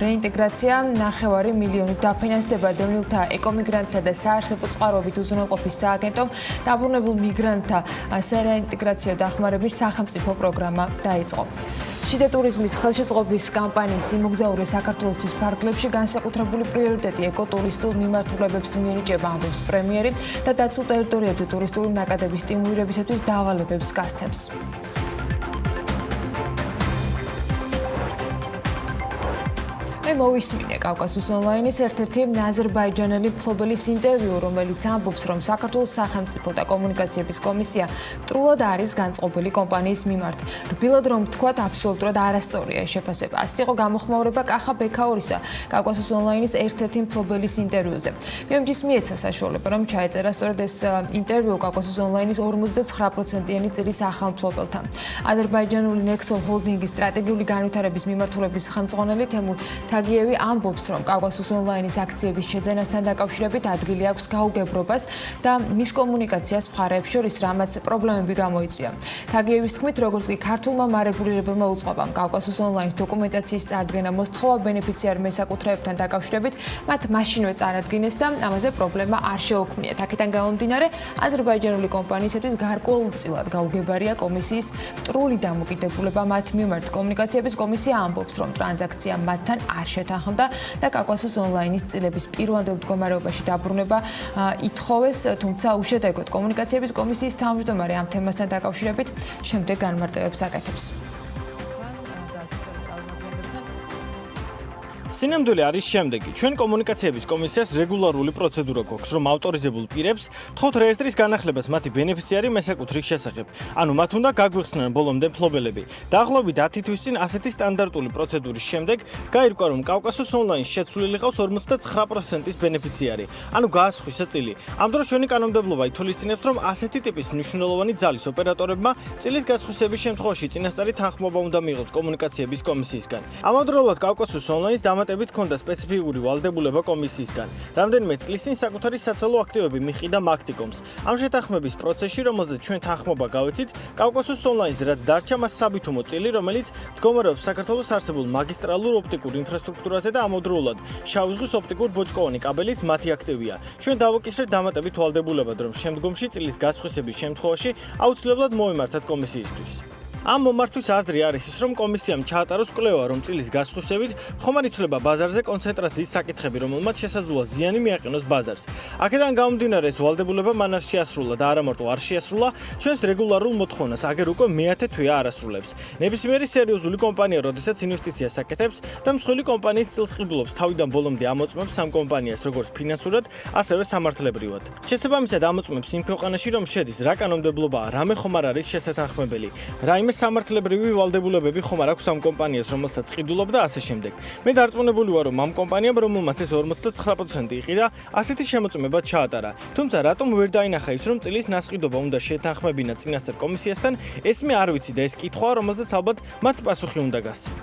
რეინტეგრაცია 9 მილიონით დაფინანსდება დევნილთა ეკომიგრანტთა და საარსებო წყაროებით უზრუნველყოფის სააგენტომ დაბრუნებულ მიგრანტთა სარეინტეგრაციო დახმარების სახელმწიფო პროგრამა დაიწყო. შიდა ტურიზმის ხელშეწყობის კამპანიის იმოგზაურე საქართველოსთვის ფარგლებში განსაკუთრებული პრიორიტეტი ეკოტურისტულ მიმართულებებს მიენიჭება, ამბობს პრემიერი და დაცულ ტერიტორიებზე ტურისტული ნაკადების სტიმულირებისათვის დავალებებს გასცემს. მოვისმინე კავკასიის ონლაინის ერთ-ერთი აზერბაიჯანელი მფლობელის ინტერვიუ, რომელიც ამბობს, რომ საქართველოს სახელმწიფო და კომუნიკაციების კომისია სრულად არის განწყობილი კომპანიის მიმართ. რბილად რომ ვთქვათ, აბსოლუტურად არასწორია ეს შეფასება. ასეთ იყო გამოხმაურება კახა ბექაურისა კავკასიის ონლაინის ერთ-ერთი მფლობელის ინტერვიუზე. BMG-ს მიეცა საშუალება, რომ ჩაეწერა სწორედ ეს ინტერვიუ კავკასიის ონლაინის 59%-იანი წილის ახალ მფლობელთან. აზერბაიჯანული Nexol ჰოლდინგის სტრატეგიული განვითარების მიმართულების ხელმძღვანელი თემურ თაგიევი ამბობს, რომ კავკასიის ონლაინის აქციების შეძენასთან დაკავშირებით ადგილი აქვს გაუგებრობას და მის კომუნიკაციას მხარეებს შორის რამაც პრობლემები გამოიწვია. თაგიევის თქმით, როგორც კი ქართულმა მარეგულირებელმა უწყობამ კავკასიის ონლაინის დოკუმენტაციის წარდგენა მოსთხოვა ბენეფიციარ მესაკუთრეებთან დაკავშირებით, მათ მაშინვე წარადგინეს და ამაზე პრობლემა არ შეუქმნიათ. აქედან გამომდინარე, აზერბაიჯანული კომპანიისათვის გარკვეულწილად გაუგებარია კომისიის მტრული დამოკიდებულება მათ მიმართ. კომუნიკაციების კომისია ამბობს, რომ ტრანზაქცია მათთან არ შეთანხმდა და კავკასიის ონლაინის წილების პირვანდელ მდგომარეობაში დაბრუნება ითხოვეს, თუმცა უშედეგოდ კომუნიკაციების კომისიის თავმჯდომარე ამ თემასთან დაკავშირებით შემდეგ განმარტებებს აკეთებს. სინამდვილე არის შემდეგი. ჩვენ კომუნიკაციების კომისიას რეგულარული პროცედურა გვაქვს, რომ ავტორიზებულ პირებს თხოვთ რეესტრის განახლებას მათი ბენეფიციარი მესაკუთრის შესახებ. ანუ მათ უნდა გაგვიხსნან ბოლომდე მფლობელები. დაახლოებით 10 თვის წინ ასეთი სტანდარტული პროცედურის შემდეგ გაირკვა, რომ კავკასიის ონლაინს შეცვლილი ყავს 59%-ის ბენეფიციარი. ანუ გაასხვისა წილი. ამ დროს ჩვენი კანონმდებლობა ითვალისწინებს, რომ ასეთი ტიპის მნიშვნელოვანი ძალის ოპერატორებმა წილის გასხვისების შემთხვევაში წინასწარი თანხმობა უნდა მიიღოს კომუნიკაციების კომისიისგან. ამავდროულად კავკასიის ონლაინს დამატებით ჰქონდა სპეციფიკური ვალდებულება კომისიისგან. რამდენიმე წლის წინ საკუთარი საცალო აქტივები მიჰყიდა მაქტიკომს. ამ შეთანხმების პროცესში, რომელზეც ჩვენ თანხმობა გავეცით, კავკასიის ონლაინს რაც დარჩა მას საბითუმო წილი, რომელიც მდგომარეობს საქართველოს არსებულ მაგისტრალურ ოპტიკურ ინფრასტრუქტურაზე და ამავდროულად შავი ზღვის ოპტიკურ ბოჭკოვანი კაბელის მათი აქტივია. ჩვენ დავუკისრეთ დამატებით ვალდებულებად, რომ შემდგომში წილის გასხვისების შემთხვევაში აუცილებლად მოემართათ კომისიისთვის. ამ მომართვის აზრი არის ის, რომ კომისიამ ჩაატაროს კვლევა, რომ წილის გასხვისებით ხომ არ იცვლება ბაზარზე კონცენტრაციის საკითხები, რომელმაც შესაძლოა ზიანი მიაყენოს ბაზარს. აქედან გამომდინარე, ეს ვალდებულება მან არ შეასრულა და არა მარტო არ შეასრულა, ჩვენს რეგულარულ მოთხოვნას აგერ უკვე მეათე თვეა არ ასრულებს. ნებისმიერი სერიოზული კომპანია, როდესაც ინვესტიციას აკეთებს და მსხვილი კომპანიის წილს ყიდულობს თავიდან ბოლომდე ამოწმებს ამ კომპანიას როგორც ფინანსურად, ასევე სამართლებრივად. შესაბამისად ამოწმებს იმ ქვეყანაში, რომ შედის, რა კანონმდებლობაა, რამე ხომ არ არის შესათანხმებელი. რაიმე სამართლებრივი ვალდებულებები ხომ არ აქვს ამ კომპანიას, რომელსაც ყიდულობდა ასე შემდეგ. მე დარწმუნებული ვარ, რომ ამ კომპანიამ, რომელმაც ეს 59% იყიდა, ასეთი შემოწმება ჩაატარა. თუმცა რატომ ვერ დაინახა ის, რომ წილის ნასყიდობა უნდა შეთანხმებინა წინასწარ კომისიასთან, ეს მე არ ვიცი და ეს კითხვაა, რომელზეც ალბათ მათ პასუხი უნდა გასცენ.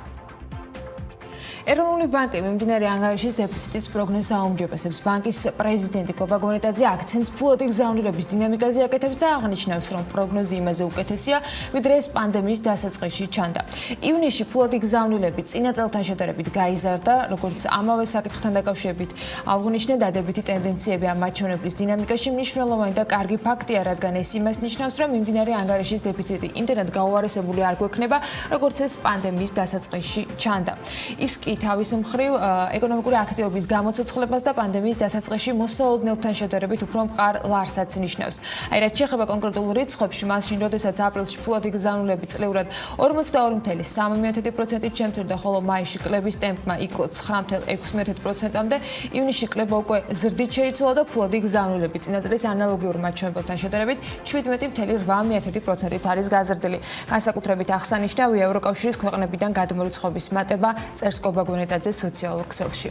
ეროვნული ბანკი მიმდინარე ანგარიშის დეფიციტის პროგნოზს აუმჯობესებს. ბანკის პრეზიდენტი გოგონეტაძე აქცენტს ფულადი გზავნილების დინამიკაზე აკეთებს და აღნიშნავს, რომ პროგნოზი იმაზე უკეთესია, ვიდრე ეს პანდემიის დასაწყისში ჩანდა. ივნისში ფულადი გზავნილები წინა წელთან შედარებით გაიზარდა, როგორც ამავე საკითხთან დაკავშირებით აღნიშნა დადებითი ტენდენციები ამ მაჩვენებლის დინამიკაში მნიშვნელოვანი და კარგი ფაქტია, რადგან ეს იმას ნიშნავს, რომ მიმდინარე ანგარიშის დეფიციტი იმდენად გაუარესებული არ გვექნება, როგორც ეს პანდემიის დასაწყისში ჩანდა. ის კი თავის მხრივ ეკონომიკური აქტივობის გამოცოცხლებას და პანდემიის დასაწყისში მოსაოდნელთან შედარებით უფრო მყარ ლარსაც ნიშნავს. აი რაც შეეხება კონკრეტულ რიცხვებში, მაშინ როდესაც აპრილში ფულადი გზავნილები წლიურად 42.3%-ით შემცირდა, ხოლო მაისში კლების ტემპმა იკლო 9.6%-მდე, ივნისში კლება უკვე ზრდით შეიცვალა და ფულადი გზავნილები წინა წლის ანალოგიურ მაჩვენებელთან შედარებით 17.8%-ით არის გაზრდილი. განსაკუთრებით აღსანიშნავია ევროკავშირის ქვეყნებიდან გადმორიცხვების მატება წერს გოგონეტაძე სოციალურ ქსელში.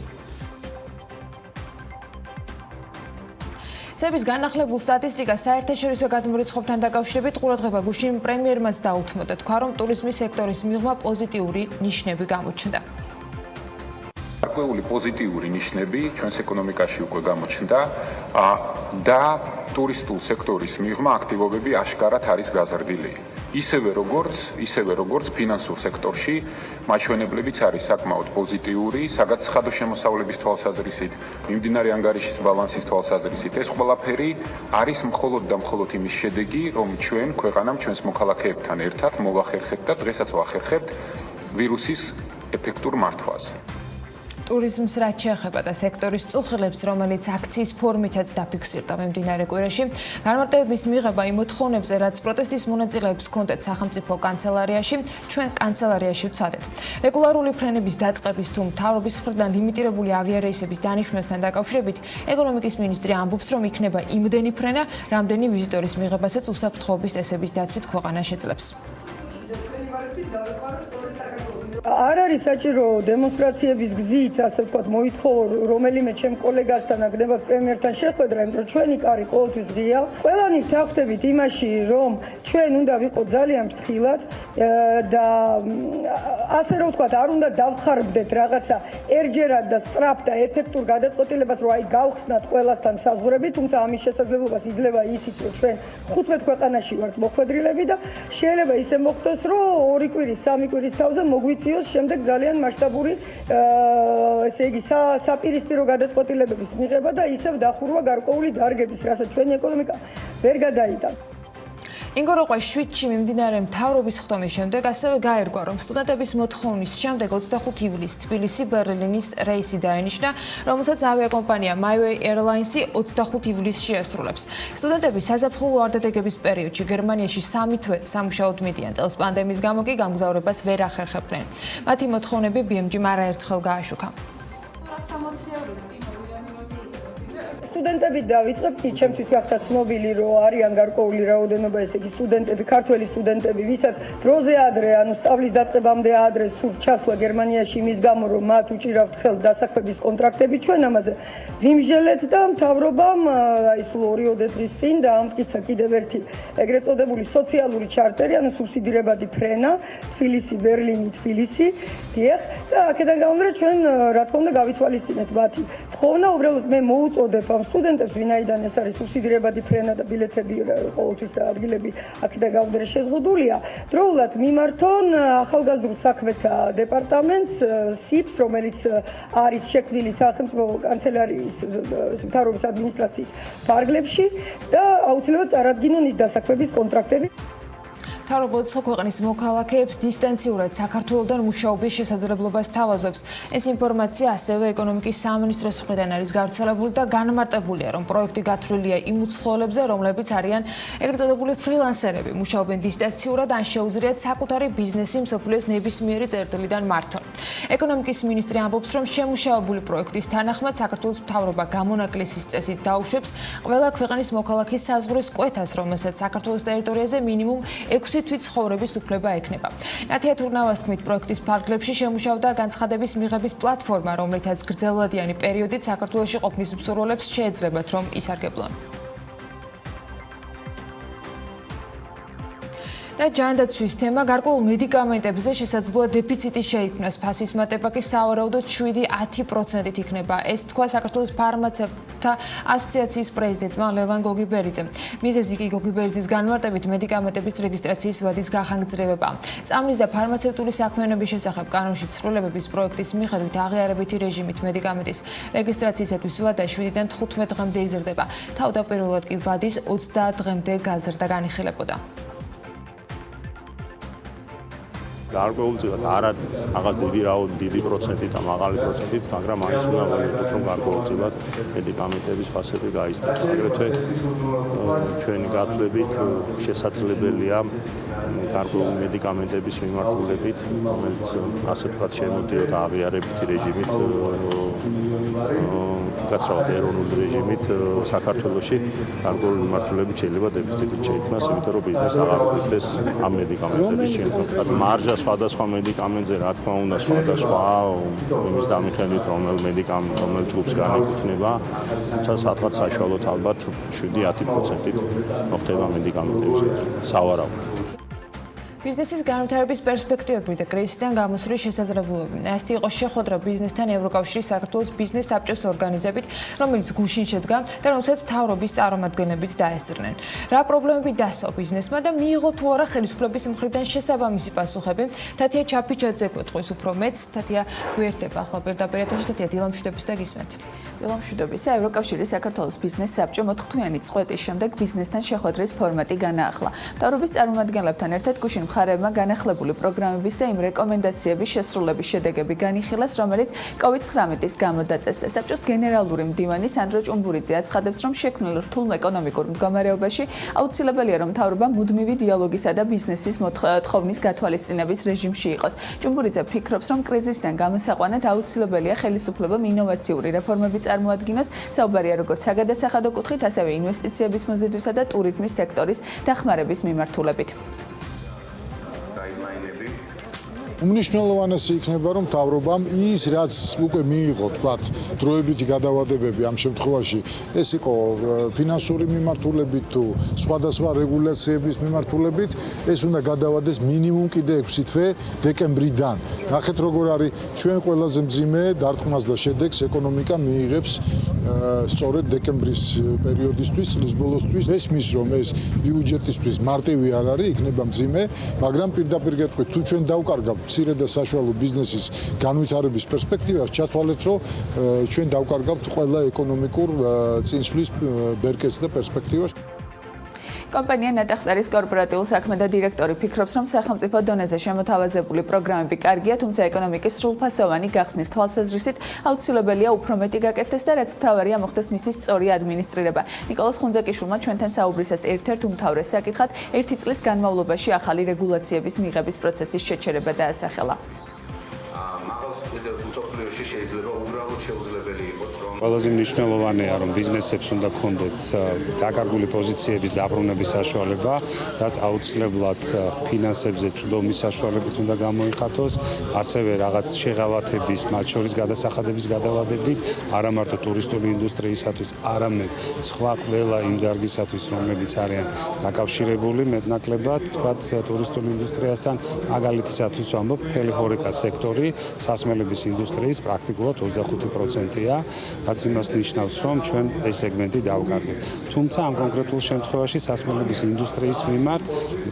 სების განახლებულ სტატისტიკას საერთაშორისო გადმორიცხვებთან დაკავშირებით ყურადღება გუშინ პრემიერმაც დაუთმოდა, თქვა, რომ ტურიზმის სექტორის მიღმა პოზიტიური ნიშნები გამოჩნდა. გარკვეული პოზიტიური ნიშნები ჩვენს ეკონომიკაში უკვე გამოჩნდა და ტურისტულ სექტორის მიღმა აქტივობები აშკარად არის გაზრდილი. ისევე როგორც ფინანსურ სექტორში მაჩვენებლებიც არის საკმაოდ პოზიტიური, საგაცხადო შემოსავლების თვალსაზრისით, მიმდინარე ანგარიშის ბალანსის თვალსაზრისით, ეს ყველაფერი არის მხოლოდ და მხოლოდ იმის შედეგი, რომ ჩვენ ქვეყანამ ჩვენს მოქალაქეებთან ერთად მოვახერხებთ და დღესაც ვახერხებთ ვირუსის ეფექტურ მართვას. ტურიზმს რაც შეეხება და სექტორის წუხილებს, რომელიც აქციის ფორმითაც დაფიქსირდა მიმდინარე კვირაში, განმარტებების მიღება იმ მოთხოვნებზე, რაც პროტესტის მონაწილეებს ჰქონდათ სახელმწიფო კანცელარიაში, ჩვენ კანცელარიაში ვცადეთ. რეგულარული ფრენების დაწყების თუ მთავრობის მხრიდან ლიმიტირებული ავიარეისების დანიშვნასთან დაკავშირებით, ეკონომიკის მინისტრი ამბობს, რომ იქნება იმდენი ფრენა, რამდენი ვიზიტორის მიღებასაც უსაფრთხოების წესების დაცვით ქვეყანა შეძლებს. არ არის საჭირო დემონსტრაციების გზით, ასე ვთქვათ, მოითხოვო რომელიმე ჩემ კოლეგასთან აგნებათ პრემიერთან შეხვედრა, იმიტომ რომ ჩვენი კარი ყოველთვის ღია. ყველანი ვთანხმდებით იმაში, რომ ჩვენ უნდა ვიყოთ ძალიან ფრთხილად და ასე რომ ვთქვათ, არ უნდა დავხარბდეთ რაღაცა ერჯერად და სწრაფ და ეფექტურ გადაწყვეტილებას, რომ აი გავხსნათ ყველასთან საზღვრები, თუმცა ამის შესაძლებლობას იძლევა ისიც, რომ ჩვენ 15 ქვეყანაში ვართ მოხვედრილები და შეიძლება ისე მოხდეს, რომ 2 კვირის, 3 კვირის თავზე მოგვიწიოს შემდეგ ძალიან მასშტაბური ესე იგი საპირისპირო გადაწყვეტილებების მიღება და ისევ დახურვა გარკვეული დარგების, რასაც ჩვენი ეკონომიკა ვერ გადაიტანა. ინგოროყვა 7-ში მიმდინარე მთავრობის ხდომის შემდეგ ასევე გაერგვა, რომ სტუდენტების მოთხოვნის შემდეგ 25 ივლისს თბილისი ბერლინის რეისი დაენიშნა, რომელსაც ავიაკომპანია MyWay Airlines-ი 25 ივლისს შეასრულებს. სტუდენტები საზაფხულო არდადეგების პერიოდში გერმანიაში 3 თვე სამუშაოდ მიდიან. წელს პანდემიის გამო კი გამგზავრებას ვერ ახერხებდნენ. მათი მოთხოვნები BMG-მ არაერთხელ გააშუქა. სტუდენტები დავიწყებთ, ჩემთვის გახდა ცნობილი, რომ არიან გარკვეული რაოდენობა, ესე იგი სტუდენტები, ქართველი სტუდენტები, ვისაც დროზე ადრე, ანუ სწავლის დაწყებამდე ადრე სურთ ჩასვლა გერმანიაში იმის გამო, რომ მათ უჭირავთ ხელ დასაქმების კონტრაქტები, ჩვენ ამაზე ვიმსჯელეთ და მთავრობამ აი სულ 2 დღის წინ დაამტკიცა კიდევ ერთი ეგრეთ წოდებული სოციალური ჩარტერი, ანუ სუბსიდირებადი ფრენა, თბილისი, ბერლინი, თბილისი, დიახ, და აქედან გამომდინარე ჩვენ რა თქმა უნდა გავითვალისწინეთ მათი თხოვნა, უბრალოდ მე მოუწოდებ ამ სტუდენტებს, ვინაიდან ეს არის სუბსიდირებადი ფრენა და ბილეთები ყოველთვის ადგილები აქედან გამომდინარე შეზღუდულია, დროულად მიმართონ ახალგაზრდულ საქმეთა დეპარტამენტს, SIP-ს, რომელიც არის შექმნილი სახელმწიფო კანცელარიის მთავრობის ადმინისტრაციის ფარგლებში და აუცილებლად წარადგინონ ის დასაქმების კონტრაქტები. მთავრობა უცხო ქვეყნის მოქალაქეებს დისტანციურად საქართველოსთან მუშაობის შესაძლებლობას თავაზობს. ეს ინფორმაცია ასევე ეკონომიკის სამინისტროს მხრიდან არის გავრცელებული და განმარტებულია, რომ პროექტი გათვლილია იმ უცხოელებზე, რომლებიც არიან ეგრეთ წოდებული ფრილანსერები, მუშაობენ დისტანციურად ან შეუძლიათ საკუთარი ბიზნესი მსოფლიოს ნებისმიერი წერტილიდან მართონ. ეკონომიკის მინისტრი ამბობს, რომ შემუშავებული პროექტის თანახმად საქართველოს მთავრობა გამონაკლისის წესით დაუშვებს ყველა ქვეყნის მოქალაქის საზღვრის კვეთას, რომელსაც საქართველოს ტერიტორიაზე მინიმუმ 6 თვით ცხოვრების უფლება ექნება. ნათია თურნავას თქმით, პროექტის ფარგლებში შემუშავდა განცხადების მიღების პლატფორმა, რომლითაც გრძელვადიანი პერიოდით საქართველოში ყოფნის მსურველებს შეეძლებათ, რომ ისარგებლონ. და ჯანდაცვის თემა გარკვეულ მედიკამენტებზე შესაძლოა დეფიციტი შეიქმნას. ფასის მატება კი სავარაუდოდ 7-10%-ით იქნება. ეს თქვა საქართველოს ფარმაცევტთა ასოციაციის პრეზიდენტმა ლევან გოგიბერიძემ. მიზეზი კი გოგიბერიძის განმარტებით მედიკამენტების რეგისტრაციის ვადის გახანგრძლივება. წამლის და ფარმაცევტული საქმიანობის შესახებ კანონში ცვლილებების პროექტის მიხედვით აღიარებითი რეჟიმით მედიკამენტის რეგისტრაციისათვის ვადა 7-დან 15 დღემდე იზრდება. თავდაპირველად კი ვადის 30 დღემდე გაზრდა განიხილებოდა. გარკვეულწილად არა რაღაც დიდი პროცენტით და მაღალი პროცენტით, მაგრამ მაინც უნდა ველოდოთ, რომ გარკვეულწილად მედიკამენტების ფასები გაიზრდება. აგრეთვე ჩვენი გათვლებით შესაძლებელია გარკვეული მედიკამენტების მიმართულებით, რომელიც ასე ვთქვათ შემოდიოდა აღიარებითი რეჟიმით, გაცრავად ეროვნული რეჟიმით საქართველოში გარკვეული მიმართულებით შეიძლება დეფიციტით შეიქმნას, იმიტომ რომ ბიზნესი აღარ უხდეს ამ მედიკამენტების შემოქმედებით. მარჟა სხვადასხვა მედიკამენტზე, რა თქმა უნდა, სხვადასხვა იმის დამიხედვით, რომელ ჯგუფს განეკუთვნება, თუმცა სადღაც საშუალოდ ალბათ 7-10%-ით მოხდება მედიკამენტების სავარაუდოდ. ბიზნესის განვითარების პერსპექტივები და კრიზისიდან გამოსვლის შესაძლებლობები. Ასეთი იყო შეხვედრა ბიზნესთან ევროკავშირის საქართველოს ბიზნეს საბჭოს ორგანიზებით, რომელიც გუშინ შედგა და რომელსაც მთავრობის წარმომადგენლებიც დაესწრნენ. რა პრობლემები დასვა ბიზნესმა და მიიღო თუ არა ხელისუფლების მხრიდან შესაბამისი პასუხები? თათია ჩაფიჩაძე გვეტყვის უფრო მეც. თათია გვერდება ახლა პირდაპირ ეთერში. თათია დილა მშვიდობის და გისმენთ. დილა მშვიდობის. ევროკავშირის საქართველოს ბიზნეს საბჭო 4-თვიანი წყვეტის შემდეგ ბიზნესთან შეხვედრის ფორმატი განაახლა. მთავრობის წარმომადგენლებთან ერთად გუშინ მხარეებმა განახლებული პროგრამების და იმ რეკომენდაციების შესრულების შედეგები განიხილეს, რომელიც COVID-19-ის გამო დაწესდა. საბჭოს გენერალური მდივანი სანდრო ჭუმბურიძე აცხადებს, რომ შექმნილ რთულ ეკონომიკურ მდგომარეობაში აუცილებელია, რომ მთავრობა მუდმივი დიალოგისა და ბიზნესის მოთხოვნის გათვალისწინების რეჟიმში იყოს. ჭუმბურიძე ფიქრობს, რომ კრიზისიდან გამოსაყვანად აუცილებელია ხელისუფლებამ ინოვაციური რეფორმები წარმოადგინოს, საუბარია როგორც საგადასახადო კუთხით, ასევე ინვესტიციების მოზიდვისა და ტურიზმის სექტორის დახმარების მიმართულებით. უმნიშვნელოვანესი იქნება, რომ მთავრობამ ის რაც უკვე მიიღო, თქვათ, დროებითი გადავადებები ამ შემთხვევაში, ეს იყო ფინანსური მიმართულებით თუ სხვადასხვა რეგულაციების მიმართულებით, ეს უნდა გადავადეს მინიმუმ კიდე 6 თვე დეკემბრიდან. ნახეთ როგორ არის ჩვენ ყველაზე მძიმე დარტყმას და შედეგს ეკონომიკა მიიღებს სწორედ დეკემბრის პერიოდისთვის, წლის ბოლოსთვის. ესმის რომ ეს ბიუჯეტისთვის მარტივი არ არის, იქნება მძიმე, მაგრამ პირდაპირ გეტყვით, თუ ჩვენ დავკარგავთ მცირე და საშუალო ბიზნესის განვითარების პერსპექტივას, ჩათვალეთ, რომ ჩვენ დავკარგავთ ყველა ეკონომიკურ წინსვლის ბერკეტს და პერსპექტივას. კომპანია ნატახტარის კორპორატიულ საქმე და დირექტორი ფიქრობს, რომ სახელმწიფო დონეზე შემოთავაზებული პროგრამები კარგია, თუმცა ეკონომიკის სრულფასოვანი გახსნის თვალსაზრისით აუცილებელია უფრო მეტი გაკეთდეს და რაც მთავარია მოხდეს მისი სწორი ადმინისტრირება. ნიკოლას ხუნძაკიშვილმა ჩვენთან საუბრისას ერთ-ერთ უმთავრეს საკითხად 1 წლის განმავლობაში ახალი რეგულაციების მიღების პროცესის შეჩერება დაასახელა. შეიძლება უბრალოდ შეუძლებელი იყოს, რომ ყველაზე მნიშვნელოვანია, რომ ბიზნესებს უნდა ქონდეთ დაკარგული პოზიციების დაბრუნების საშუალება, რაც აუცილებლად ფინანსებზე წვდომის საშუალებით უნდა გამოიხატოს, ასევე რაღაც შეღავათების, მათ შორის გადასახადების გადავადებით, არა მარტო ტურისტული ინდუსტრიისათვის, არამედ სხვა ყველა იმ დარგისათვის, რომლებიც არიან დაკავშირებული მეტნაკლებად, თქვათ ტურისტული ინდუსტრიასთან, მაგალითისათვის ვამბობ, მთელი ჰორეკა სექტორი, სასმელების ინდუსტრიის ეს პრაქტიკულად 25%-ია, რაც იმას ნიშნავს, რომ ჩვენ ეს სეგმენტი დავკარგებთ. თუმცა ამ კონკრეტულ შემთხვევაში სასმელების ინდუსტრიის მიმართ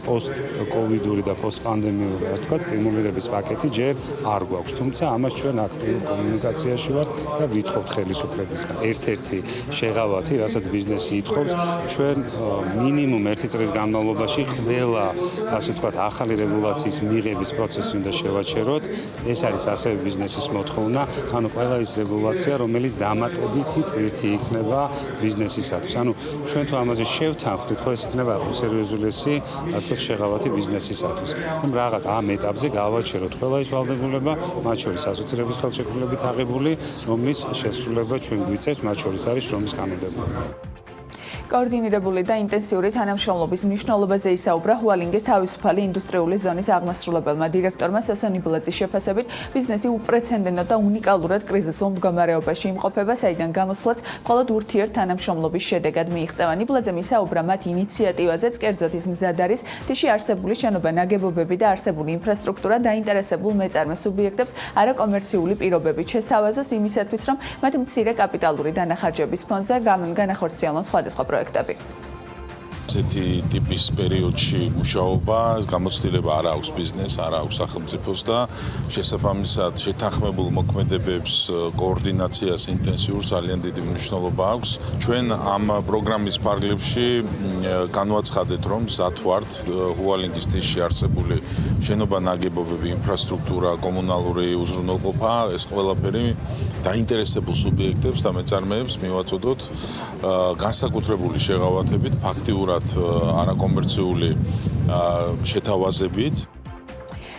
პოსტ-კოვიდური და პოსტპანდემიური, ასე ვთქვათ, სტიმულირების პაკეტი ჯერ არ გვაქვს. თუმცა ამას ჩვენ აქტიურ კომუნიკაციაში ვართ და ვითხოვთ ხელისუფლებისგან. ერთ-ერთი შეღავათი, რასაც ბიზნესი ითხოვს, ჩვენ მინიმუმ 1 წლის განმავლობაში ყველა, ასე ვთქვათ, ახალი რეგულაციის მიღების პროცესი უნდა შევაჩეროთ. ეს არის ასევე ბიზნესის მოთხოვნა, ანუ ყველა ის რეგულაცია, რომელიც დამატებითი ტვირთი იქნება ბიზნესისათვის. ანუ ჩვენ თუ ამაზე შევთანხმდით, ხო ეს იქნება უსერიოზულესი, ასე ვთქვათ, შეღავათი ბიზნესისათვის. რომ რაღაც ამ ეტაპზე გავაჩეროთ ყველა ის ვალდებულება, მათ შორის ასოცირების ხელშეკრულებით აღებული, რომლის შესრულება ჩვენ გვიწევს, მათ შორის არის შრომის კანონმდებლობა. კოორდინირებული და ინტენსიური თანამშრომლობის მნიშვნელობაზე ისაუბრა ჰუალინგის თავისუფალი ინდუსტრიული ზონის აღმასრულებელმა დირექტორმა სასონი ბლაძის შეფასებით, ბიზნესი უპრეცედენტო და უნიკალურად კრიზისულ მდგომარეობაში იმყოფება, საიდან გამოსვლაც მხოლოდ ურთიერთ თანამშრომლობის შედეგად მიიღწევა. ნიბლაძემ ისაუბრა მათ ინიციატივაზეც, კერძოდ ის მზად არის თიში არსებული შენობა ნაგებობები და არსებული ინფრასტრუქტურა დაინტერესებულ მეწარმე სუბიექტებს არაკომერციული პირობებით შესთავაზოს იმისათვის, რომ მათ მცირე კაპიტალური დანახარჯების ფონზე განახორციელონ სხვადასხვა პროექტები. ესეთი ტიპის პერიოდში მუშაობა, გამოცდილება არ აქვს ბიზნესს, არ აქვს სახელმწიფოს და შესაბამისად შეთანხმებულ მოქმედებებს, კოორდინაციას ინტენსიურ ძალიან დიდი მნიშვნელობა აქვს. ჩვენ ამ პროგრამის ფარგლებში განვაცხადეთ, რომ მზად ვართ ჰუალინგის თიშში არსებული შენობა ნაგებობები, ინფრასტრუქტურა, კომუნალური უზრუნველყოფა, ეს ყველაფერი დაინტერესებულ სუბიექტებს და მეწარმეებს მივაწოდოთ განსაკუთრებული შეღავათებით, ფაქტიურად არაკომერციული შეთავაზებით.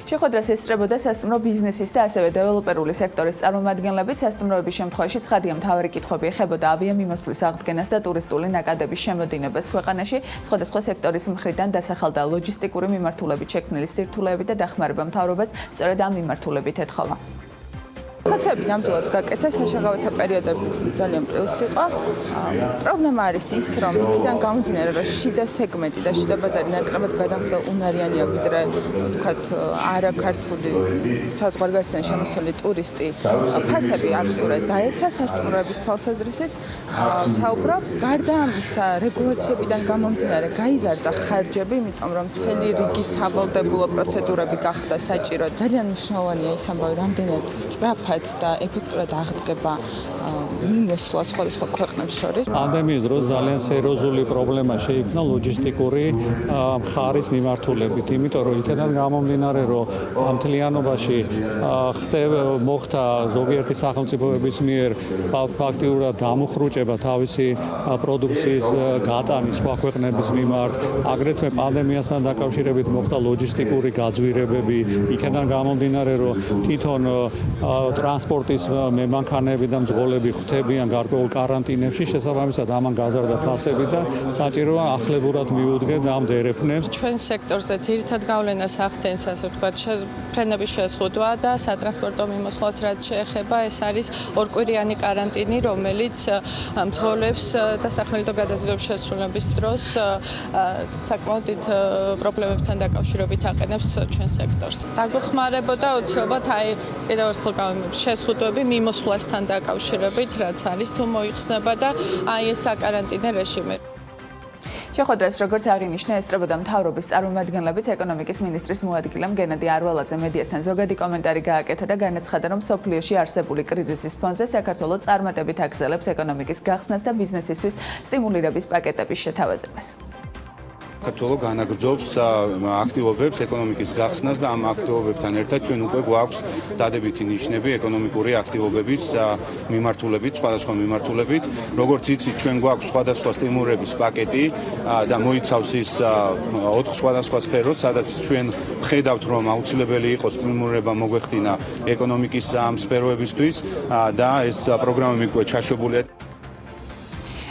შეხვედრას ესწრებოდა სასტუმრო ბიზნესის და ასევე დეველოპერული სექტორის წარმომადგენლები. სასტუმროების შემთხვევაში ცხადია მთავარი კითხვები ეხებოდა ავიამიმოსვლის აღდგენას და ტურისტული ნაკადების შემოდინებას ქვეყანაში. სხვადასხვა სექტორის მხრიდან დასახელდა ლოჯისტიკური მიმართულებით შექმნილი სირთულეები და დახმარება მთავრობას სწორედ ამ მიმართულებით ეთხოვა. ხაცები ნამდვილად გაკეთა საშაღავეთა პერიოდები ძალიან პლუსი იყო. პრობლემა არის ის, რომ იქიდან გამომდინარე, რომ შიდა სეგმენტი და შიდა ბაზარი ნაკლებად გადამხდელ უნარიანია, ვიდრე ვთქვათ, არაქართული საზღვარგარეთიდან შემოსული ტურისტი. ფასები აქტიურად დაეცა სასტუმროების თვალსაზრისით. საუბრობ, გარდა ამისა, რეგულაციებიდან გამომდინარე, გაიზარდა ხარჯები, იმიტომ რომ მთელი რიგი სავალდებულო პროცედურები გახდა საჭირო. ძალიან მნიშვნელოვანია ის ამბავი, რამდენად სწრაფად და ეფექტურად აღდგება მიმოსვლა სხვადასხვა ქვეყნებს შორის. პანდემიის დროს ძალიან სერიოზული პრობლემა შეიქმნა ლოჯისტიკური მხარის მიმართულებით, იმიტომ რომ იქიდან გამომდინარე, რომ მთლიანობაში მოხდა ზოგიერთი სახელმწიფოების მიერ ფაქტიურად დამუხრუჭება თავისი პროდუქციის გატანის სხვა ქვეყნების მიმართ, აგრეთვე პანდემიასთან დაკავშირებით მოხდა ლოჯისტიკური გაძვირებები, იქიდან გამომდინარე, რომ თვითონ ტრანსპორტის მემანქანები და მძღოლები ხვდებიან გარკვეულ კარანტინებში, შესაბამისად ამან გაზარდა ფასები და საჭიროა ახლებურად მიუდგეთ ამ დერეფნებს. ჩვენ სექტორზე ძირითად გავლენას ახდენს, ასე ვთქვათ, ფრენების შეზღუდვა და სატრანსპორტო მიმოსვლას რაც შეეხება, ეს არის ორკვირიანი კარანტინი, რომელიც მძღოლებს და სახმელეთო გადაზიდვების შესრულების დროს საკმაოდ დიდ პრობლემებთან დაკავშირებით აყენებს ჩვენ სექტორს. დაგვეხმარებოდა უცილებლად კიდევ ერთხელ შეზღუდვები მიმოსვლასთან დაკავშირებით, რაც არის თუ მოიხსნება და ეს საკარანტინო რეჟიმი. შეხვედრას როგორც აღინიშნა, ესწრებოდა მთავრობის წარმომადგენლებიც, ეკონომიკის მინისტრის მოადგილემ გენადი არველაძე მედიასთან ზოგადი კომენტარი გააკეთა და განაცხადა, რომ სოფლიოში არსებული კრიზისის ფონზე საქართველოს წარმატებით აგრძელებს ეკონომიკის გახსნას და ბიზნესისთვის სტიმულირების პაკეტების შეთავაზებას. საქართველო განაგრძობს აქტივობებს ეკონომიკის გახსნას და ამ აქტივობებთან ერთად ჩვენ უკვე გვაქვს დადებითი ნიშნები ეკონომიკური აქტივობების მიმართულებით, სხვადასხვა მიმართულებით. როგორც იცით, ჩვენ გვაქვს სხვადასხვა სტიმულირების პაკეტი და მოიცავს ის 4 სხვადასხვა სფეროს, სადაც ჩვენ ვხედავთ, რომ აუცილებელი იყოს სტიმულირება მოგვეხდინა ეკონომიკის ამ სფეროებისთვის და ეს პროგრამები უკვე ჩაშვებულია.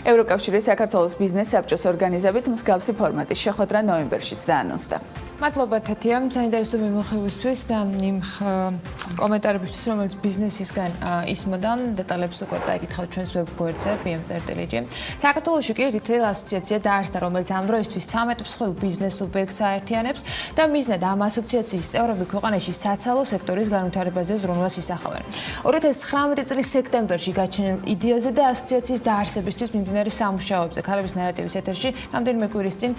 ევროკავშირის საქართველოს ბიზნეს საბჭოს ორგანიზებით მსგავსი ფორმატის შეხვედრა ნოემბერშიც დაანონსდა. მადლობა თეთია, საინტერესო მიმოხილვისთვის და იმ კომენტარებისთვის, რომელიც ბიზნესისგან ისმოდა, დეტალებს უკვე წაიკითხავთ ჩვენს ვებგვერდზე pm.lg. საქართველოში კი რიტეილ ასოციაცია დაარსდა, რომელიც ამ დროისთვის 13 მსხვილ ბიზნეს სუბიექტს აერთიანებს და მიზნად ამ ასოციაციის წევრები ქვეყანაში საცალო სექტორის განვითარებაზე ზრუნვას ისახავენ. 2019 წლის სექტემბერში გაჩენილ იდეაზე და ასოციაციის დაარსებისთვის მიმდინარე სამუშაოებზე ქალების ნარატივის ეთერში რამდენიმე კვირის წინ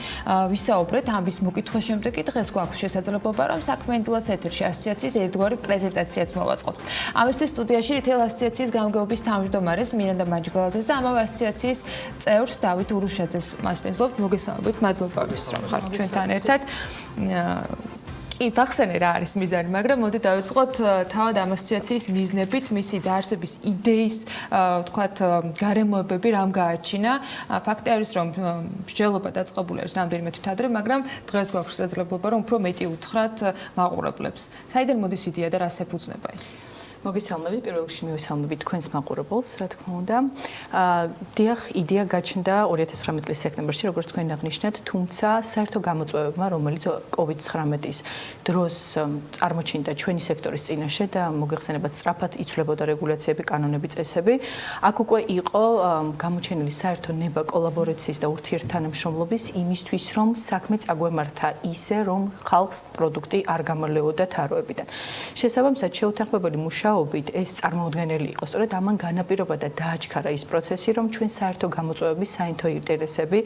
ვისაუბრეთ ამის მოკითხვის შემდეგ დღეს გვაქვს შესაძლებლობა, რომ საქმიანი დილას ეთერში ასოციაციის ერთგვარი პრეზენტაციაც მოვაწყოთ. ამისთვის სტუდიაში რიტეილ ასოციაციის გამგეობის თავმჯდომარეს მირანდა მაჯგალაძეს და ამავე ასოციაციის წევრს დავით ურუშაძეს მასპინძლობთ. მოგესალმებით, მადლობა რომ ხართ ჩვენთან ერთად. კი, ბახსენე რა არის მიზანი, მაგრამ მოდი დავიწყოთ თავად ამ ასოციაციის მიზნებით, მისი დაარსების იდეის, ვთქვათ, გარემოებები რამ გააჩინა. ფაქტი არის, რომ მსჯელობა დაწყებული არის რამდენიმე თვით ადრე, მაგრამ დღეს გვაქვს შესაძლებლობა, რომ უფრო მეტი უთხრათ მაყურებლებს. საიდან მოდის იდეა და რას ეფუძნება ის? მოგესალმებით, პირველ რიგში მივესალმებით თქვენს მაყურებელს, რა თქმა უნდა. დიახ, იდეა გაჩნდა 2019 წლის სექტემბერში, როგორც თქვენ აღნიშნეთ, თუმცა საერთო გამოწვევებმა, რომელიც COVID-19-ის დროს წარმოჩინდა ჩვენი სექტორის წინაშე და მოგეხსენებათ, სწრაფად იცვლებოდა რეგულაციები, კანონები, წესები, აქ უკვე იყო გამოჩენილი საერთო ნება კოლაბორაციის და ურთიერთთანამშრომლობის იმისთვის, რომ საქმე წაგვემართა ისე, რომ ხალხს პროდუქტი არ გამალეოდა თაროებიდან. შესაბამისად, შეუთანხმებელი ეს წარმოუდგენელი იყო. სწორედ ამან განაპირობა და დააჩქარა ის პროცესი, რომ ჩვენ საერთო გამოწვევები, საინთო ინტერესები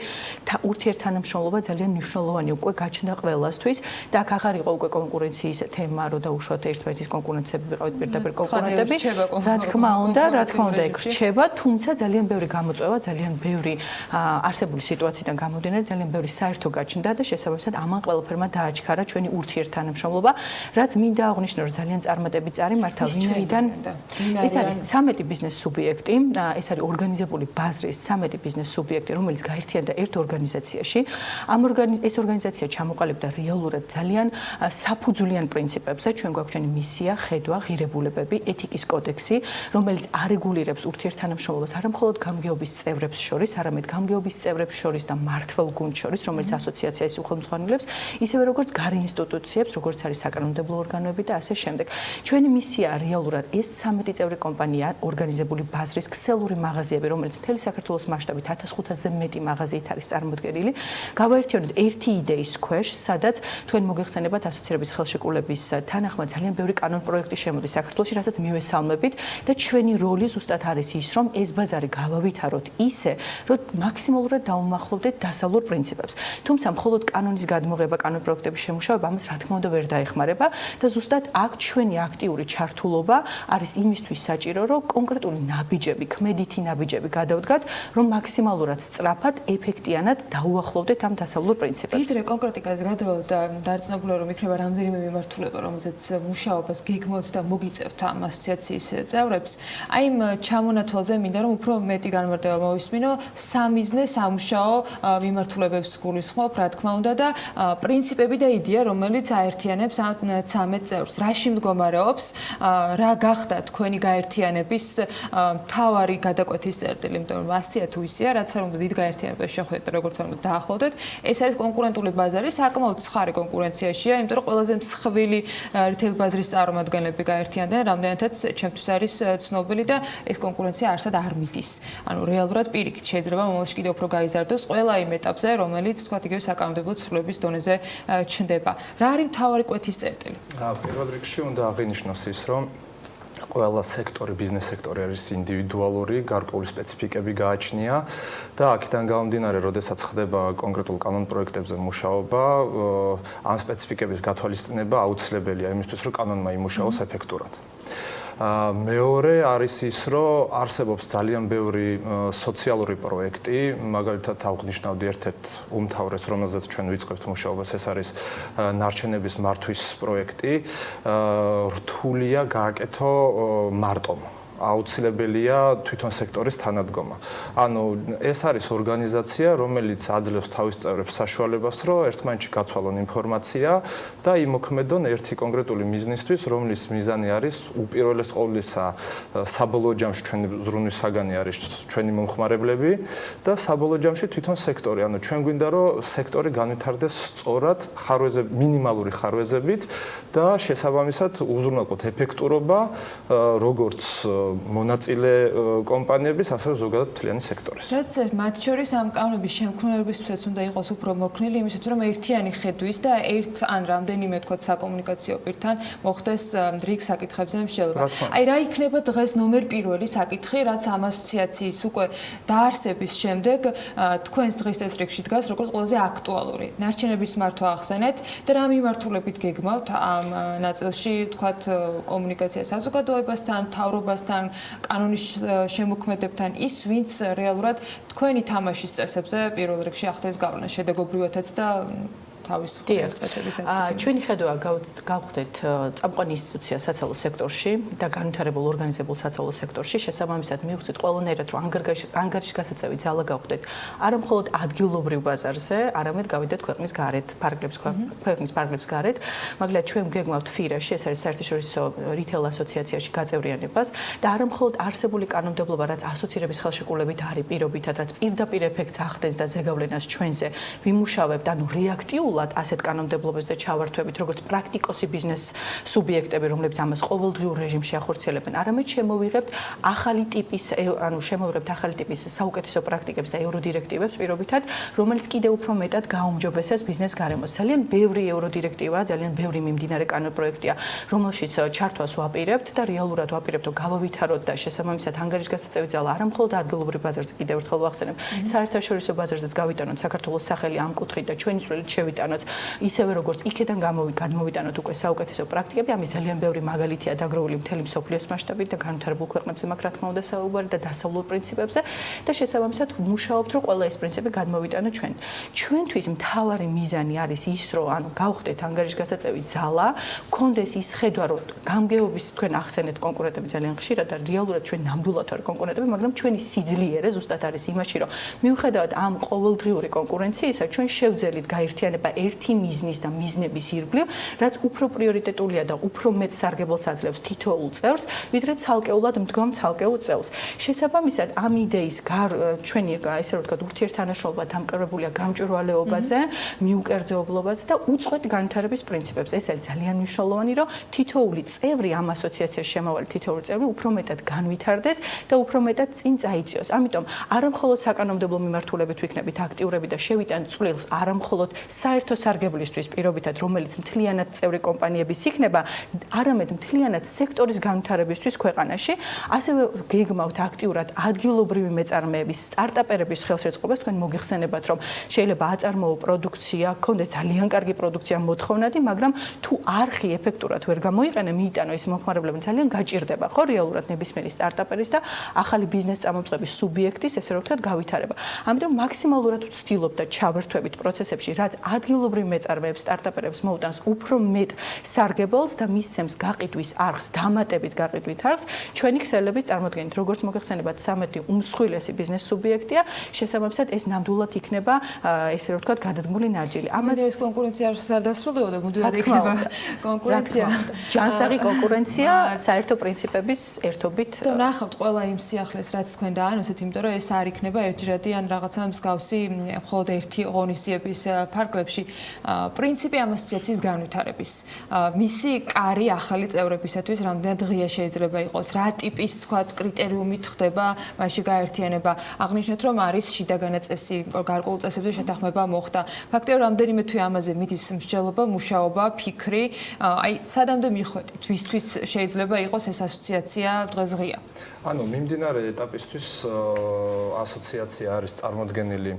და ურთიერთთანამშრომლობა ძალიან მნიშვნელოვანი უკვე გაჩნდა ყველასთვის და აქ აღარ იყო უკვე კონკურენციის თემა, რომ დაუშვათ ერთმანეთის კონკურენციები ვიყავით პირდაპირ კონკურენტები. რა თქმა უნდა, ეგ რჩება, თუმცა ძალიან ბევრი გამოწვევა, ძალიან ბევრი არსებული სიტუაციიდან გამომდინარე, ძალიან ბევრი საერთო გაჩნდა და შესაბამისად ამან ყველაფერმა დააჩქარა ჩვენი ურთიერთთანამშრომლობა, რაც მინდა აღვნიშნო, რომ ძალიან წარმატებით წარიმართა. ვინაიდან ეს არის 13 ბიზნეს სუბიექტი, ეს არის ორგანიზებული ბაზრის 13 ბიზნეს სუბიექტი, რომელიც გაერთიანდა ერთ ორგანიზაციაში. ეს ორგანიზაცია ჩამოყალიბდა რეალურად ძალიან საფუძვლიან პრინციპებზე. ჩვენ გვაქვს ჩვენი მისია, ხედვა, ღირებულებები, ეთიკის კოდექსი, რომელიც არეგულირებს ურთიერთთანამშრომლობას არა მხოლოდ გამგეობის წევრებს შორის, არამედ გამგეობის წევრებს შორის და მმართველ გუნდს შორის, რომელიც ასოციაციას უხელმძღვანელებს, ისევე როგორც გარე ინსტიტუციებს, როგორც არის საკანონმდებლო ორგანოები და ასე შემდეგ. ჩვენი მისია რეალურად ეს 13 წევრი კომპანია ორგანიზებული ბაზრის ქსელური მაღაზიები, რომელიც მთელი საქართველოს მასშტაბით 1500-ზე მეტი მაღაზიით არის წარმოდგენილი, გავაერთიანოთ ერთი იდეის ქვეშ, სადაც თქვენ მოგეხსენებათ ასოცირების ხელშეკრულების თანახმად ძალიან ბევრი კანონპროექტი შემოდის საქართველოში, რასაც მივესალმებით და ჩვენი როლი ზუსტად არის ის, რომ ეს ბაზარი გავავითაროთ ისე, რომ მაქსიმალურად დაუმახლოვდეთ დასავლურ პრინციპებს. თუმცა მხოლოდ კანონის გადმოღება, კანონპროექტების შემუშავება ამას რა თქმა უნდა ვერ დაეხმარება და ზუსტად აქ ჩვენი აქტიური ჩართულობა არის იმისთვის საჭირო, რომ კონკრეტული ნაბიჯები, ქმედითი ნაბიჯები გადავდგათ, რომ მაქსიმალურად სწრაფად, ეფექტიანად დაუახლოვდეთ ამ დასავლურ პრინციპებს. ვიდრე კონკრეტიკაზე გადავალთ და დარწმუნებული რომ იქნება რამდენიმე მიმართულება, რომელზეც მუშაობას გეგმოთ და მოგიწევთ ამ ასოციაციის წევრებს. აი იმ ჩამონათვალზე მინდა რომ უფრო მეტი განმარტება მოვისმინო, სამიზნე სამუშაო მიმართულებებს გულისხმობ, რა თქმა უნდა და პრინციპები და იდეა, რომელიც აერთიანებს ამ 13 წევრს. რაში მდგომარეობს რა გახდა თქვენი გაერთიანების მთავარი გადაკვეთის წერტილი, იმიტომ რომ ასია თუ ისეა, რაც არ უნდა დიდ გაერთიანებას შეხვდეთ, როგორც არ უნდა დაახლოვდეთ, ეს არის კონკურენტული ბაზარი, საკმაოდ ცხარი კონკურენციაშია, იმიტომ რომ ყველაზე მსხვილი რიტეილ ბაზრის წარმომადგენლები გაერთიანდნენ, რამდენადაც ჩემთვის არის ცნობილი და ეს კონკურენცია არსად არ მიდის. ანუ რეალურად პირიქით შეიძლება მომავალში კიდევ უფრო გაიზარდოს ყველა იმ ეტაპზე, რომელიც თქვათ იგივე საკანონმდებლო ცვლილებების დონეზე ჩნდება. რა არის მთავარი კვეთის წერტილი? პირველ რიგში უნდა აღინიშნოს ის, რომ ყველა სექტორი, ბიზნეს სექტორი არის ინდივიდუალური, გარკვეული სპეციფიკები გააჩნია და აქედან გამომდინარე, როდესაც ხდება კონკრეტულ კანონპროექტებზე მუშაობა, ამ სპეციფიკების გათვალისწინება აუცილებელია იმისთვის, რომ კანონმა იმუშაოს ეფექტურად. მეორე არის ის, რომ არსებობს ძალიან ბევრი სოციალური პროექტი, მაგალითად აღნიშნავდი ერთ-ერთ უმთავრეს, რომელზეც ჩვენ ვიწყებთ მუშაობას, ეს არის ნარჩენების მართვის პროექტი. რთულია გააკეთო მარტომ აუცილებელია თვითონ სექტორის თანადგომა. ანუ ეს არის ორგანიზაცია, რომელიც აძლევს თავის წევრებს საშუალებას, რომ ერთმანეთში გაცვალონ ინფორმაცია და იმოქმედონ ერთი კონკრეტული მიზნისთვის, რომლის მიზანი არის უპირველეს ყოვლისა საბოლოო ჯამში ჩვენი ზრუნვის საგანი არის ჩვენი მომხმარებლები და საბოლოო ჯამში თვითონ სექტორი. ანუ ჩვენ გვინდა რომ სექტორი განვითარდეს სწორად მინიმალური ხარვეზებით და შესაბამისად უზრუნველყოთ ეფექტურობა როგორც მონაწილე კომპანიების, ასევე ზოგადად მთლიანი სექტორის. რაც მათ შორის ამ კანონების შემქმნელებისთვისაც უნდა იყოს უფრო მოქნილი, იმისათვის რომ ერთიანი ხედვის და ერთ ან რამდენიმე თქვა საკომუნიკაციო პირთან მოხდეს რიგ საკითხებზე მსჯელობა. აი რა იქნება დღეს ნომერ პირველი საკითხი, რაც ამ ასოციაციის უკვე დაარსების შემდეგ თქვენს დღის წესრიგში დგას როგორც ყველაზე აქტუალური. ნარჩენების მართვა ახსენეთ და რა მიმართულებით გეგმავთ ამ ნაწილში თქვათ კომუნიკაცია საზოგადოებასთან, მთავრობასთან, კანონის შემოქმედებთან, ის ვინც რეალურად თქვენი თამაშის წესებზე პირველ რიგში ახდენს გავლენას შედეგობრივადაც და თავის წესების დაკავშირებით. ჩვენი ხედვა გავხდეთ წამყვანი ინსტიტუცია საცალო სექტორში და განვითარებულ ორგანიზებულ საცალო სექტორში. შესაბამისად მივხვდით ყველანაირად რომ ანგარიშგასაწევი ძალა გავხდეთ არა მხოლოდ ადგილობრივ ბაზარზე, არამედ გავიდეთ ქვეყნის გარეთ, ქვეყნის ფარგლებს გარეთ. მაგალითად ჩვენ გეგმავთ ფირაში, ეს არის საერთაშორისო რიტეილ ასოციაციაში გაწევრიანებას და არა მხოლოდ არსებული კანონმდებლობა, რაც ასოცირების ხელშეკრულებით არის პირობითად, რაც პირდაპირ ეფექტს ახდენს და ზეგავლენას ჩვენზე ვიმუშავებთ, ანუ რეაქტიულ ასეთ კანონმდებლობებს და ჩავართვებით, როგორც პრაქტიკოსი ბიზნეს სუბიექტები, რომლებიც ამას ყოველდღიურ რეჟიმში ახორციელებენ, არამედ შემოვიღებთ ახალი ტიპის საუკეთესო პრაქტიკებს და ევროდირექტივებს პირობითად, რომელიც კიდევ უფრო მეტად გაუმჯობესებს ბიზნეს გარემოს. ძალიან ბევრი ევროდირექტივაა, ძალიან ბევრი მიმდინარე კანონპროექტია, რომელშიც ჩართვას ვაპირებთ და რეალურად ვაპირებთ, რომ გავავითაროთ და შესაბამისად ანგარიშგასაწევი ძალა არა მხოლოდ ადგილობრივ ბაზარზე, კიდევ ერთხელ ვახსენებ, საერთაშორისო ბაზარზეც გავიტანოთ საქართველოს სახელი ამ კუთხით და ჩვენი წვლილი შევიტანოთ ისევე როგორც იქიდან გადმოვიტანოთ უკვე საუკეთესო პრაქტიკები, ამის ძალიან ბევრი მაგალითია დაგროვილი მთელი მსოფლიოს მასშტაბით და განვითარებულ ქვეყნებზე მაგ რა თქმა უნდა საუბარი და დასავლურ პრინციპებზე და შესაბამისად ვმუშაობთ, რომ ყველა ეს პრინციპი გადმოვიტანოთ ჩვენ. ჩვენთვის მთავარი მიზანი არის ის, რომ ანუ გავხდეთ ანგარიშგასაწევი ძალა, გქონდეს ის ხედვა, რომ გამგეობის თქვენ ახსენეთ კონკურენტები ძალიან ხშირად და რეალურად ჩვენ ნამდვილად ვართ კონკურენტები, მაგრამ ჩვენი სიძლიერე ზუსტად არის იმაში, რომ მიუხედავად ამ ყოველდღიური კონკურენციისა, ჩვენ შევძელით გაერთიანება ერთი მიზნის და მიზნების ირგვლივ, რაც უფრო პრიორიტეტულია და უფრო მეტ სარგებელს აძლევს თითოეულ წევრს, ვიდრე ცალკეულად მდგომ ცალკეულ წევრს. შესაბამისად, ამ იდეის ჩვენი ესე რომ ვთქვათ, ურთიერთთანაშრომლობა დამყარებულია გამჭვირვალეობაზე, მიუკერძოებლობაზე და უწყვეტ განვითარების პრინციპებზე. ეს არის ძალიან მნიშვნელოვანი, რომ თითოეული წევრი ამ ასოციაციაში შემავალი თითოეული წევრი უფრო მეტად განვითარდეს და უფრო მეტად წინ წაიწიოს. ამიტომ არა მხოლოდ საკანონმდებლო მიმართულებით ვიქნებით აქტიურები და შევიტანთ წვლილს არა მხოლოდ საერთო სარგებლისთვის პირობითად, რომელიც მთლიანად წევრი კომპანიების იქნება, არამედ მთლიანად სექტორის განვითარებისთვის ქვეყანაში, ასევე გეგმავთ აქტიურად ადგილობრივი მეწარმეების, სტარტაპერების ხელშეწყობას. თქვენ მოგიხსენებათ, რომ შეიძლება აწარმოო პროდუქცია, გქონდეს ძალიან კარგი პროდუქცია მოთხოვნადი, მაგრამ თუ არხი ეფექტურად ვერ გამოიყენე, მიიტანო ის მომხმარებლები ძალიან გაჭირდება, ხო, რეალურად ნებისმიერი სტარტაპერის და ახალი ბიზნეს წამოწყების სუბიექტის, ესე რომ ვთქვათ, გავითარება. ამიტომ მაქსიმალურად ვცდილობ და ჩავერთვებით პროცესებში, რაც ადგილობრივ მეწარმეებს, სტარტაპერებს მოუტანს უფრო მეტ სარგებელს და მისცემს გაყიდვის არხს, დამატებით გაყიდვით არხს, ჩვენი ქსელების წარმოდგენით, როგორც მოგეხსენებათ, 13 უმსხვილესი ბიზნეს სუბიექტია, შესაბამისად ეს ნამდვილად იქნება, ესე რომ ვთქვათ, გადადგმული ნარჩილი. ამაზე ეს კონკურენცია არ დასრულდება, მუდმივად იქნება კონკურენცია. ჯანსაღი კონკურენცია საერთო პრინციპების ერთობით. და ნახავთ ყველა იმ სიახლეს, რაც თქვენ დაანონსეთ, იმიტომ რომ ეს არ იქნება ერთჯერადი ან რაღაცა მსგავსი მხოლოდ ერთი ღონისძიების ფარგლებში. პრინციპი ამ ასოციაციის განვითარების. მისი კარი ახალი წევრებისათვის რამდენად ღია შეიძლება იყოს, რა ტიპის თქვათ კრიტერიუმით ხდება მასში გაერთიანება. აღნიშნეთ, რომ არის შიდაგანა წესი, გარკვეულ წესებზე შეთანხმება მოხდა. ფაქტია, რომ რამდენიმე თვე ამაზე მიდის მსჯელობა, მუშაობა, ფიქრი. აი, სადამდე მიხვედით, ვისთვის შეიძლება იყოს ეს ასოციაცია დღეს ღია? ანუ მიმდინარე ეტაპისთვის ასოციაცია არის წარმოდგენილი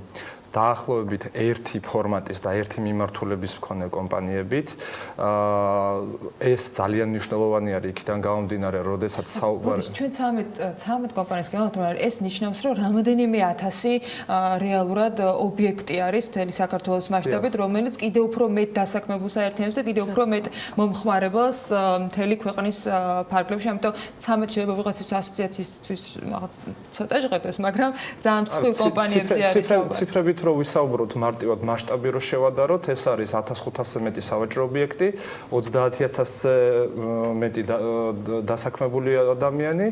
დაახლოებით ერთი ფორმატის და ერთი მიმართულების მქონე კომპანიებით. ეს ძალიან მნიშვნელოვანი არის იქიდან გამომდინარე, როდესაც საუბარი ჩვენ 13 კომპანიას გემოვთ, მაგრამ ეს ნიშნავს, რომ რამდენიმე 1000 რეალურად ობიექტი არის მთელი საქართველოს მასშტაბით, რომელიც კიდევ უფრო მეტ დასაქმებულს აერთიანებს და კიდევ უფრო მეტ მომხმარებელს მთელი ქვეყნის ფარგლებში, ამიტომ 13 შეიძლება ვიღაც ასოციაციისთვის რაღაც ცოტა ჟღერდეს, მაგრამ ძალიან მსხვილ კომპანიებზე არის საუბარი. ციფრებით რო ვისაუბროთ მარტივად მასშტაბი რო შევადაროთ, ეს არის 1500-ზე მეტი სავაჭრო ობიექტი, 30000-ზე მეტი დასაქმებული ადამიანი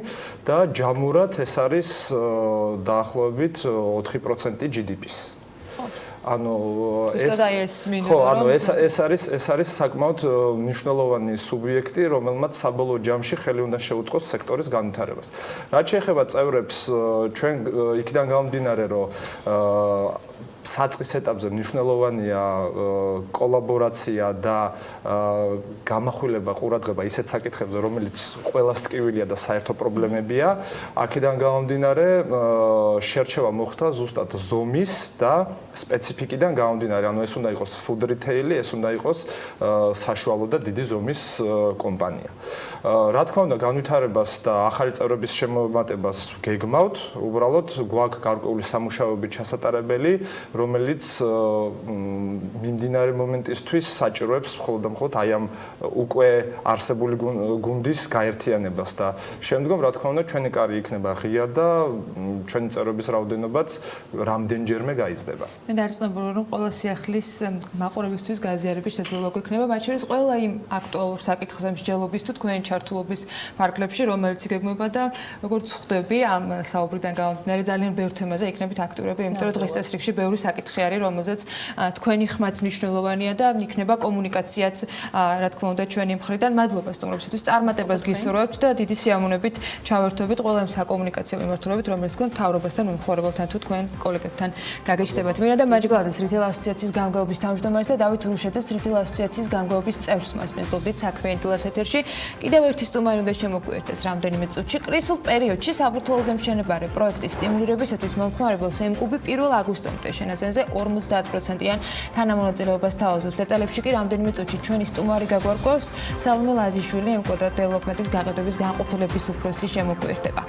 და ჯამურად ეს არის დაახლოებით 4% GDP-ს. ეს არის საკმაოდ მნიშვნელოვანი სუბიექტი, რომელმაც საბოლოო ჯამში ხელი უნდა შეუწყოს სექტორის განვითარებას. რაც შეეხება წევრებს, ჩვენ იქიდან გამომდინარე, რომ საწყის ეტაპზე მნიშვნელოვანია კოლაბორაცია და გამახვილება, ყურადღება ისეთ საკითხებზე, რომელიც ყველას ტკივილია და საერთო პრობლემებია. აქედან გამომდინარე, შერჩევა მოხდა ზუსტად ზომის და სპეციფიკიდან გამომდინარე. ანუ ეს უნდა იყოს food retail-ი, ეს უნდა იყოს საშუალო და დიდი ზომის კომპანია. რა თქმა უნდა, განვითარებას და ახალი წევრების შემომატებას გეგმავთ, უბრალოდ გვაქვს გარკვეული სამუშაოები ჩასატარებელი, რომელიც მიმდინარე მომენტისთვის საჭიროებს მხოლოდ და მხოლოდ აი ამ უკვე არსებული გუნდის გაერთიანებას და შემდგომ რა თქმა უნდა ჩვენი კარი იქნება ღია და ჩვენი წევრების რაოდენობაც რამდენჯერმე გაიზრდება. მე დარწმუნებული რომ ყველა სიახლის მაყურებისთვის გაზიარების შესაძლებლობა გვექნება, მათ შორის ყველა იმ აქტუალურ საკითხზე მსჯელობის თუ თქვენი ჩართულობის ფარგლებში, რომელიც იგეგმება და როგორც ხვდები ამ საუბრიდან გამომდინარე ძალიან ბევრ თემაზე იქნებით აქტიურები, იმიტომ რომ დღეს წესრიგში ბევრი საკითხი არის, რომელზეც თქვენი ხმაც მნიშვნელოვანია და იქნება კომუნიკაციაც, რა თქმა უნდა, ჩვენი მხრიდან. მადლობა სტუმრებისთვის, წარმატებას გისურვებთ და დიდი სიამოვნებით ჩავერთვებით ყველა იმ საკომუნიკაციო მიმართულებით, რომელიც თქვენ მთავრობასთან, მომხმარებელთან თუ თქვენ კოლეგებთან გაგიჩნდებათ. მირანდა მაჯგალაძეს რიტეილ ასოციაციის გამგეობის თავმჯდომარეს და დავით რუშაძეს რიტეილ ასოციაციის გამგეობის წევრს მასპინძლობდით საქმიანი დილას ეთერში. კიდევ ერთი სტუმარი უნდა შემოგვიერთდეს რამდენიმე წუთში. კრიზისულ პერიოდში საბურთალოზე მშენებარე პროექტის სტიმულირებისათვის მომხმარებელს ემკუბი 1 აგვისტომდე შენაძენზე 50%-იან თანამონაწილეობას თავაზობს. დეტალებში კი რამდენიმე წუთში ჩვენი სტუმარი გაგვარკვევს. სალომე ლაზიშვილი ემკვადრატ დეველოპმენტის გაყიდვების განყოფილების უფროსი შემოგვიერთდება.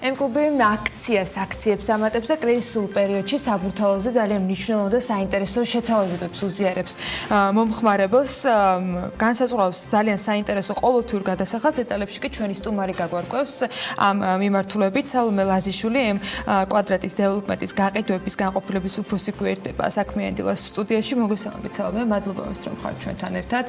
ემკუბი აქციებს ამატებს და კრიზისულ პერიოდში საბურთალოზე ძალიან მნიშვნელოვან და საინტერესო შეთავაზებებს უზიარებს მომხმარებელს. განსაზღვრავს ძალიან საინტერესო ყოველთვიურ გადასახადს. დეტალებში კი ჩვენი სტუმარი გაგვარკვევს ამ მიმართულებით. სალომე ლაზიშვილი კვადრატის დეველოპმენტის გაყიდვების განყოფილების უფროსი გვერდება საქმიანი დილას სტუდიაში. მოგესალმებით სალომე, მადლობა რომ ხართ ჩვენთან ერთად.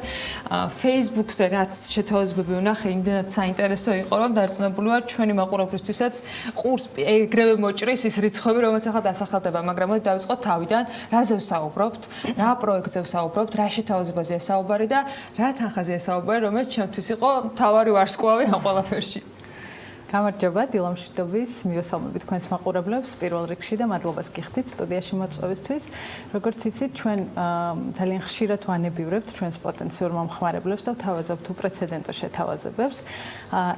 Facebook-ზე რაც შეთავაზებები ვნახე, იმდენად საინტერესო იყო, რომ დარწმუნებული ვარ ჩვენი მაყურებლისთვისაც ყურს ეგრევე მოჭრის ის რიცხვები, რომელიც ახლა დასახელდება, მაგრამ მოდი დავიწყოთ თავიდან, რაზე ვსაუბრობთ, რა პროექტზე ვსაუბრობთ, რა შეთავაზებაზეა საუბარი და რა თანხაზეა საუბარი, რომელიც ჩემთვის იყო მთავარი ვარსკვლავი ამ ყველაფერში. გამარჯობა, დილა მშვიდობის, მივესალმებით თქვენს მაყურებლებს პირველ რიგში და მადლობას გიხდით სტუდიაში მოწვევისთვის. როგორც იცით, ჩვენ ძალიან ხშირად ვანებივრებთ ჩვენს პოტენციურ მომხმარებლებს და ვთავაზობთ უპრეცედენტო შეთავაზებებს.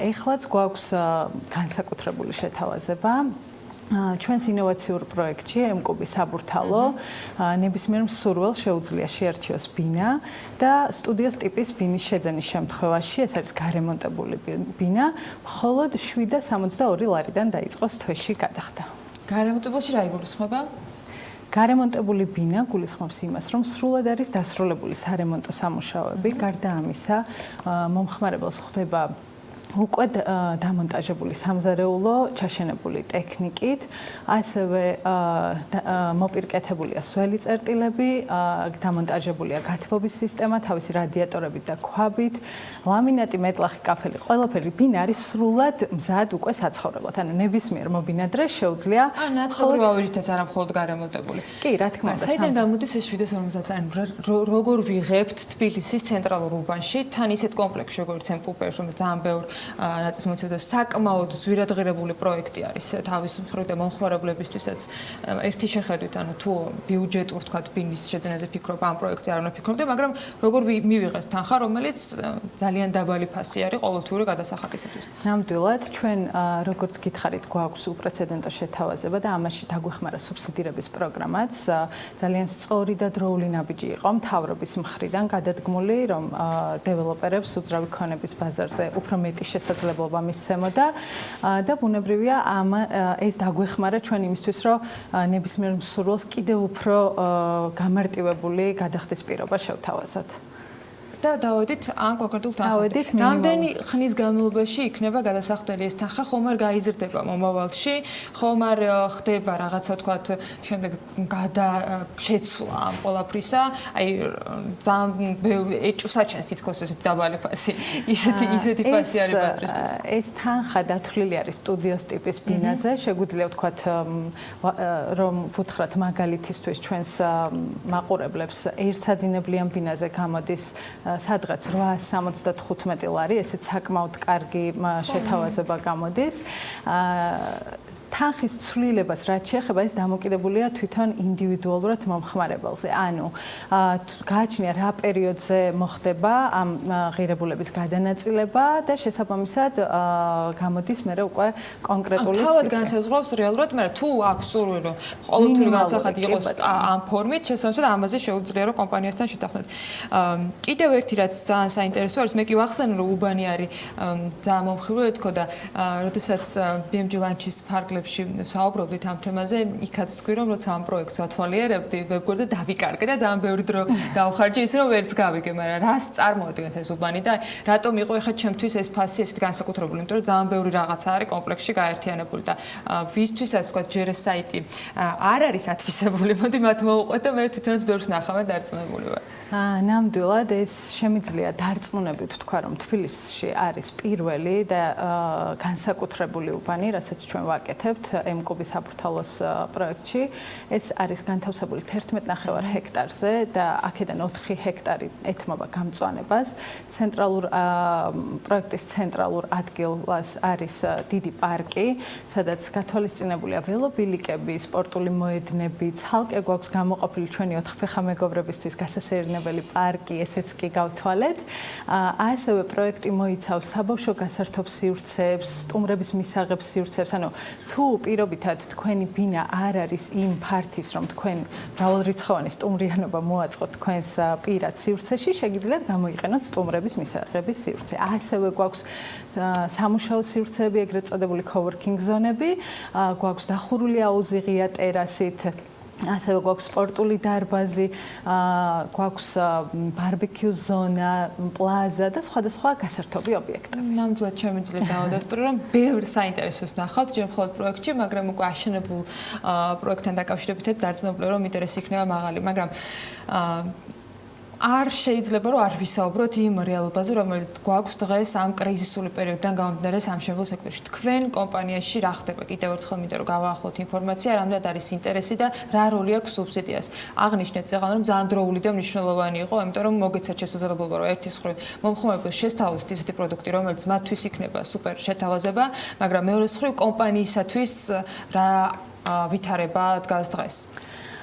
ეხლაც გვაქვს განსაკუთრებული შეთავაზება. ჩვენს ინოვაციურ პროექტში ემკუბი საბურთალო ნებისმიერ მსურველს შეუძლია შეარჩიოს ბინა და სტუდიოს ტიპის ბინის შეძენის შემთხვევაში ეს არის გარემონტებული ბინა, მხოლოდ 7.62 ლარიდან დაიწყოს თვეში გადახდა. გარემონტებულში რა იგულისხმება? გარემონტებული ბინა გულისხმობს იმას, რომ სრულად არის დასრულებული სარემონტო სამუშაოები, გარდა ამისა, მომხმარებელს ხვდება უკვე დამონტაჟებული სამზარეულო, ჩაშენებული ტექნიკით, ასევე მოპირკეთებულია სველი წერტილები, დამონტაჟებულია გათბობის სისტემა, თავისი რადიატორებით და ქვაბით, ლამინატი, მეტლახი, კაფელი, ყველაფერი ბინა არის სრულად მზად უკვე საცხოვრებლად. ანუ ნებისმიერ მობინადრეს შეუძლია ნაცნობრივ ავეჯითაც არა მხოლოდ გარემონტებული. კი, რა თქმა უნდა. საიდან გამოდის ეს 750? ანუ როგორ ვიღებთ თბილისის ცენტრალურ უბანში თან ისეთ კომპლექსში, როგორც ემკუპერს, რომელიც ძალიან ბევრ ნაწილს მოიცავდა საკმაოდ ძვირადღირებული პროექტი არის თავის მხრივ და მომხმარებლებისთვისაც ერთი შეხედვით, ანუ თუ ბიუჯეტურ თქვა ბინის შეძენაზე ფიქრობ, ამ პროექტზე არ უნდა ფიქრობდე, მაგრამ როგორ მივიღეთ თანხა, რომელიც ძალიან დაბალი ფასი არის ყოველთვიური გადასახადისათვის. ნამდვილად, ჩვენ როგორც გითხარით, გვაქვს უპრეცედენტო შეთავაზება და ამაში დაგვეხმარა სუბსიდირების პროგრამაც. ძალიან სწორი და დროული ნაბიჯი იყო მთავრობის მხრიდან გადადგმული, რომ დეველოპერებს უძრავი ქონების ბაზარზე უფრო მეტი შესაძლებლობა მისცემოდა და ბუნებრივია ეს დაგვეხმარა ჩვენ იმისთვის, რომ ნებისმიერ მსურველს კიდევ უფრო გამარტივებული გადახდის პირობა შევთავაზოთ. და დავედით ან კონკრეტულ თანხამდე. რამდენი ხნის განმავლობაში იქნება გადასახდელი ეს თანხა, ხომ არ გაიზრდება მომავალში, ხომ არ ხდება რაღაცა თქვათ შემდეგ შეცვლა ამ ყველაფრისა, აი ძალიან ეჭვსაჩენს თითქოს ესეთი დაბალი ფასი, ისეთი ფასი არის ბაზრისთვის. ეს თანხა დათვლილი არის სტუდიოს ტიპის ბინაზე, შეგვიძლია ვთქვათ რომ ვუთხრათ მაგალითისთვის ჩვენს მაყურებლებს ერთსაძინებლიან ბინაზე გამოდის სადღაც 875 ლარი, ესეც საკმაოდ კარგი შეთავაზება გამოდის. თანხის ცვლილებას რაც შეეხება ეს დამოკიდებულია თვითონ ინდივიდუალურად მომხმარებელზე. ანუ გააჩნია რა პერიოდზე მოხდება ამ ღირებულების გადანაწილება და შესაბამისად გამოდის მერე უკვე კონკრეტული ციფრი. თავად განსაზღვრავს რეალურად, მაგრამ თუ აქვს სურვილი რომ ყოველთვიური განსახადი იყოს ამ ფორმით, შესაბამისად ამაზე შეუძლია რომ კომპანიასთან შეთანხმდეთ. კიდევ ერთი რაც ძალიან საინტერესო არის, მე კი ვახსენე რომ უბანი არის ძალიან მომხიბვლელი თქო და როდესაც BMG Launch-ის ფარგლებში საუბრობდით ამ თემაზე, იქაც თქვი რომ როცა ამ პროექტს ვათვალიერებდი, ვებგვერდზე დავიკარგე და ძალიან ბევრი დრო დავხარჯე ისე რომ ვერც გავიგე, მაგრამ რას წარმოადგენს ეს უბანი და რატომ იყო ეხლა ჩემთვის ეს ფასი ესეთ განსაკუთრებული, იმიტომ რომ ძალიან ბევრი რაღაცა არის კომპლექსში გაერთიანებული და ვისთვისაც თქვა ჯერ ეს საიტი არ არის ათვისებული, მოდი მათ მოვუყვეთ და მე თვითონაც ბევრს ნახავად დარწმუნებული ვარ. ნამდვილად ეს შემიძლია დარწმუნებით თქვა რომ თბილისში არის პირველი და განსაკუთრებული უბანი, რასაც ჩვენ ვაკეთებთ ემკუბი საბურთალოს პროექტში. ეს არის განთავსებული 11.5 ჰექტარზე და აქედან 4 ჰექტარი ეთმობა გამწვანებას. პროექტის ცენტრალურ ადგილას არის დიდი პარკი, სადაც გათვალისწინებულია ველობილიკები, სპორტული მოედნები, ცალკე გვაქვს გამოყოფილი ჩვენი 4-ფეხა მეგობრებისთვის გასასეირნებელი პარკი, ესეც კი გავთვალეთ. ასევე პროექტი მოიცავს საბავშვო გასართობ სივრცეებს, სტუმრების მისაღებ სივრცეებს, ანუ თუ პირობითად თქვენი ბინა არ არის იმ ფართის, რომ თქვენ მრავალრიცხოვანი სტუმრიანობა მოაწყოთ თქვენს პირად სივრცეში, შეგიძლიათ გამოიყენოთ სტუმრების მისაღების სივრცე. ასევე გვაქვს სამუშაო სივრცეები, ეგრეთ წოდებული coworking ზონები, გვაქვს დახურული აუზი ღია ტერასით, ასევე გვაქვს სპორტული დარბაზი, გვაქვს ბარბეკიუ ზონა, პლაზა და სხვადასხვა გასართობი ობიექტები. ნამდვილად შემიძლია დავადასტურო, რომ ბევრ საინტერესოს ნახავთ ჯერ მხოლოდ პროექტში, მაგრამ უკვე აშენებულ პროექტთან დაკავშირებითაც დარწმუნებული რომ ინტერესი იქნება მაღალი, მაგრამ არ შეიძლება რომ არ ვისაუბროთ იმ რეალობაზე, რომელიც გვაქვს დღეს ამ კრიზისული პერიოდიდან გამომდინარე სამშენებლო სექტორში. თქვენ კომპანიაში რა ხდება? კიდევ ერთხელ მინდა რომ გავაახლოთ ინფორმაცია, რამდენად არის ინტერესი და რა როლი აქვს სუბსიდიას. აღნიშნეთ წეგან რომ ძალიან დროული და მნიშვნელოვანი იყო, იმიტომ რომ მოგეცათ შესაძლებლობა რომ ერთის მხრივ მომხმარებელს შესთავაზოთ ისეთი პროდუქტი, რომელიც მათთვის იქნება სუპერ შეთავაზება, მაგრამ მეორეს მხრივ კომპანიისათვის რა ვითარება დგას დღეს?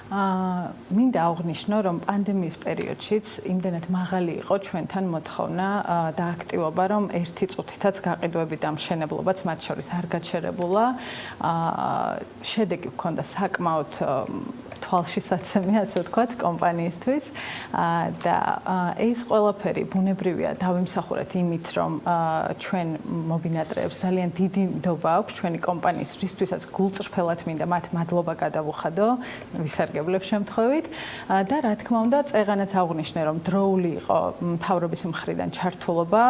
მინდა აღვნიშნო, რომ პანდემიის პერიოდშიც იმდენად მაღალი იყო ჩვენთან მოთხოვნა და აქტივობა, რომ ერთი წუთითაც გაყიდვები და მშენებლობაც მათ შორის არ გაჩერებულა. შედეგი ჰქონდა საკმაოდ თვალშისაცემი, ასე ვთქვათ, კომპანიისთვის და ეს ყველაფერი ბუნებრივია დავიმსახურეთ იმით, რომ ჩვენ მობინადრეებს ძალიან დიდი ნდობა აქვს ჩვენი კომპანიის, რისთვისაც გულწრფელად მინდა მათ მადლობა გადავუხადო ვისარგებლებ შემთხვევით და რა თქმა უნდა, წეღანაც აღვნიშნე, რომ დროული იყო მთავრობის მხრიდან ჩართულობა,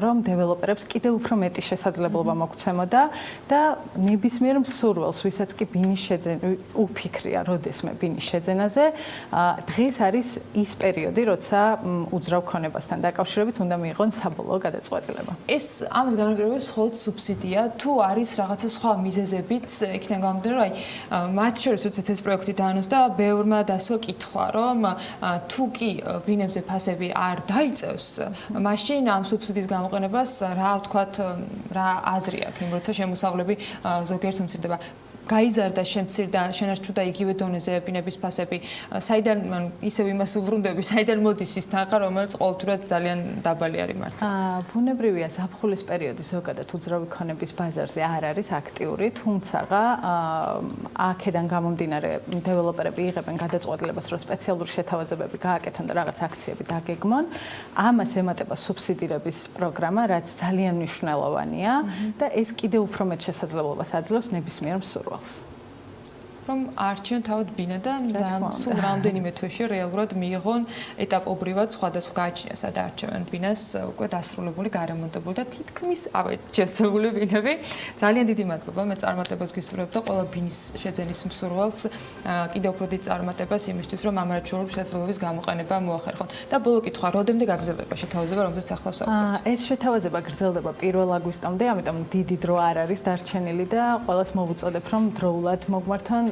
რომ დეველოპერებს კიდევ უფრო მეტი შესაძლებლობა მოგცემოდა და ნებისმიერ მსურველს, ვისაც კი ბინის შეძენა უფიქრია როდესმე ბინის შეძენაზე, დღეს არის ის პერიოდი, როცა უძრავ ქონებასთან დაკავშირებით უნდა მიიღონ საბოლოო გადაწყვეტილება. ეს ამას განაპირობებს მხოლოდ სუბსიდია, თუ არის რაღაცა სხვა მიზეზებიც, იქიდან გამომდინარე, რომ მათ შორის როდესაც ეს პროექტი დაანონსდა, ბევრმა დასვა კითხვა, რომ თუ კი ბინებზე ფასები არ დაიწევს, მაშინ ამ სუბსიდიის გამოყენებას რა ვთქვათ, რა აზრი აქვს, იმ როცა შემოსავლები ზოგიერთ უმცირდება. გაიზარდა შემცირდა შენარჩუნდა იგივე დონეზე ბინების ფასები, საიდან ისევ იმას უბრუნდები, საიდან მოდის ის თანხა, რომელიც ყოველთურად ძალიან დაბალი არის მართლა. ბუნებრივია, ზაფხულის პერიოდი ზოგადად უძრავი ქონების ბაზარზე არ არის აქტიური, თუმცა აქედან გამომდინარე დეველოპერები იღებენ გადაწყვეტილებას, რომ სპეციალური შეთავაზებები გააკეთონ და რაღაც აქციები დაგეგმონ. ამას ემატება სუბსიდირების პროგრამა, რაც ძალიან მნიშვნელოვანია და ეს კიდევ უფრო მეტ შესაძლებლობას აძლევს ნებისმიერ მსურველს. რომ არჩიონ თავად ბინა და სულ რამდენიმე თვეში რეალურად მიიღონ ეტაპობრივად სხვადასხვა გააჩნია სად არჩევენ ბინას უკვე დასრულებული გარემონტებული და თითქმის შეცვლილი ბინები. ძალიან დიდი მადლობა, მე წარმატებას გისურვებ და ყველა ბინის შეძენის მსურველს კიდევ უფრო დიდ წარმატებას იმისთვის, რომ ამ არჩეულობის შესაძლებლობის გამოყენება მოახერხონ. და ბოლო კითხვა, როდემდე გაგრძელდება შეთავაზება, რომელზეც ახლა ვსაუბრობთ? ეს შეთავაზება გრძელდება 1 აგვისტომდე, ამიტომ დიდი დრო არ არის დარჩენილი და ყველას მოვუწოდებ, რომ დროულად მოგმართონ.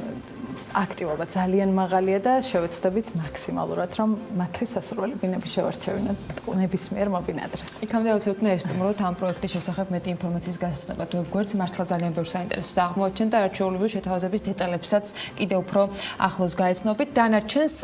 აქტივობა ძალიან მაღალია და შევეცდებით მაქსიმალურად, რომ მათთვის სასურველი ბინები შევარჩევინოთ ნებისმიერ მობინადრეს. იქამდე აუცილებლად ესტუმროთ ამ პროექტის შესახებ მეტი ინფორმაციის გასაცნობა. ვებგვერდს მართლა ძალიან ბევრ საინტერესოს აღმოაჩენთ და არჩეულების შეთავაზების დეტალებსაც კიდევ უფრო ახლოს გაეცნობით. დანარჩენს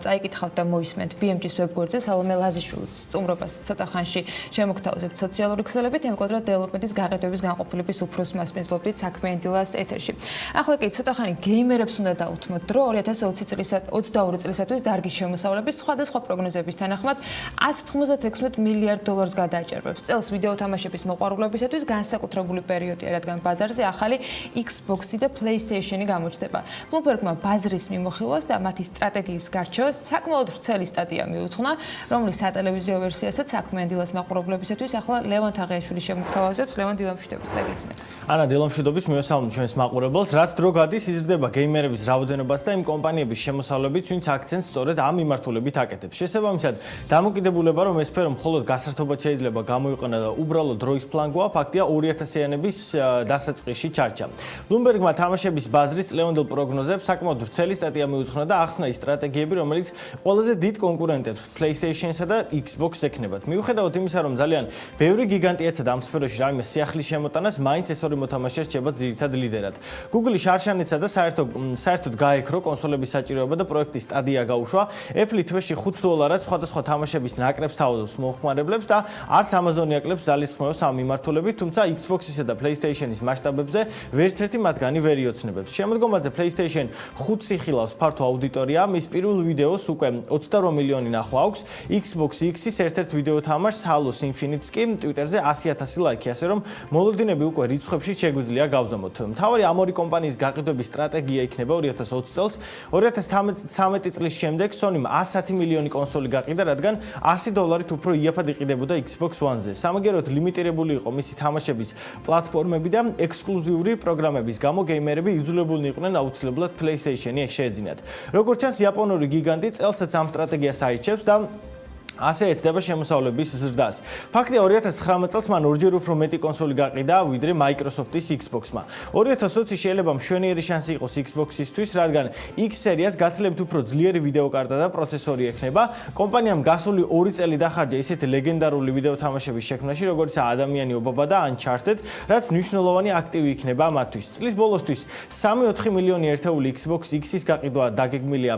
წაიკითხავთ და მოისმენთ BMG-ს ვებგვერდზე, სალომე ლაზიშვილის სტუმრობას ცოტა ხანში შემოგთავაზებთ სოციალური ქსელებით, ემკვიდრად დეველოპმენტის გაყიდვების განყოფილების უფროს მასპინძლობთ საქმიანი დილას ეთერში. ახლა კი ცოტა ხანი გეიმერებს უნდა დაუთმოთ დრო 2022 წლისათვის დარგის შემოსავლების სხვადასხვა პროგნოზების თანახმად 196 მილიარდ დოლარს გადააჭერბებს. წელს ვიდეო თამაშების მოყვარულებისათვის განსაკუთრებული პერიოდია, რადგან ბაზარზე ახალი Xbox-ი და PlayStation-ი გამოჩნდება. Bloomberg-მა ბაზრის მიმოხილვას და მათი სტრატეგიის გარჩევას საკმაოდ ვრცელი სტატია მიუძღვნა, რომლის სატელევიზიო ვერსიასაც საქმიანი დილას მაყურებლებისათვის ახლა ლევან თაღიაშვილი შემოგთავაზებს. ლევან დილამშვიდობის და გისმენთ. ანა დილამშვიდობის მივესალმოთ ჩვენს მაყურებელს. რაც დრო გადის, იზრდება გეიმერების რაოდენობას და იმ კომპანიების შემოსავლებით, ვინც აქცენტს სწორედ ამ მიმართულებით აკეთებს. შესაბამისად, დამოკიდებულება, რომ ეს სფერო მხოლოდ გასართობად შეიძლება გამოიყენა და უბრალოდ დროის ფლანგოა, ფაქტია 2000-იანების დასაწყისში ჩარჩა. Bloomberg-მა თამაშების ბაზრის წლევანდელ პროგნოზებს საკმაოდ ვრცელი სტატია მიუძღვნა და ახსნა ის სტრატეგიები, რომელიც ყველაზე დიდ კონკურენტებს PlayStation-სა და Xbox-ს ექნებათ. მიუხედავად იმისა, რომ ძალიან ბევრი გიგანტი ეცადა ამ სფეროში რაიმე სიახლის შემოტანას, მაინც ეს ორი მოთამაშე რჩება ძირითად ლიდერად. Google-ი შარშანეცდა და საერთოდ გაექრო კონსოლების საჭიროება და პროექტის სტადია გაუშვა. Apple-ი თვეში $5 სხვადასხვა თამაშების ნაკრებს თავაზობს მომხმარებლებს და არც Amazon-ი აკლებს ძალისხმევას ამ მიმართულებით, თუმცა Xbox-ისა და PlayStation-ის მასშტაბებზე ვერც ერთი მათგანი ვერ იოცნებებს. შემოდგომაზე PlayStation 5 სიხილავს ფართო აუდიტორია, მის პირველ ვიდეოს უკვე 28 მილიონი ნახვა აქვს. Xbox X-ის ერთ-ერთ ვიდეო თამაშს Halo Infinite-ს კი Twitter-ზე 100,000 ლაიქი, ასე რომ მოლოდინები უკვე რიცხვებში შეგვიძლია გავზომოთ. მთავარი ამ ორი კომპანიის გაყიდვების სტრატეგია იქნება 2020 წელს. 2013 წლის შემდეგ Sony-მა 110 მილიონი კონსოლი გაყიდა, რადგან $100 უფრო იაფად იყიდებოდა Xbox One-ზე. სამაგეროდ ლიმიტირებული იყო მისი თამაშების პლატფორმები და ექსკლუზიური პროგრამების გამო გეიმერები იძულებულნი იყვნენ აუცილებლად PlayStation-ი შეეძინათ. როგორც ჩანს, იაპონური გიგანტი წელსაც ამ სტრატეგიას აირჩევს და ასე ეცდება შემოსავლების ზრდას. ფაქტია 2019 წელს მან ორჯერ უფრო მეტი კონსოლი გაყიდა, ვიდრე Microsoft-ის Xbox-მა. 2020-ში შეიძლება მშვენიერი შანსი იყოს Xbox-ისთვის, რადგან X სერიას გაცილებით უფრო ძლიერი ვიდეო კარტა და პროცესორი ექნება. კომპანიამ გასული 2 წელი დახარჯა ისეთი ლეგენდარული ვიდეო თამაშების შექმნაში, როგორიცაა ადამიანი ობობა და Uncharted, რაც მნიშვნელოვანი აქტივი იქნება მათთვის. წლის ბოლოსთვის 3-4 მილიონი ერთეული Xbox X-ის გაყიდვა დაგეგმილია.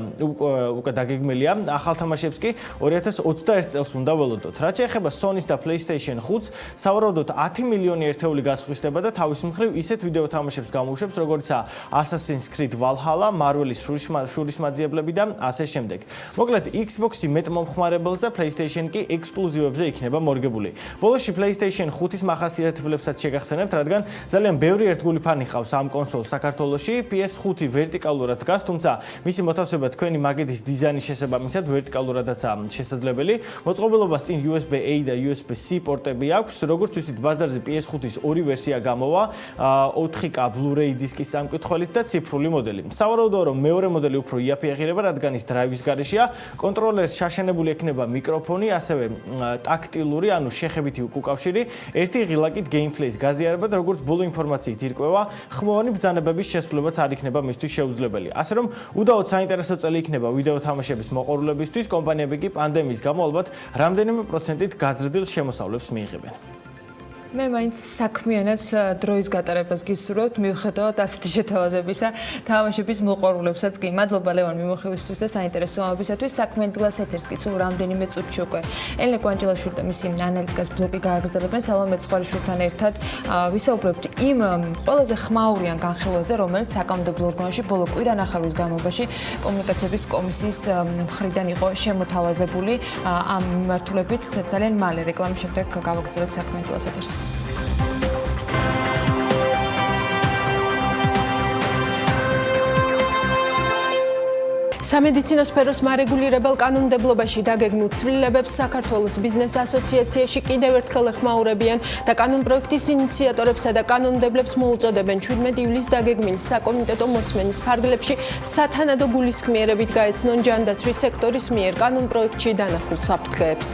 ახალ თამაშებს კი 2021 წელს უნდა ველოდოთ. რაც შეეხება Sony-ს და PlayStation 5-ს, სავარაუდოდ 10 მილიონი ერთეული გასხვისდება და თავის მხრივ ისეთ ვიდეო თამაშებს გამოუშვებს, როგორიცაა Assassin's Creed Valhalla, Marvel-ის შურისმაძიებლები და ასე შემდეგ. მოკლედ, Xbox-ი მეტ მომხმარებელს და PlayStation კი ექსკლუზივებზე იქნება მორგებული. ბოლოსში PlayStation 5-ის მახასიათებლებსაც შეგახსენებთ, რადგან ძალიან ბევრი ერთგული ფანი ყავს ამ კონსოლს საქართველოში. PS5 ვერტიკალურად დგას, თუმცა მისი მოთავსება თქვენი მაგეთის დიზაინის შესაბამისად ვერტიკალურადაცაა შესაძლებელი. მოწყობილობას წინ USB-A და USB-C პორტები აქვს. როგორც ვიცით, ბაზარზე PS5-ის ორი ვერსია გამოვა, 4K Blu-ray დისკის სამკითხველით და ციფრული მოდელი. სავარაუდოა, რომ მეორე მოდელი უფრო იაფი აღირება, რადგან ის დრაივის გარეშეა. კონტროლერს შაშენებული ექნება მიკროფონი, ასევე ტაქტილური, ანუ შეხებითი უკავშირი, ერთი ღილაკით გეიმპლეის გაზიარება და როგორც ბოლო ინფორმაციით ირკვევა, ხმოვანი ბრძანებების შესრულებაც არ იქნება მისთვის შეუძლებელი. ასე რომ, უდაოდ საინტერესო წელი იქნება ვიდეო თამაშების მოყვარულებისთვის, კომპანიები კი პანდემიის გამო ალბათ რამდენიმე პროცენტით გაზრდილ შემოსავლებს მიიღებენ. მე მაინც საქმიანად დროის გატარებას გისურვებთ, მიუხედავად ასეთი შეთავაზებისა, თამაშების მოყვარულებსაც კი. მადლობა ლევან მიმოხილვისთვის და საინტერესოებისათვის. საქმიანი დილას ეთერს კი სულ რამდენიმე წუთში უკვე ელენე კვანჯელაშვილი და მისი ანალიტიკას ბლოკი გააგრძელებენ. სალომე ცხვარიშვილთან ერთად ვისაუბრებთ იმ ყველაზე ხმაურიან განხილვაზე, რომელიც საკანონმდებლო ორგანოში ბოლო კვირა-ნახევრის განმავლობაში კომუნიკაციების კომისიის მხრიდან იყო შემოთავაზებული. ამ მიმართულებით ძალიან მალე რეკლამის შემდეგ გავაგრძელებთ საქმიანი დილას ეთერს. სამედიცინო სფეროს მარეგულირებელ კანონმდებლობაში დაგეგმილ ცვლილებებს საქართველოს ბიზნეს ასოციაციაში კიდევ ერთხელ ეხმაურებიან და კანონპროექტის ინიციატორებსა და კანონმდებლებს მოუწოდებენ 17 ივლისს დაგეგმილ საკომიტეტო მოსმენის ფარგლებში სათანადო გულისხმიერებით გაეცნონ ჯანდაცვის სექტორის მიერ კანონპროექტში დანახულ საფრთხეებს.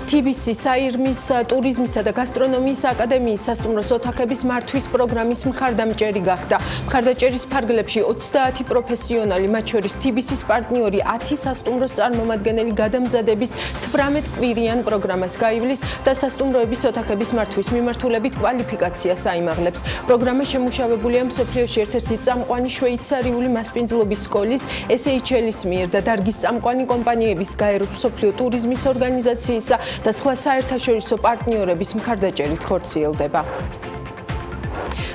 TBC საირმის ტურიზმისა და გასტრონომიის აკადემიის სასტუმროს ოთახების მართვის პროგრამის მხარდამჭერი გახდა. მხარდაჭერის ფარგლებში 30 პროფესიონალი, მათ შორის TBC-ის პარტნიორი 10 სასტუმროს წარმომადგენელი გადამზადების 18 კვირიან პროგრამას გაივლის და სასტუმროების ოთახების მართვის მიმართულებით კვალიფიკაციას აიმაღლებს. პროგრამა შემუშავებულია მსოფლიოში ერთ-ერთი წამყვანი შვეიცარიული მასპინძლობის სკოლის SHL-ის მიერ და დარგის წამყვანი კომპანიების გაეროს მსოფლიო ტურიზმის ორგანიზაციისა და სხვა საერთაშორისო პარტნიორების მხარდაჭერით ხორციელდება.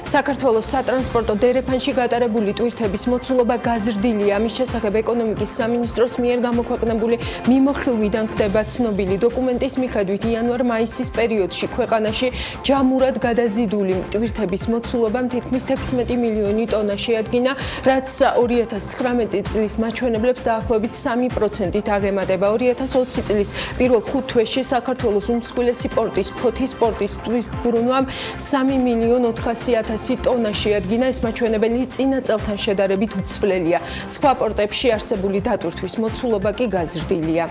საქართველოს სატრანსპორტო დერეფანში გატარებული ტვირთების მოცულობა გაზრდილია. ამის შესახებ ეკონომიკის სამინისტროს მიერ გამოქვეყნებული მიმოხილვიდან ხდება ცნობილი. დოკუმენტის მიხედვით იანვარ-მაისის პერიოდში ქვეყანაში ჯამურად გადაზიდული ტვირთების მოცულობამ თითქმის 16 მილიონი ტონა შეადგინა, რაც 2019 წლის მაჩვენებლებს დაახლოებით 3%-ით აღემატება. 2020 წლის პირველ 5 თვეში საქართველოს უმსხვილესი პორტის ფოთის პორტის თვითბრუნვამ 3.400.000 ტონა შეადგინა. ეს მაჩვენებელი წინა წელთან შედარებით უცვლელია. სხვა პორტებში არსებული დატვირთვის მოცულობა კი გაზრდილია.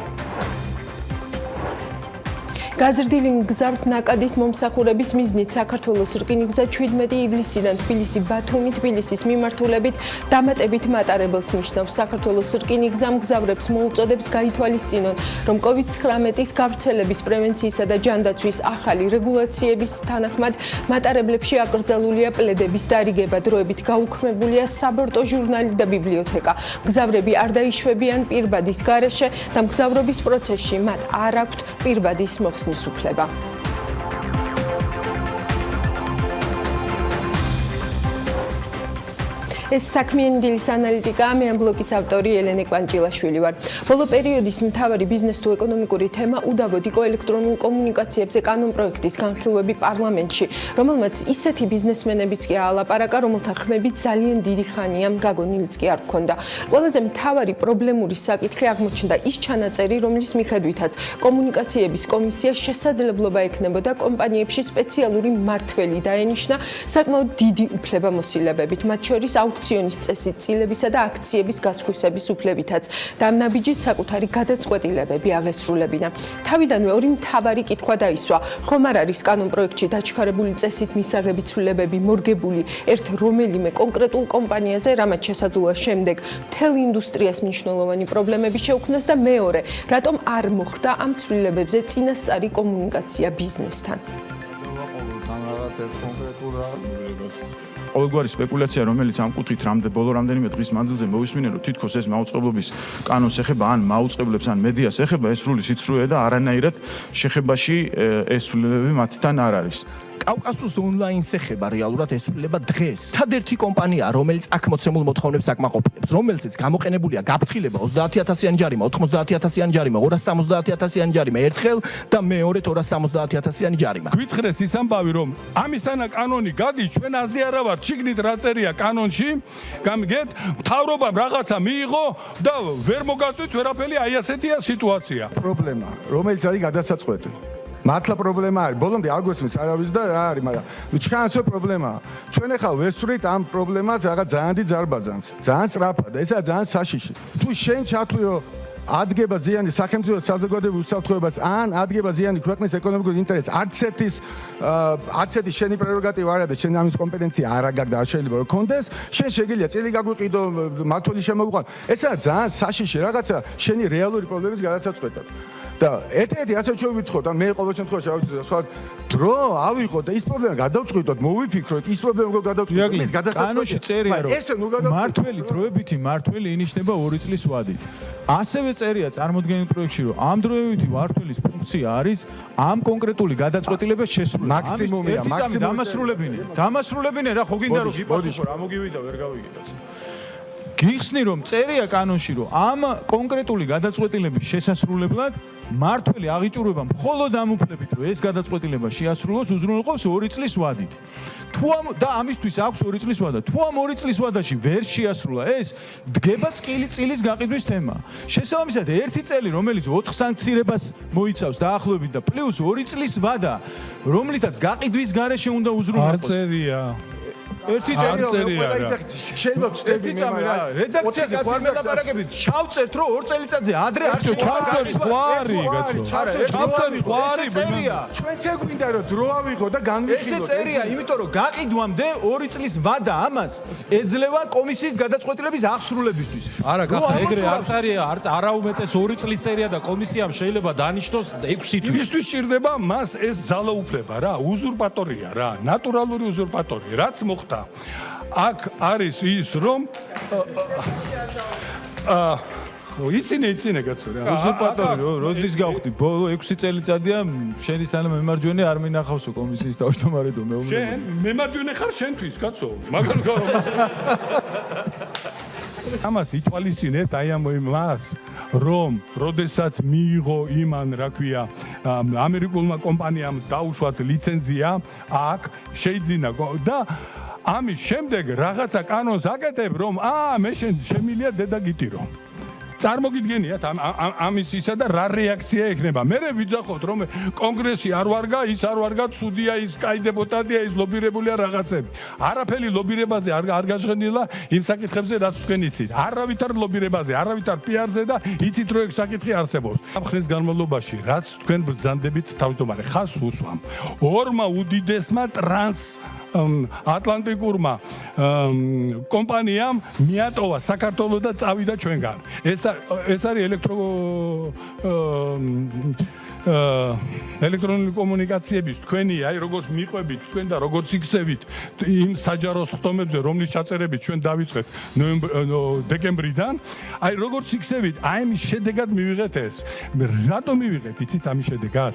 გაზრდილი მგზავრთ ნაკადის მომსახურების მიზნით საქართველოს რკინიგზა 17 ივლისიდან თბილისი-ბათუმი თბილისის მიმართულებით დამატებით მატარებელს ნიშნავს. საქართველოს რკინიგზა მგზავრებს მოუწოდებს გაითვალისწინონ, რომ COVID-19-ის გავრცელების პრევენციისა და ჯანდაცვის ახალი რეგულაციების თანახმად მატარებლებში აკრძალულია პლედების დარიგება, დროებით გაუქმებულია საბორტო ჟურნალი და ბიბლიოთეკა. მგზავრები არ დაიშვებიან პირბადის გარეშე და მგზავრობის პროცესში მათ არ აქვთ პირბადის მოხსნის უფლება. ეს საქმიანი დილის ანალიტიკა, მე ამ ბლოგის ავტორი ელენე კვანჭილაშვილი ვარ. ბოლო პერიოდის მთავარი ბიზნეს თუ ეკონომიკური თემა უდავოდ იყო ელექტრონულ კომუნიკაციებზე კანონპროექტის განხილვები პარლამენტში, რომელმაც ისეთი ბიზნესმენებიც კი აალაპარაკა, რომელთა ხმები ძალიან დიდი ხანია გაგონილიც კი არ ჰქონდა. ყველაზე მთავარი პრობლემური საკითხი აღმოჩნდა ის ჩანაწერი, რომლის მიხედვითაც კომუნიკაციების კომისიას შესაძლებლობა ექნებოდა კომპანიებში სპეციალური მმართველი დაენიშნა საკმაოდ დიდი უფლებამოსილებებით, მათ შორის აუქციონის წესით წილებისა და აქციების გასხვისების უფლებითაც და ამ ნაბიჯით საკუთარი გადაწყვეტილებები აღესრულებინა. თავიდანვე ორი მთავარი კითხვა დაისვა, ხომ არ არის კანონპროექტში დაჩქარებული წესით მისაღები ცვლილებები მორგებული ერთ რომელიმე კონკრეტულ კომპანიაზე, რამაც შესაძლოა შემდეგ მთელ ინდუსტრიას მნიშვნელოვანი პრობლემები შეუქმნას და მეორე, რატომ არ მოხდა ამ ცვლილებებზე წინასწარი კომუნიკაცია ბიზნესთან. ყოველგვარი სპეკულაცია, რომელიც ამ კუთხით ბოლო რამდენიმე დღის მანძილზე მოვისმინე, რომ თითქოს ეს მაუწყებლობის კანონს ეხება, ან მაუწყებლებს, ან მედიას ეხება, ეს სრული სიცრუეა და არანაირად შეხებაში ეს ცვლილებები მათთან არ არის. კავკასიის ონლაინს ეხება რეალურად ეს ცვლილება დღეს. თადერთი კომპანია, რომელიც აქ მოცემულ მოთხოვნებს აკმაყოფილებს, რომელსაც გამოყენებულია გაფრთხილება 30000-იანი ჯარიმა, 90000-იანი ჯარიმა, 270000-იანი ჯარიმა ერთხელ და მეორე 270000-იანი ჯარიმა. გვითხრეს ის ამბავი, რომ ამისთანა კანონი გადის, ჩვენ აზე არა ვართ, შიგნით რა წერია კანონში, გამიგეთ, მთავრობამ რაღაცა მიიღო და ვერ მოგაწვით ვერაფერი, აი ასეთია სიტუაცია. პრობლემა, რომელიც არის გადასაწყვეტი. მართლა პრობლემა არის. ბოლომდე არ გვესმის არავის და რა არის, მაგრამ ჩანს რომ პრობლემაა. ჩვენ ახლა ვესვრით ამ პრობლემას რაღაც ძალიან დიდ ზარბაზანს. ძალიან სწრაფად, ესაა ძალიან საშიში. თუ შენ ჩათვლი რომ ადგება ზიანი სახელმწიფო საზოგადოებრივ უსაფრთხოებას ან ადგება ზიანი ქვეყნის ეკონომიკურ ინტერესს, არც ერთი შენი პრეროგატივა არ არის და შენ ამის კომპეტენცია არ აქვს და არ შეიძლება რომ კონდეს, შენ შეგიძლია წილი გაგვიყიდო, მართული შემოგვიყვან. ესაა ძალიან საშიში რაღაცა შენი რეალური პრობლემის გადასაწყვეტად. და ერთ-ერთი ასე ჩვენ ვითხოვთ, ან მე ყოველ შემთხვევაში ავიწევ სხვა დრო ავიღოთ და ის პრობლემა გადავწყვიტოთ, მოვიფიქროთ, ის პრობლემა როგორ გადავწყვიტოთ, ის გადასაწყვეტია. კანონში წერია, რომ მართველი დროებითი მართველი ინიშნება 2 წლის ვადით. ასევე წერია წარმოდგენილ პროექტში, რომ ამ დროებითი მმართველის ფუნქცია არის ამ კონკრეტული გადაწყვეტილების შესრულება. მაქსიმუმია, დამასრულებინე რა, ხო გინდა რომ გიპასუხო, რა მოგივიდა, ვერ გავიგეთ. გიხსნი რომ წერია კანონში, რომ ამ კონკრეტული გადაწყვეტილების შესასრულებლად მართველი აღიჭურება მხოლოდ ამ უფლებით, რომ ეს გადაწყვეტილება შეასრულოს, უზრუნველყოფს 2 წლის ვადით. და ამისთვის აქვს 2 წლის ვადა. თუ ამ 2 წლის ვადაში ვერ შეასრულა ეს, დგება წილის გაყიდვის თემა. შესაბამისად, 1 წელი, რომელიც 4 სანქცირებას მოიცავს დაახლოებით და პლუს 2 წლის ვადა, რომლითაც გაყიდვის გარეშე უნდა უზრუნველყოს. არ წერია. ერთი წერია შეიძლება ვწდები მე რა რედაქციაზე ხوار მელაპარაკებით ჩავწერთ რომ 2 წელიწადზე ადრე არ ჩავწერთ ხوارი კაცო ჩავწერთ ხوارი ჩვენ წეგვინდა რომ დრო ავიღო და განვიხილოთ ესე წერია იმიტომ რომ გაყიდვამდე 2 წლის ვადა ამას ეძლევა კომისიის გადაწყვეტილების აღსრულებისთვის არა კახა ეგრე არ წერია არაუმეტეს 2 წლის წერია და კომისიამ შეიძლება დანიშნოს 6 თვის იმისთვის ჭირდება მას ეს ძალაუფლება რა უზურპატორია რა ნატურალური უზურპატორია რაც მოხდა აქ არის ის რომ იცინე კაცო რა უზურპატორი როდის გავხდი ბოლო 6 წელიწადია შენისთან მემარჯვენე არ მინახავსო კომისიის თავმჯდომარე და მეუბნები შენ მემარჯვენე ხარ შენთვის კაცო მაგალ ამას ითვალისწინეთ აი ამ იმას რომ როდესაც მიიღო იმან რა ქვია ამერიკულმა კომპანიამ დაუშვათ ლიცენზია აქ შეიძინა და ამის შემდეგ რაღაცა კანონს აკეთებ რომ მე შემილია დედაგიტირო წარმოგიდგენიათ ამის ისა და რა რეაქცია ექნება მე ვიძახოთ რომ კონგრესი არ ვარგა ის არ ვარგა ცუდია ის კაი დეპუტატია ის ლობირებულია რაღაცები არაფერი ლობირებაზე არ გაჟღენილა იმ საკითხებზე რაც თქვენ იცით არავითარ ლობირებაზე არავითარ პიარზე და იცით რომ ეს საკითხი არსებობს ამ ხნის განმავლობაში რაც თქვენ ბრძანდებით თავმჯდომარე ხას უსვამ ორმა უდიდესმა ატლანტიკურმა კომპანიამ მიატოვა საქართველოს და წავიდა ჩვენგან. ეს არის ელექტრონული კომუნიკაციების თქვენი აი როგორც მიყვებით თქვენ და როგორც იქცევით იმ საჯარო სხდომებზე რომლის ჩაწერებით ჩვენ დავიწყეთ დეკემბრიდან აი როგორც იქცევით აი მის შედეგად მივიღეთ ეს რატომ მივიღეთ იცით ამის შედეგად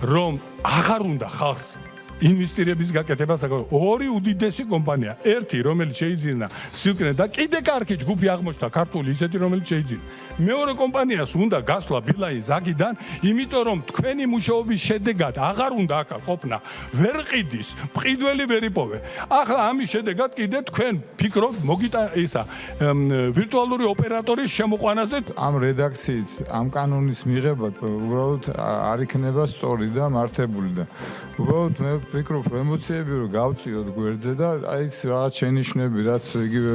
რომ აღარ უნდა ხალხს ინვესტირების გაკეთებას აკეთებს. ორი უდიდესი კომპანია, ერთი რომელიც შეიძინა სილკნე და კიდე კარგი ჯგუფი აღმოჩნდა ქართული ისეთი რომელიც შეიძინა. მეორე კომპანიას უნდა გასვლა ბილაის ზაგიდან, იმიტომ რომ თქვენი მუშაობის შედეგად აღარ უნდა აქ ყოფნა. ვერ ყიდის, მყიდველი ვერ იპოვე. ახლა ამის შედეგად კიდე თქვენ ფიქრობთ მოგიტა ისა ვირტუალური ოპერატორის შემოყვანაზე ამ რედაქციით, ამ კანონის მიღება უბრალოდ არ იქნება სწორი და მართებული და უბრალოდ მე ვფიქრობ რომ ემოციები რომ გავწიოთ გვერდზე და აი ეს რაღაც შენიშვნები რაც იგივე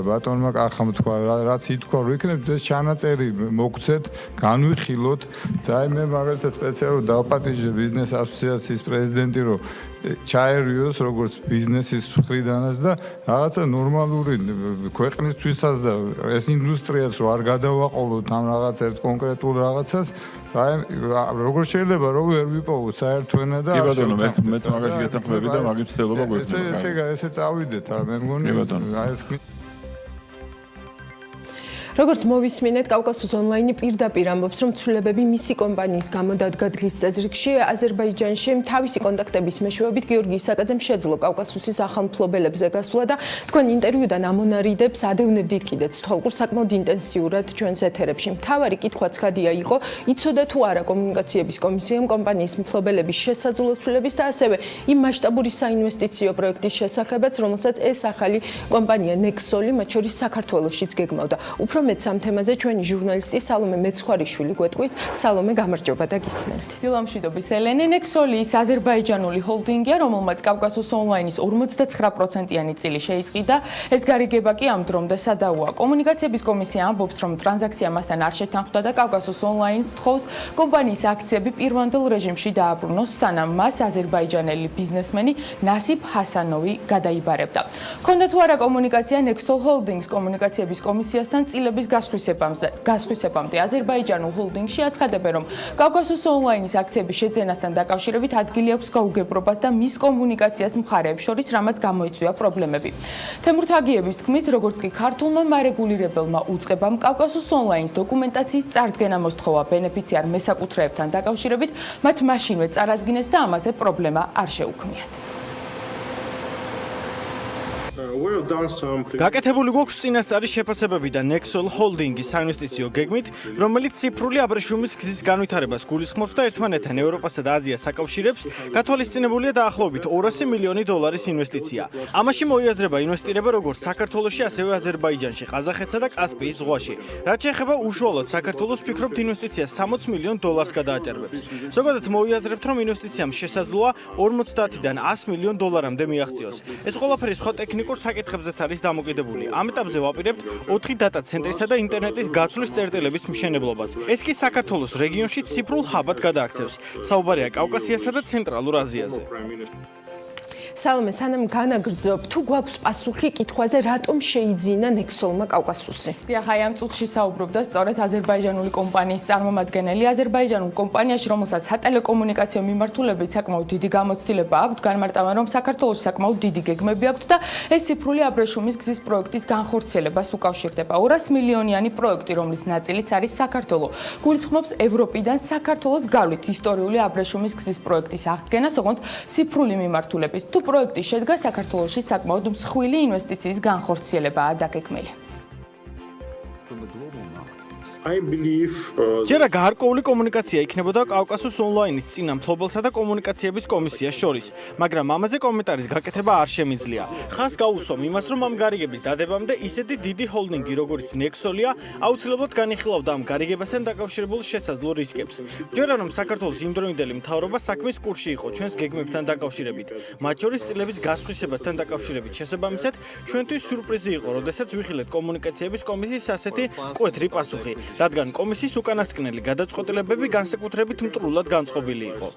ბატონმა კახამ თქვა რაც ითქვა რომ იქნებით ეს ჩანაწერი მოგცეთ განვიხილოთ და აი მე მაგალითად სპეციალურად დავპატიჟე ბიზნეს ასოციაციის პრეზიდენტი რომ ჩაერიოს როგორც ბიზნესის მხრიდანაც და რაღაცა ნორმალური ქვეყნისთვისაც და ეს ინდუსტრიაც რომ არ გადავაყოლოთ ამ რაღაც ერთ კონკრეტულ რაღაცას აი როგორ შეიძლება რომ ვერ ვიპოვოთ საერთო ენა და კი ბატონო მეც მაგაში გეთანხმები და მაგის ცდელობა გვექნება ესე წავიდეთ მე მგონი აი ეს როგორც მოვისმინეთ, კავკასიის ონლაინი პირდაპირ ამბობს, რომ ცვლილებები მისი კომპანიის გამო დადგა დღის წესრიგში. აზერბაიჯანში თავისი კონტაქტების მეშვეობით გიორგი ისაკაძემ შეძლო კავკასიის ახალ მფლობელებზე გასვლა და თქვენ ინტერვიუდან ამონარიდებს ადევნებდით კიდეც თვალყურ საკმაოდ ინტენსიურად ჩვენს ეთერებში. მთავარი კითხვაც ხადია იყო, იცოდა თუ არა კომუნიკაციების კომისიამ კომპანიის მფლობელების შესაძლო ცვლილების და ასევე იმ მასშტაბური საინვესტიციო პროექტის შესახებაც, რომელსაც ეს ახალი კომპანია Nexol მათ შორის საქართველოშიც გეგმავდა. უფრო მეც ამ თემაზე ჩვენი ჟურნალისტი სალომე მეცხვარიშვილი გვეტყვის. სალომე, გამარჯობა და გისმენთ. დილა მშვიდობის ელენე. Nexol ის აზერბაიჯანული ჰოლდინგია, რომელმაც კავკასიის ონლაინის 59%-იანი წილი შეისყიდა. ეს გარიგება კი ამ დრომდე სადაუა. კომუნიკაციების კომისია ამბობს, რომ ტრანზაქცია მასთან არ შეთანხმდა და კავკასიის ონლაინს თხოვს კომპანიის აქციები პირვანდელ რეჟიმში დააბრუნოს, სანამ მას აზერბაიჯანელი ბიზნესმენი ნასიბ ჰასანოვი გადაიბარებდა. ქონდა თუ არა კომუნიკაცია Nexol Holdings კომუნიკაციების კომისიასთან წილების გასხვისებამდე აზერბაიჯანულ ჰოლდინგში აცხადებენ, რომ კავკასიის ონლაინის აქციების შეძენასთან დაკავშირებით ადგილი აქვს გაუგებრობას და მის კომუნიკაციას მხარეებს შორის, რამაც გამოიწვია პრობლემები. თემურ თაგიევის თქმით, როგორც კი ქართულმა მარეგულირებელმა უწყებამ კავკასიის ონლაინის დოკუმენტაციის წარდგენა მოსთხოვა ბენეფიციარ მესაკუთრეებთან დაკავშირებით, მათ მაშინვე წარადგინეს და ამაზე პრობლემა არ შეუქმნიათ. გაკეთებული გვაქვს წინასწარი შეფასებები და Nexol Holding-ის საინვესტიციო გეგმით, რომელიც ციფრული აბრეშუმის გზის განვითარებას გულისხმობს და ერთმანეთთან ევროპასა და აზიას აკავშირებს, გათვალისწინებულია დაახლოებით $200 მილიონი ინვესტიცია. ამაში მოიაზრება ინვესტირება როგორც საქართველოში, ასევე აზერბაიჯანში, ყაზახეთსა და კასპიის ზღვაში. რაც შეეხება უშუალოდ საქართველოს, ფიქრობთ ინვესტიციას $60 მილიონ გადააჭარბებს. ზოგადად მოიაზრებთ, რომ ინვესტიციამ შესაძლოა 50-დან $100 მილიონამდე მიაღწიოს. ეს ყველაფერი სხვა ტექნიკურ საკითხებზეც არის დამოკიდებული. ამ ეტაპზე ვაპირებთ 4 დატა ცენტრისა და ინტერნეტის გაცვლის წერტილების მშენებლობას. ეს კი საქართველოს რეგიონში ციფრულ ჰაბად გადააქცევს. საუბარია კავკასიასა და ცენტრალურ აზიაზე. სალომე, სანამ განაგრძობ, თუ გვაქვს პასუხი კითხვაზე, რატომ შეიძინა Nexol-მა კავკასუსი? დიახ, აი ამ წუთში საუბრობდა სწორედ აზერბაიჯანული კომპანიის წარმომადგენელი. აზერბაიჯანულ კომპანიაში, რომელსაც სატელეკომუნიკაციო მიმართულებით საკმაოდ დიდი გამოცდილება აქვს, განმარტავენ, რომ საქართველოში საკმაოდ დიდი გეგმები აქვს და ეს ციფრული აბრეშუმის გზის პროექტის განხორციელებას უკავშირდება. 200 მილიონიანი პროექტი, რომლის ნაწილიც არის საქართველო. გულისხმობს ევროპიდან საქართველოს გავლით ისტორიული აბრეშუმის გზის პროექტის აღდგენას, ოღონდ ციფრული მიმართულებით. თუ პროექტი შედგა, საქართველოში საკმაოდ მსხვილი ინვესტიციის განხორციელებაა დაგეგმილი. ჯერა გარკვეული კომუნიკაცია იქნებოდა კავკასიის ონლაინის წინა მფლობელსა და კომუნიკაციების კომისიას შორის, მაგრამ ამაზე კომენტარის გაკეთება არ შემიძლია. ხანს გაუსვამ იმას, რომ ამ გარიგების დადებამდე ისეთი დიდი ჰოლდინგი, როგორც Nexol-ია, აუცილებლად განიხილავდა ამ გარიგებასთან დაკავშირებულ შესაძლო რისკებს. ჯერა რომ საქართველოს იმდროინდელი მთავრობა საქმის კურსში იყო ჩვენს გეგმებთან დაკავშირებით, მათ შორის წილების გასხვისებასთან დაკავშირებით. შესაბამისად, ჩვენთვის სიურპრიზი იყო, როდესაც ვიხილეთ კომუნიკაციების კომისიის ასეთი მკვეთრი პასუხი. რადგან კომისიის უკანასკნელი გადაწყვეტილებები განსაკუთრებით მტრულად განწყობილი იყო.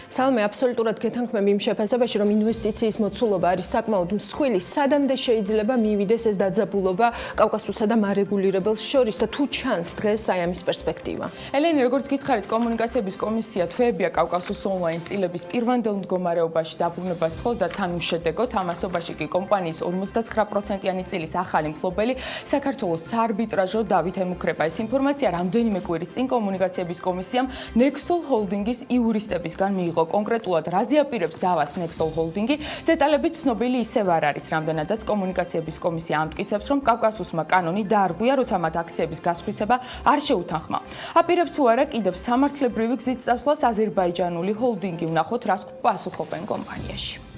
სალომე, აბსოლუტურად გეთანხმები იმ შეფასებაში, რომ ინვესტიციის მოცულობა არის საკმაოდ მსხვილი, სადამდე შეიძლება მივიდეს ეს დაძაბულობა კავკასიასა და მარეგულირებელს შორის და თუ ჩანს დღეს აი ამის პერსპექტივა. ელენე, როგორც გითხარით, კომუნიკაციების კომისია თვეებია კავკასიის ონლაინის წილების პირვანდელ მდგომარეობაში დაბრუნებას თხოვს და თან უშედეგოდ ამასობაში კი კომპანიის 59%-იანი წილის ახალი მფლობელი საქართველოს საარბიტრაჟო დავით ემუქრება. ეს ინფორმაცია რამდენიმე კვირის წინ კომუნიკაციების კომისიამ Nexol Holding-ის იურისტებისგან მიიღო. კონკრეტულად რაზე აპირებს დავას Nexol Holding-ი, დეტალები ცნობილი ისევ არ არის, რამდენადაც კომუნიკაციების კომისია ამტკიცებს, რომ კავკასუსმა კანონი დაარღვია, როცა მათ აქციების გასხვისება არ შეუთანხმა. აპირებს თუ არა კიდევ სამართლებრივი გზით წასვლას აზერბაიჯანული ჰოლდინგი, ვნახოთ რას პასუხობენ კომპანიაში.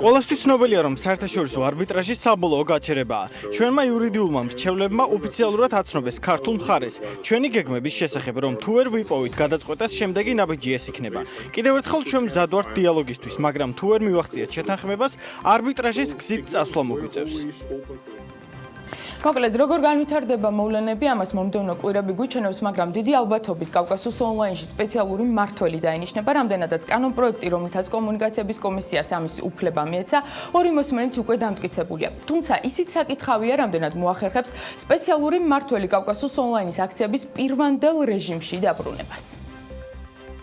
ყველასთვის ცნობილია, რომ საერთაშორისო არბიტრაჟი საბოლოო გაჩერებაა. ჩვენმა იურიდიულმა მრჩევლებმა ოფიციალურად აცნობეს ქართულ მხარეს ჩვენი გეგმების შესახებ, რომ თუ ვერ ვიპოვით გადაწყვეტას, შემდეგი ნაბიჯი ეს იქნება. კიდევ ერთხელ ჩვენ მზად ვართ დიალოგისთვის, მაგრამ თუ ვერ მივახციეთ შეთანხმებას, არბიტრაჟის გზით წასვლა მოგვიწევს. მოკლედ, როგორ განვითარდება მოვლენები, ამას მომდევნო კვირები გვიჩვენებს, მაგრამ დიდი ალბათობით კავკასუს ონლაინში სპეციალური მმართველი დაინიშნება, რამდენადაც კანონპროექტი, რომელთაც კომუნიკაციების კომისიას ამის უფლება მიეცა, ორი მოსმენით უკვე დამტკიცებულია. თუმცა ისიც საკითხავია, რამდენად მოახერხებს სპეციალური მმართველი კავკასუს ონლაინის აქციების პირვანდელ რეჟიმში დაბრუნებას.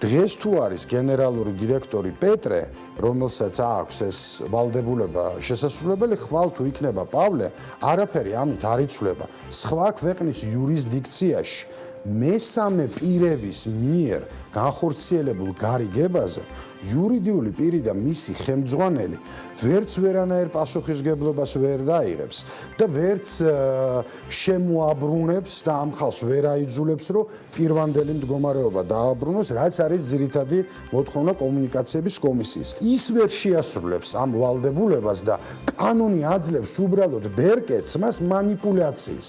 დღეს თუ არის გენერალური დირექტორი პეტრე, რომელსაც აქვს ეს ვალდებულება შესასრულებელი, ხვალ თუ იქნება პავლე, არაფერი ამით არ იცვლება. სხვა ქვეყნის იურისდიქციაში მესამე პირების მიერ განხორციელებულ გარიგებაზე იურიდიული პირი და მისი ხელმძღვანელი ვერც ვერანაირ პასუხისგებლობას ვერ დაიღებს და ვერც შემოაბრუნებს და ამ ხალხს ვერ აიძულებს, რომ პირვანდელი მდგომარეობა დააბრუნოს, რაც არის ძირითადი მოთხოვნა კომუნიკაციების კომისიის. ის ვერ შეასრულებს ამ ვალდებულებას და კანონი აძლევს უბრალოდ ბერკეტს მას манипуляციის,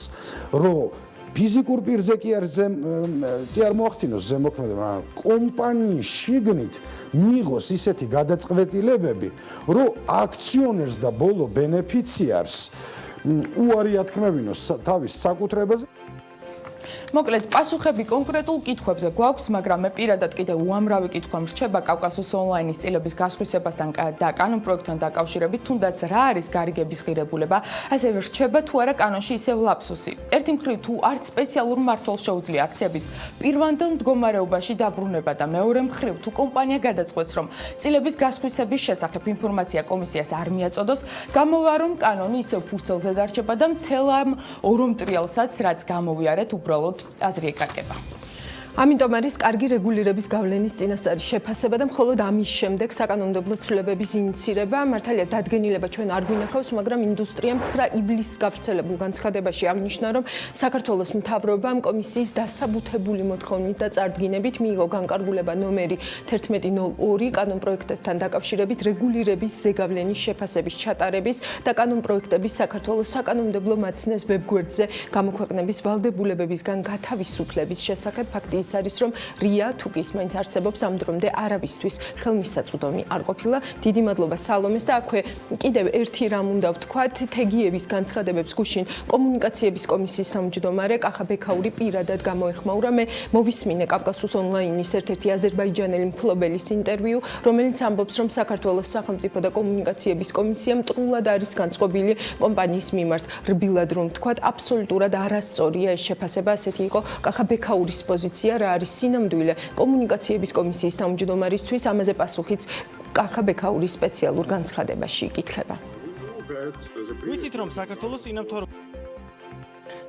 რომ ფიზიკურ პირზე კი არ მოახდინოს ზემოქმედება, კომპანიის შიგნით მიიღოს ისეთი გადაწყვეტილებები, რომ აქციონერს და ბოლო ბენეფიციარს უარი ათქმევინოს თავის საკუთრებაზე. მოკლედ, პასუხები კონკრეტულ კითხვებზე გვაქვს, მაგრამ მე პირადად კიდევ უამრავი კითხვა მრჩება კავკასუს ონლაინის წილების გასხვისებასთან და კანონპროექტთან დაკავშირებით, თუნდაც რა არის გარიგების ღირებულება, ასევე რჩება თუ არა კანონში ისევ ლაფსუსი. ერთი მხრივ თუ არც სპეციალურ მმართველს შეუძლია აქციების პირვანდელ მდგომარეობაში დაბრუნება და მეორე მხრივ თუ კომპანია გადაწყვეტს, რომ წილების გასხვისების შესახებ ინფორმაცია კომისიას არ მიაწოდოს, გამოვა რომ კანონი ისევ ფურცელზე დარჩება და მთელ ამ ორომტრიალსაც, რაც გამოვიარეთ, უბრალოდ აზრი ეკარგება. ამიტომ არის კარგი რეგულირების გავლენის წინასწარი შეფასება და მხოლოდ ამის შემდეგ საკანონმდებლო ცვლილებების ინიცირება. მართალია დადგენილება ჩვენ არ გვინახავს, მაგრამ ინდუსტრიამ 9 ივლისს გავრცელებულ განცხადებაში აღნიშნა, რომ საქართველოს მთავრობამ კომისიის დასაბუთებული მოთხოვნით და წარდგინებით მიიღო განკარგულება ნომერი 1102 კანონპროექტებთან დაკავშირებით რეგულირების ზეგავლენის შეფასების ჩატარების და კანონპროექტების საქართველოს საკანონმდებლო მაცნეს ვებგვერდზე გამოქვეყნების ვალდებულებებისგან გათავისუფლების შესახებ ფაქტი ის არის, რომ რია თუკის მაინც არსებობს ამ დრომდე არავისთვის ხელმისაწვდომი არ ყოფილა. დიდი მადლობა სალომეს და აქვე კიდევ ერთი რამ უნდა ვთქვათ, თეგიევის განცხადებებს გუშინ კომუნიკაციების კომისიის თავმჯდომარე კახა ბექაური პირადად გამოეხმაურა. მე მოვისმინე კავკასუს ონლაინის ერთ-ერთი აზერბაიჯანელი მფლობელის ინტერვიუ, რომელიც ამბობს, რომ საქართველოს სახელმწიფო და კომუნიკაციების კომისია მტრულად არის განწყობილი კომპანიის მიმართ. რბილად რომ ვთქვათ, აბსოლუტურად არასწორია ეს შეფასება, ასეთი იყო კახა ბექაურის პოზიცია. რა არის სინამდვილე კომუნიკაციების კომისიის თავმჯდომარისთვის, ამაზე პასუხიც კახა ბექაურის სპეციალურ განცხადებაში იკითხება. ვიცით რომ საქართველოს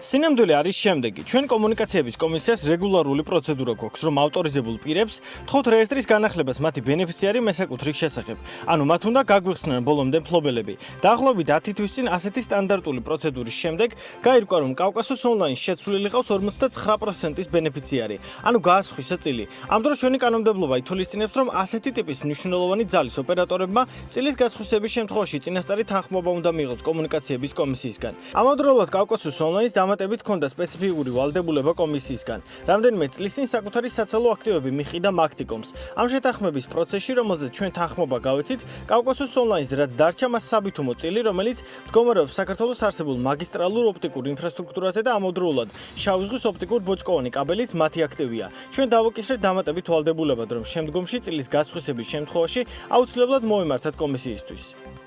სინამდვილე არის შემდეგი. ჩვენ კომუნიკაციების კომისიას რეგულარული პროცედურა გვაქვს, რომ ავტორიზებულ პირებს თხოვთ რეესტრის განახლებას მათი ბენეფიციარი მესაკუთრის შესახებ. ანუ მათ უნდა გაგვიხსნან ბოლომდე მფლობელები. დაახლოებით 10 თვის წინ ასეთი სტანდარტული პროცედურის შემდეგ გაირკვა, რომ კავკასუს ონლაინს შეცვლილი ყავს 59%-ის ბენეფიციარი. ანუ გაასხვისა წილი. ამ დროს ჩვენი კანონმდებლობა ითვალისწინებს, რომ ასეთი ტიპის მნიშვნელოვანი ძალის ოპერატორებმა წილის გასხვისების შემთხვევაში წინასწარი თანხმობა უნდა მიიღოს კომუნიკაციების კომისიისგან. ამავდროულად კავკასუს ონლაინს დამატებით ჰქონდა სპეციფიკური ვალდებულება კომისიისგან. რამდენიმე წლის წინ საკუთარი საცალო აქტივები მიყიდა მაქტიკომს. ამ შეთანხმების პროცესში, რომელზეც ჩვენ თანხმობა გავეცით, კავკასუს ონლაინს რაც დარჩა მას საბითუმო წილი, რომელიც მდგომარეობს საქართველოს არსებულ მაგისტრალურ ოპტიკურ ინფრასტრუქტურაზე და ამავდროულად შავი ზღვის ოპტიკურ ბოჭკოვანი კაბელის მათი აქტივია. ჩვენ დავუკისრეთ დამატებით ვალდებულებად, რომ შემდგომში წილის გასხვისების შემთხვევაში აუცილებლად მოემართათ კომისიისთვის.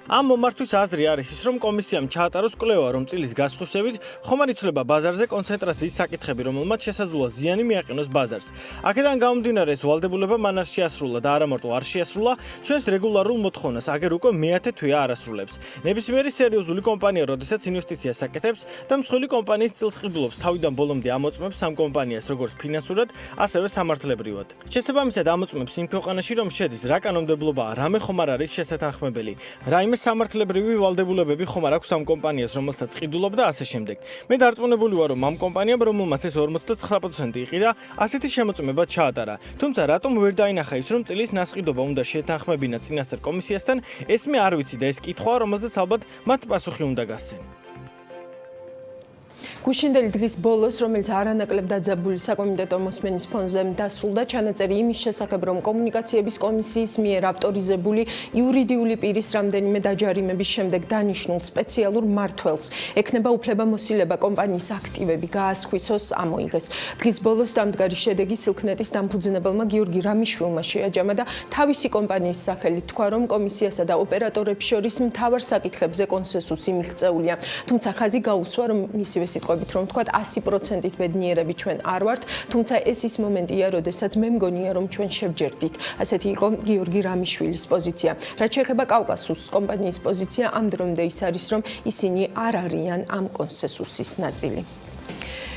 ამ მომართვის აზრი არის ის, რომ კომისიამ ჩაატაროს კვლევა, რომ წილის გასხვისებით ხომ არ იცვლება იცვლება ბაზარზე კონცენტრაციის საკითხები, რომელმაც შესაძლოა ზიანი მიაყენოს ბაზარს. აქედან გამომდინარე ეს ვალდებულება მან არ შეასრულა და არა მარტო არ შეასრულა, ჩვენს რეგულარულ მოთხოვნას აგერ უკვე მეათე თვეა არ ასრულებს. ნებისმიერი სერიოზული კომპანია, როდესაც ინვესტიციას აკეთებს და მსხვილი კომპანიის წილს ყიდულობს თავიდან ბოლომდე ამოწმებს ამ კომპანიას როგორც ფინანსურად, ასევე სამართლებრივად. შესაბამისად ამოწმებს იმ ქვეყანაში, რომ შედის, რა კანონმდებლობაა, რამე ხომ არ არის შესათანხმებელი, რაიმე სამართლებრივი ვალდებულებები ხომ არ აქვს ამ კომპანიას, რომელსაც ყიდულობდა და ასე შემდეგ. მე დარწმუნებული ვარ, რომ ამ კომპანიამ, რომელმაც ეს 59% იყიდა, ასეთი შემოწმება ჩაატარა. თუმცა რატომ ვერ დაინახა ის, რომ წილის ნასყიდობა უნდა შეთანხმებინა წინასწარ კომისიასთან, ეს მე არ ვიცი და ეს კითხვაა, რომელზეც ალბათ მათ პასუხი უნდა გასცენ. გუშინდელი დღის ბოლოს, რომელიც არანაკლებ დაძაბული საკომიტეტო მოსმენის ფონზე დასრულდა, ჩანაწერი იმის შესახებ, რომ კომუნიკაციების კომისიის მიერ ავტორიზებული იურიდიული პირის რამდენიმე დაჯარიმების შემდეგ დანიშნულ სპეციალურ მმართველს ექნება უფლებამოსილება კომპანიის აქტივები გაასხვისოს ამოიღეს. დღის ბოლოს დამდგარი შედეგი სილქნეტის დამფუძნებელმა გიორგი რამიშვილმა შეაჯამა და თავისი კომპანიის სახელით თქვა, რომ კომისიასა და ოპერატორებს შორის მთავარ საკითხებზე კონსენსუსი მიღწეულია. თუმცა ხაზი გაუსვა, რომ მისივე სიტყვებით რომ თქვათ 100%-ით ბედნიერები ჩვენ არ ვართ, თუმცა ეს ის მომენტია, როდესაც მე მგონია, რომ ჩვენ შევჯერდით. ასეთი იყო გიორგი რამიშვილის პოზიცია. რაც შეეხება კავკასუს კომპანიის პოზიცია, ამ დრომდე ის არის, რომ ისინი არ არიან ამ კონსენსუსის ნაწილი.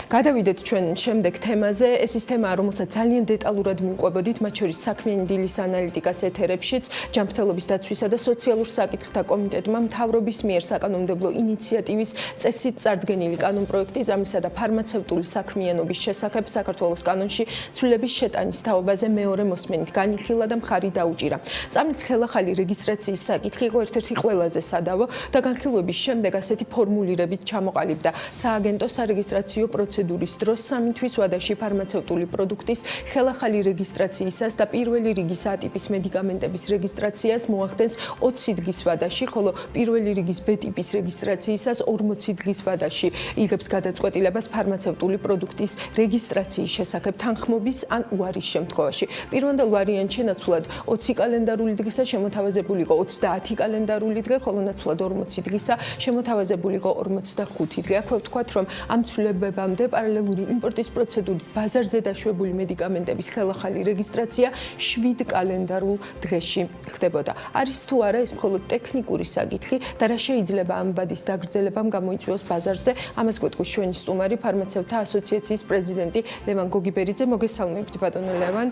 გადავიდეთ ჩვენ შემდეგ თემაზე. ეს ის თემაა, რომელსაც ძალიან დეტალურად მივყვებოდით, მათ შორის საქმიანი დილის ანალიტიკას ეთერებშიც, ჯანმრთელობის დაცვისა და სოციალურ საკითხთა კომიტეტმა მთავრობის მიერ საკანონმდებლო ინიციატივის წესით წარდგენილი კანონპროექტი ძამისა და ფარმაცევტული საქმიანობის შესახებ საქართველოს კანონში ცვლილების შეტანის თაობაზე მეორე მოსმენით განიხილა და მხარი დაუჭირა. წამლის ხელახალი რეგისტრაციის საკითხი იყო ერთ-ერთი ყველაზე სადავო და განხილვების შემდეგ ასეთი ფორმულირებით ჩამოყალიბდა სააგენტო სარეგისტრაციო პროცედურის დროს 3 თვის ვადაში ფარმაცევტული პროდუქტის ხელახალი რეგისტრაციისას და პირველი რიგის ატიპის მედიკამენტების რეგისტრაციას მოახდენს 20 დღის ვადაში, ხოლო პირველი რიგის ბ-ტიპის რეგისტრაციისას 40 დღის ვადაში იღებს გადაწყვეტილებას ფარმაცევტული პროდუქტის რეგისტრაციის შესახებ თანხმობის ან უარის შემთხვევაში. პირველ ვარიანტში ნაცვლად 20 კალენდარული დღისა შემოთავაზებული იყო 30 კალენდარული დღე, ხოლო ნაცვლად 40 დღისა შემოთავაზებული იყო 45 დღე. აქვე ვთქვათ, რომ ამ ცვლილებებამდე პარალელური იმპორტის პროცედურით ბაზარზე დაშვებული მედიკამენტების ხელახალი რეგისტრაცია 7 კალენდარულ დღეში ხდებოდა. არის თუ არა ეს მხოლოდ ტექნიკური საკითხი და რა შეიძლება ამ ბადის დაგრძელებამ გამოიწვიოს ბაზარზე? ამას გვეტყვის ჩვენი სტუმარი, ფარმაცევტთა ასოციაციის პრეზიდენტი ლევან გოგიბერიძე. მოგესალმებით ბატონო ლევან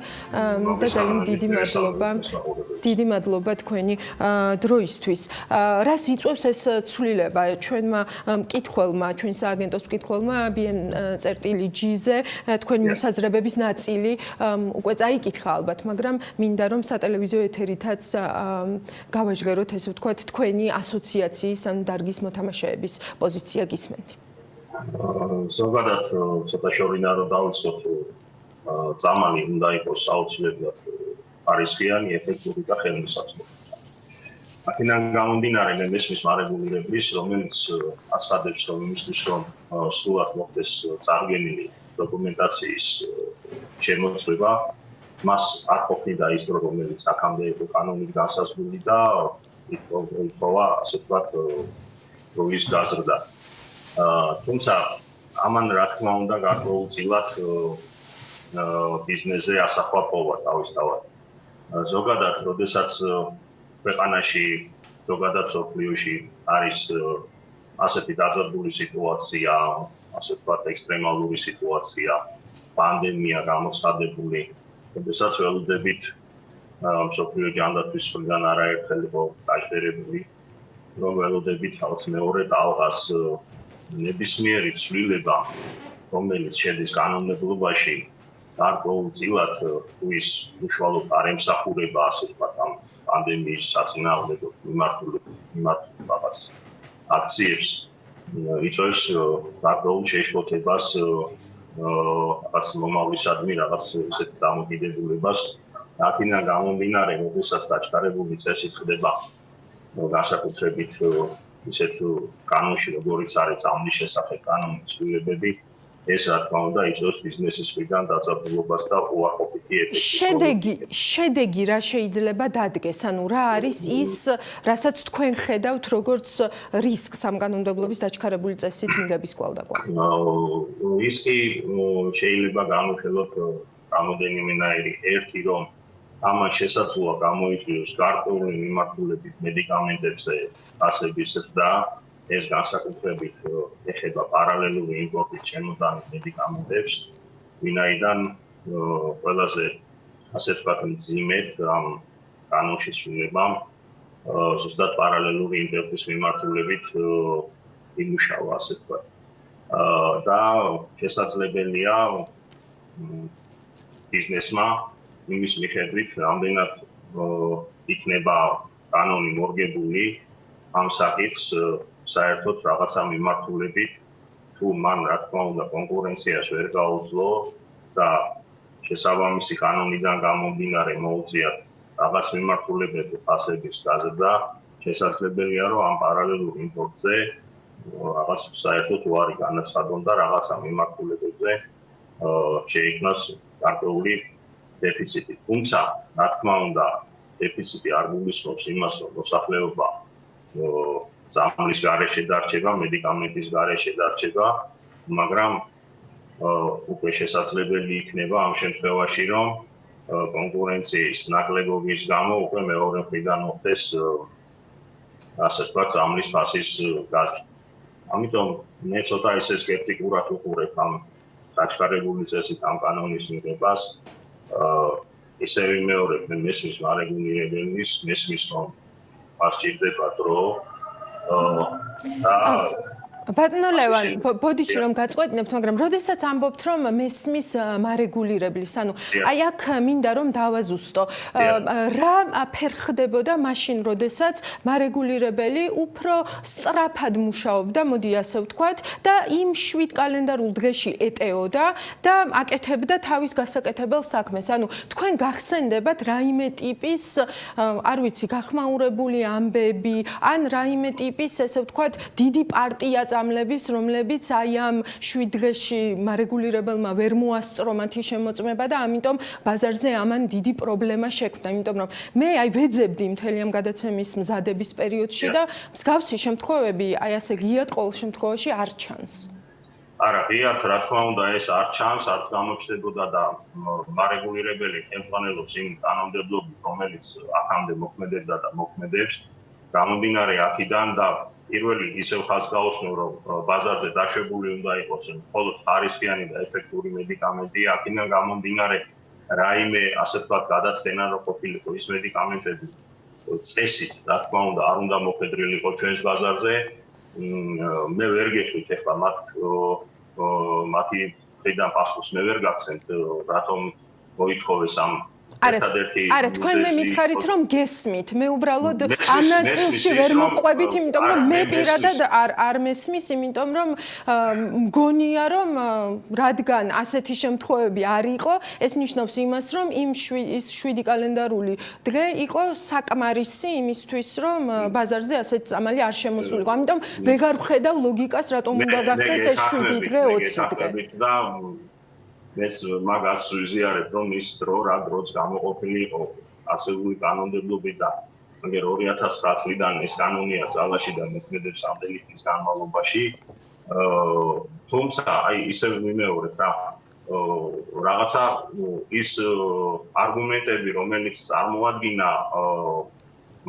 და ძალიან დიდი მადლობა თქვენი დროისთვის. რას იწვევს ეს ცვლილება? ჩვენმა მკითხველმა, ჩვენ სააგენტოს მკითხველმა BM-G-ზე თქვენი მოსაზრებების ნაწილი უკვე წაიკითხა ალბათ, მაგრამ მინდა რომ სატელევიზიო ეთერითაც გავაჟღეროთ, ესე ვთქვათ, თქვენი ასოციაციის ან დარგის მოთამაშეების პოზიცია გისმენთ. ზოგადად ცოტა შორინა რომ დავიწყოთ, წამალი უნდა იყოს აუცილებლად ხარისხიანი, ეფექტური და ხელმისაწვდომი. აქედან გამომდინარე მე მესმის მარეგულირების, რომელიც აცხადებს, რომ იმისთვის, რომ სრულად მოხდეს წარდგენილი დოკუმენტაციის შემოწმება, მას არ ყოფნიდა ის დრო, რომელიც აქამდე იყო კანონით განსაზღვრული და ითხოვა, ასე ვთქვათ, დროის გაზრდა. თუმცა ამან რა თქმა უნდა გარკვეულწილად ბიზნესზე ასახვა პოვა თავისთავად. ზოგადად, როდესაც ქვეყანაში ზოგადად სოფლიოში არის ასეთი დაძაბული სიტუაცია, ასე ვთქვათ, ექსტრემალური სიტუაცია, პანდემია გამოცხადებული, როდესაც ველოდებით სოფლიო ჯანდაცვის მხრიდან არაერთხელ იყო დაჟდერებული, რომ ველოდებით რაღაც მეორე ტალღას ნებისმიერი ცვლილება, რომელიც შედის კანონმდებლობაში, გარკვეულწილად თუ ის უშუალოდ არ ემსახურება, ასე ვთქვათ, ამ პანდემიის საწინააღმდეგო მიმართულებას აქციებს, იწვევს გარკვეულ შეშფოთებას რაღაც მომავლისადმი, რაღაც ისეთ დამოკიდებულებას. აქედან გამომდინარე, როდესაც დაჩქარებული წესით ხდება განსაკუთრებით ისეთ კანონში, როგორიც არის წამლის შესახებ კანონის ცვლილებები, ეს რა თქმა უნდა იწვევს ბიზნესის მხრიდან დაძაბულობას და უარყოფითი ეფექტს. შედეგი რა შეიძლება დადგეს? ანუ რა არის ის, რასაც თქვენ ხედავთ როგორც რისკს ამ კანონმდებლობის დაჩქარებული წესით მიღების კვალდაკვალ? რისკი შეიძლება გამოვხილოთ რამოდენიმენაირი. ერთი რომ ამან შესაძლოა გამოიწვიოს გარკვეული მიმართულებით მედიკამენტებზე ფასების ზრდა. ეს განსაკუთრებით ეხება პარალელური იმპორტით შემოდანილ მედიკამენტებს, ვინაიდან ყველაზე ასე ვთქვათ მძიმედ ამ კანონში ცვლილებამ ზუსტად პარალელური იმპორტის მიმართულებით იმუშავა, ასე ვთქვათ. და შესაძლებელია ბიზნესმა იმის მიხედვით, რამდენად იქნება კანონი მორგებული ამ საკითხს საერთოდ რაღაცა მიმართულებით თუ მან რა თქმა უნდა კონკურენციას ვერ გაუძლო და შესაბამისი კანონიდან გამომდინარე მოუწიათ რაღაც მიმართულებები ფასების გაზრდა, შესაძლებელია რომ ამ პარალელურ იმპორტზე რაღაც საერთოდ უარი განაცხადონ და რაღაცა მიმართულებებზე შეიქმნას გარკვეული დეფიციტი. თუმცა, რა თქმა უნდა, დეფიციტი არ გულისხმობს იმას, რომ მოსახლეობა წამლის გარეშე დარჩება, მედიკამენტის გარეშე დარჩება, მაგრამ უკვე შესაძლებელი იქნება ამ შემთხვევაში, რომ კონკურენციის ნაკლებობის გამო უკვე მეორე მხრიდან მოხდეს ასე ვთქვათ, წამლის ფასის გაზრდა. ამიტომ მე ცოტა ისე სკეპტიკურად უყურებ ამ დაჩქარებული წესით ამ კანონის მიღებას. ისე ვიმეორებ მე მესმის მარეგულირებელის, მესმის რომ მას ჭირდება დრო. ბატონო ლევან, ბოდიში რომ გაწყვეტნებთ, მაგრამ როდესაც ამბობთ რომ მესმის მარეგულირებლის, ანუ აი აქ მინდა რომ დავაზუსტო. რა ფერხდებოდა მაშინ, როდესაც მარეგულირებელი უფრო სწრაფად მუშაობდა, მოდი ასე ვთქვათ, და იმ 7 კალენდარულ დღეში ეტეოდა და აკეთებდა თავის გასაკეთებელ საქმეს. ანუ თქვენ გახსენდებათ რაიმე ტიპის, არ ვიცი, გახმაურებული ამბები, ან რაიმე ტიპის, ესე ვთქვათ, დიდი პარტია წამლების, რომლებიც აი ამ 7 დღეში მარეგულირებელმა ვერ მოასწრო მათი შემოწმება და ამიტომ ბაზარზე ამან დიდი პრობლემა შექმნა. იმიტომ რომ მე აი ვეძებდი მთელი ამ გადაცემის მზადების პერიოდში და მსგავსი შემთხვევები აი ასე ღიად ყოველ შემთხვევაში არ ჩანს. არა, ღიად რა თქმა უნდა ეს არ ჩანს, არც გამოჩნდებოდა და მარეგულირებელი ხელმძღვანელობს იმ კანონმდებლობით, რომელიც აქამდე მოქმედებდა და მოქმედებს. გამომდინარე აქედან და პირველი ისევ ხაზს გაუსმევ, რომ ბაზარზე დაშვებული უნდა იყოს მხოლოდ ხარისხიანი და ეფექტური მედიკამენტი, აქედან გამომდინარე რაიმე ასე ვთქვათ გადაცემა რო ყოფილიყო ის მედიკამენტები წესით, რა თქმა უნდა, არ უნდა მოხვედრილიყო ჩვენს ბაზარზე. მე ვერ გეტყვით ახლა მათი მხრიდან პასუხს მე ვერ გაგცემთ, რატომ მოითხოვეს ამ არა, თქვენ მე მითხარით რომ გესმით. მე უბრალოდ ამ ნაწილში ვერ მოყვებით, იმიტომ რომ მე პირადად არ მესმის, იმიტომ რომ მგონია რომ რადგან ასეთი შემთხვევები არ იყო, ეს ნიშნავს იმას, რომ იმ 7 კალენდარული დღე იყო საკმარისი იმისთვის, რომ ბაზარზე ასეთი წამალი არ შემოსულიყო. ამიტომ ვეღარ ვხედავ ლოგიკას, რატომ უნდა გახდეს ეს 7 დღე 20 დღე. მეც მაგას ვიზიარებ, რომ ის დრო რა დროც გამოყოფილი იყო ასეული კანონმდებლობით და მაგრამ 2009 წლიდან ეს კანონია ძალაში და მოქმედებს ამდენი წლის განმავლობაში. თუმცა აი ისე ვიმეორებ რა რაღაცა ის არგუმენტები, რომელიც წარმოადგინა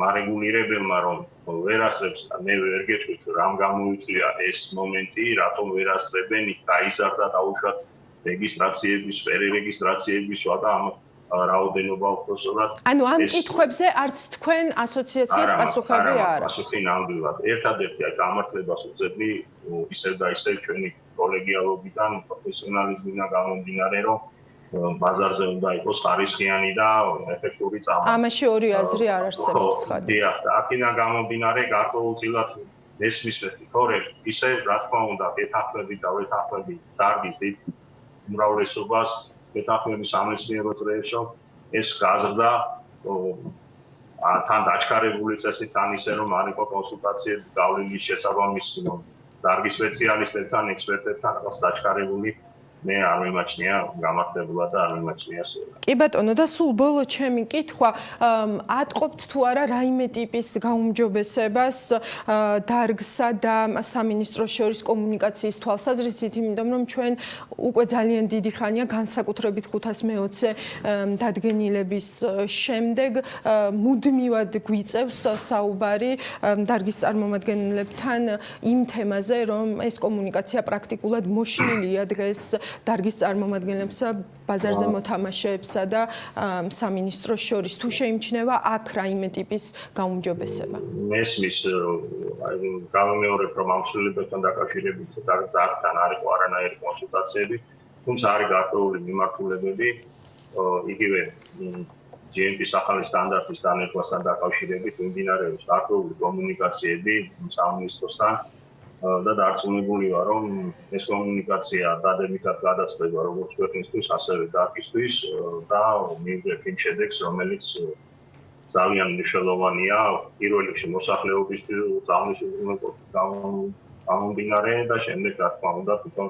მარეგულირებელმა, რომ ვერ ასწრებს, მე ვერ გეტყვით რამ გამოიწვია ეს მომენტი, რატომ ვერ ასწრებენ, იქ გაიზარდა დაუშვათ რეგისტრაციების, პერერეგისტრაციების და ამ რაოდენობა უბრალოდ. ანუ ამ კითხვებზე არც თქვენ ასოციაციას პასუხები არ აქვს. პასუხი ნამდვილად. ერთადერთი აი გამართლებას უწევდი ისევ და ისევ ჩვენი კოლეგიალობიდან, პროფესიონალიზმიდან გამომდინარე, რომ ბაზარზე უნდა იყოს ხარისხიანი და ეფექტური წამალი. ამაში ორი აზრი არ არსებობს ხადი. დიახ, და აქედან გამომდინარე გარკვეულწილად მესმის მეთქორე, ისე რა თქმა უნდა, ვეთანხმები დარგის დიდ უმრავლესობას ვეთანხმები სამეცნიერო წრეებში, ეს გაზრდა თან დაჩქარებული წესით, თან ისე რომ არ იყო კონსულტაციები გავლილი შესაბამის დარგის სპეციალისტებთან, ექსპერტებთან, რაღაც დაჩქარებული მე არ მიმაჩნია გამართებულად და არ მიმაჩნია სრულად. კი ბატონო და სულ ბოლო ჩემი კითხვა ატყობთ თუ არა რაიმე ტიპის გაუმჯობესებას დარგსა და სამინისტროს შორის კომუნიკაციის თვალსაზრისით, იმიტომ რომ ჩვენ უკვე ძალიან დიდი ხანია განსაკუთრებით 520 დადგენილების შემდეგ მუდმივად გვიწევს საუბარი დარგის წარმომადგენლებთან იმ თემაზე, რომ ეს კომუნიკაცია პრაქტიკულად მოშლილია დღეს დარგის წარმომადგენლებსა ბაზარზე მოთამაშეებსა და სამინისტროს შორის თუ შეიმჩნევა აქ რაიმე ტიპის გაუმჯობესება. მესმის გამომეორებ რომ ამ ცვლილებებთან დაკავშირებით დარგთან არ იყო არანაირი კონსულტაციები, თუმცა არის გარკვეული მიმართულებები იგივე GMP-ის ახალი სტანდარტის დანერგვასთან დაკავშირებით მიმდინარეობს გარკვეული კომუნიკაციები სამინისტროსთან და დარწმუნებული ვარ, რომ ეს კომუნიკაცია დადებითად გადაწყდება როგორც ქვეყნისთვის, ასევე დარგისთვის და მივიღებთ იმ შედეგს, რომელიც ძალიან მნიშვნელოვანია პირველ რიგში მოსახლეობისთვის, გამომდინარე და შემდეგ რა თქმა უნდა თვითონ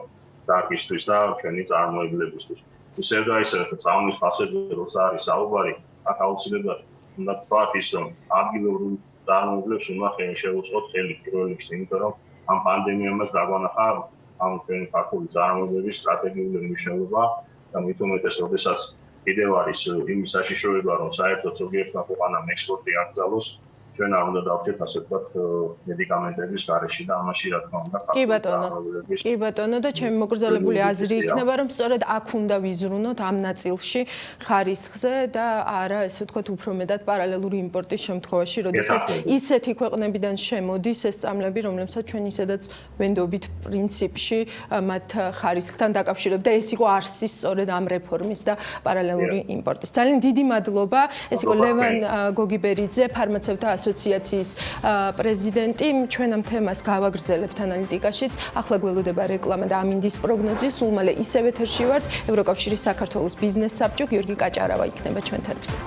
დარგისთვის და ჩვენი წარმოებლებისთვის. ისევ და ისევ წამის ფასებზე როცა არის საუბარი, აქ აუცილებლად უნდა ვთქვათ ის, რომ ადგილობრივ წარმოებლებს უნდა შეუწყოთ ხელი პირველ რიგში, იმიტომ რომ ამ პანდემიამაც დაგვანახა ამ ჩვენი ქართული წარმოებების სტრატეგიული მნიშვნელობა და მით უმეტეს, როდესაც კიდევ არის იმის საშიშროება, რომ საერთოდ ზოგიერთმა ქვეყანამ ექსპორტი აკრძალოს, ჩვენ არ უნდა დავჭერთ ასე ვთქვათ მედიკამენტების გარეშე და ამაში რა თქმა უნდა კი ბატონო და ჩემი მოგრძალებული აზრი იქნება, რომ სწორედ აქ უნდა ვიზრუნოთ ამ ნაწილში ხარისხზე და არა ესე ვთქვათ უფრო მეტად პარალელური იმპორტის შემთხვევაში, როდესაც ისეთი ქვეყნებიდან შემოდის ეს წამლები, რომლებსაც ჩვენ ისედაც ვენდობით პრინციპში მათ ხარისხთან დაკავშირებთ და ეს იყო არსი სწორედ ამ რეფორმის და პარალელური იმპორტის. ძალიან დიდი მადლობა. ეს იყო ლევან გოგიბერიძე, ფარმაცევტთა ასოციაციის პრეზიდენტი. ჩვენ ამ თემას გავაგრძელებთ ანალიტიკაშიც. ახლა გველოდება რეკლამა და ამინდის პროგნოზი. სულ მალე ისევ ეთერში ვართ. ევროკავშირის საქართველოს ბიზნეს საბჭო გიორგი კაჭარავა იქნება ჩვენთან ერთად.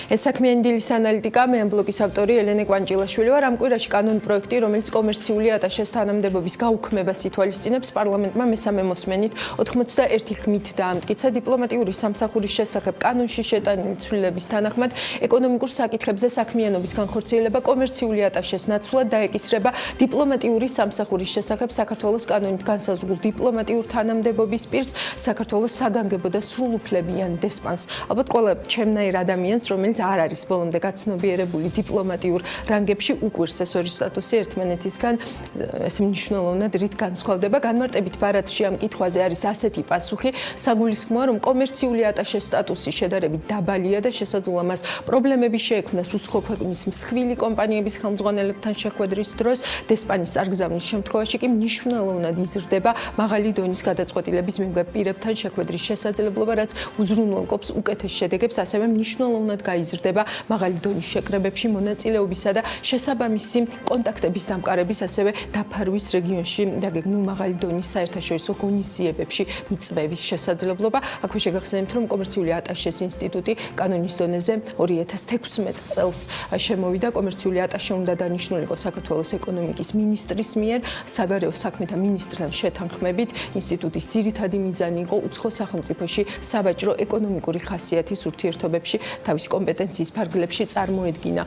ეს საქმიანი დილის ანალიტიკა, მე ამ ბლოგის ავტორი ელენე კვანჭილაშვილი ვარ. ამ კვირაში კანონ პროექტი, რომელიც კომერციული ატაშეს თანამდებობის გაუქმებას ითვალისწინებს, პარლამენტმა მესამე მოსმენით 81 ხმით დაამტკიცა. დიპლომატიური სამსახურის შესახებ კანონში შეტანილი ცვლილების თანახმად, ეკონომიკურ საკითხებზე საქმიანობის განხორციელება კომერციული ატაშეს ნაცვლად დაეკისრება დიპლომატიური სამსახურის შესახებ საქართველოს კანონით განსაზღვრულ დიპლომატიურ თანამდებობის პირს, საქართველოს საგანგებო და სრულუფლებიან დესპანს. ალბათ ყველა ჩემნაირ ადამიანს, რომელიც არ არის ბოლომდე გაცნობიერებული დიპლომატიურ რანგებში, უკვირს ეს ორი სტატუსი ერთმანეთისგან ეს მნიშვნელოვნად რით განსხვავდება. განმარტებით ბარათში ამ კითხვაზე არის ასეთი პასუხი: საგულისხმოა, რომ კომერციული ატაშეს სტატუსი შედარებით დაბალია და შესაძლოა მას პრობლემები შეექმნას უცხო ქვეყნის მსხვილი კომპანიების ხელმძღვანელებთან შეხვედრის დროს. დესპანის წარგზავნის შემთხვევაში კი მნიშვნელოვნად იზრდება მაღალი დონის გადაწყვეტილების მიღებ პირებთან შეხვედრის შესაძლებლობა, რაც უზრუნველყოფს უკეთეს შედეგებს, ასევე მნიშვნელოვნად იზრდება მაღალი დონის შეკრებებში მონაწილეობისა და შესაბამისი კონტაქტების დამყარების, ასევე დაფარვის რეგიონში დაგეგმილ მაღალი დონის საერთაშორისო ღონისძიებებში მიწვევის შესაძლებლობა. აქვე შეგახსენებთ, რომ კომერციული ატაშეს ინსტიტუტი კანონის დონეზე 2016 წელს შემოვიდა. კომერციული ატაშე უნდა დანიშნულიყო საქართველოს ეკონომიკის მინისტრის მიერ. საგარეო საქმეთა მინისტრთან შეთანხმებით ინსტიტუტის ძირითადი მიზანი იყო უცხო სახელმწიფოში სავაჭრო ეკონომიკური ხასიათის ურთიერთობებში თავისი კომპეტენციის ფარგლებში წარმოედგინა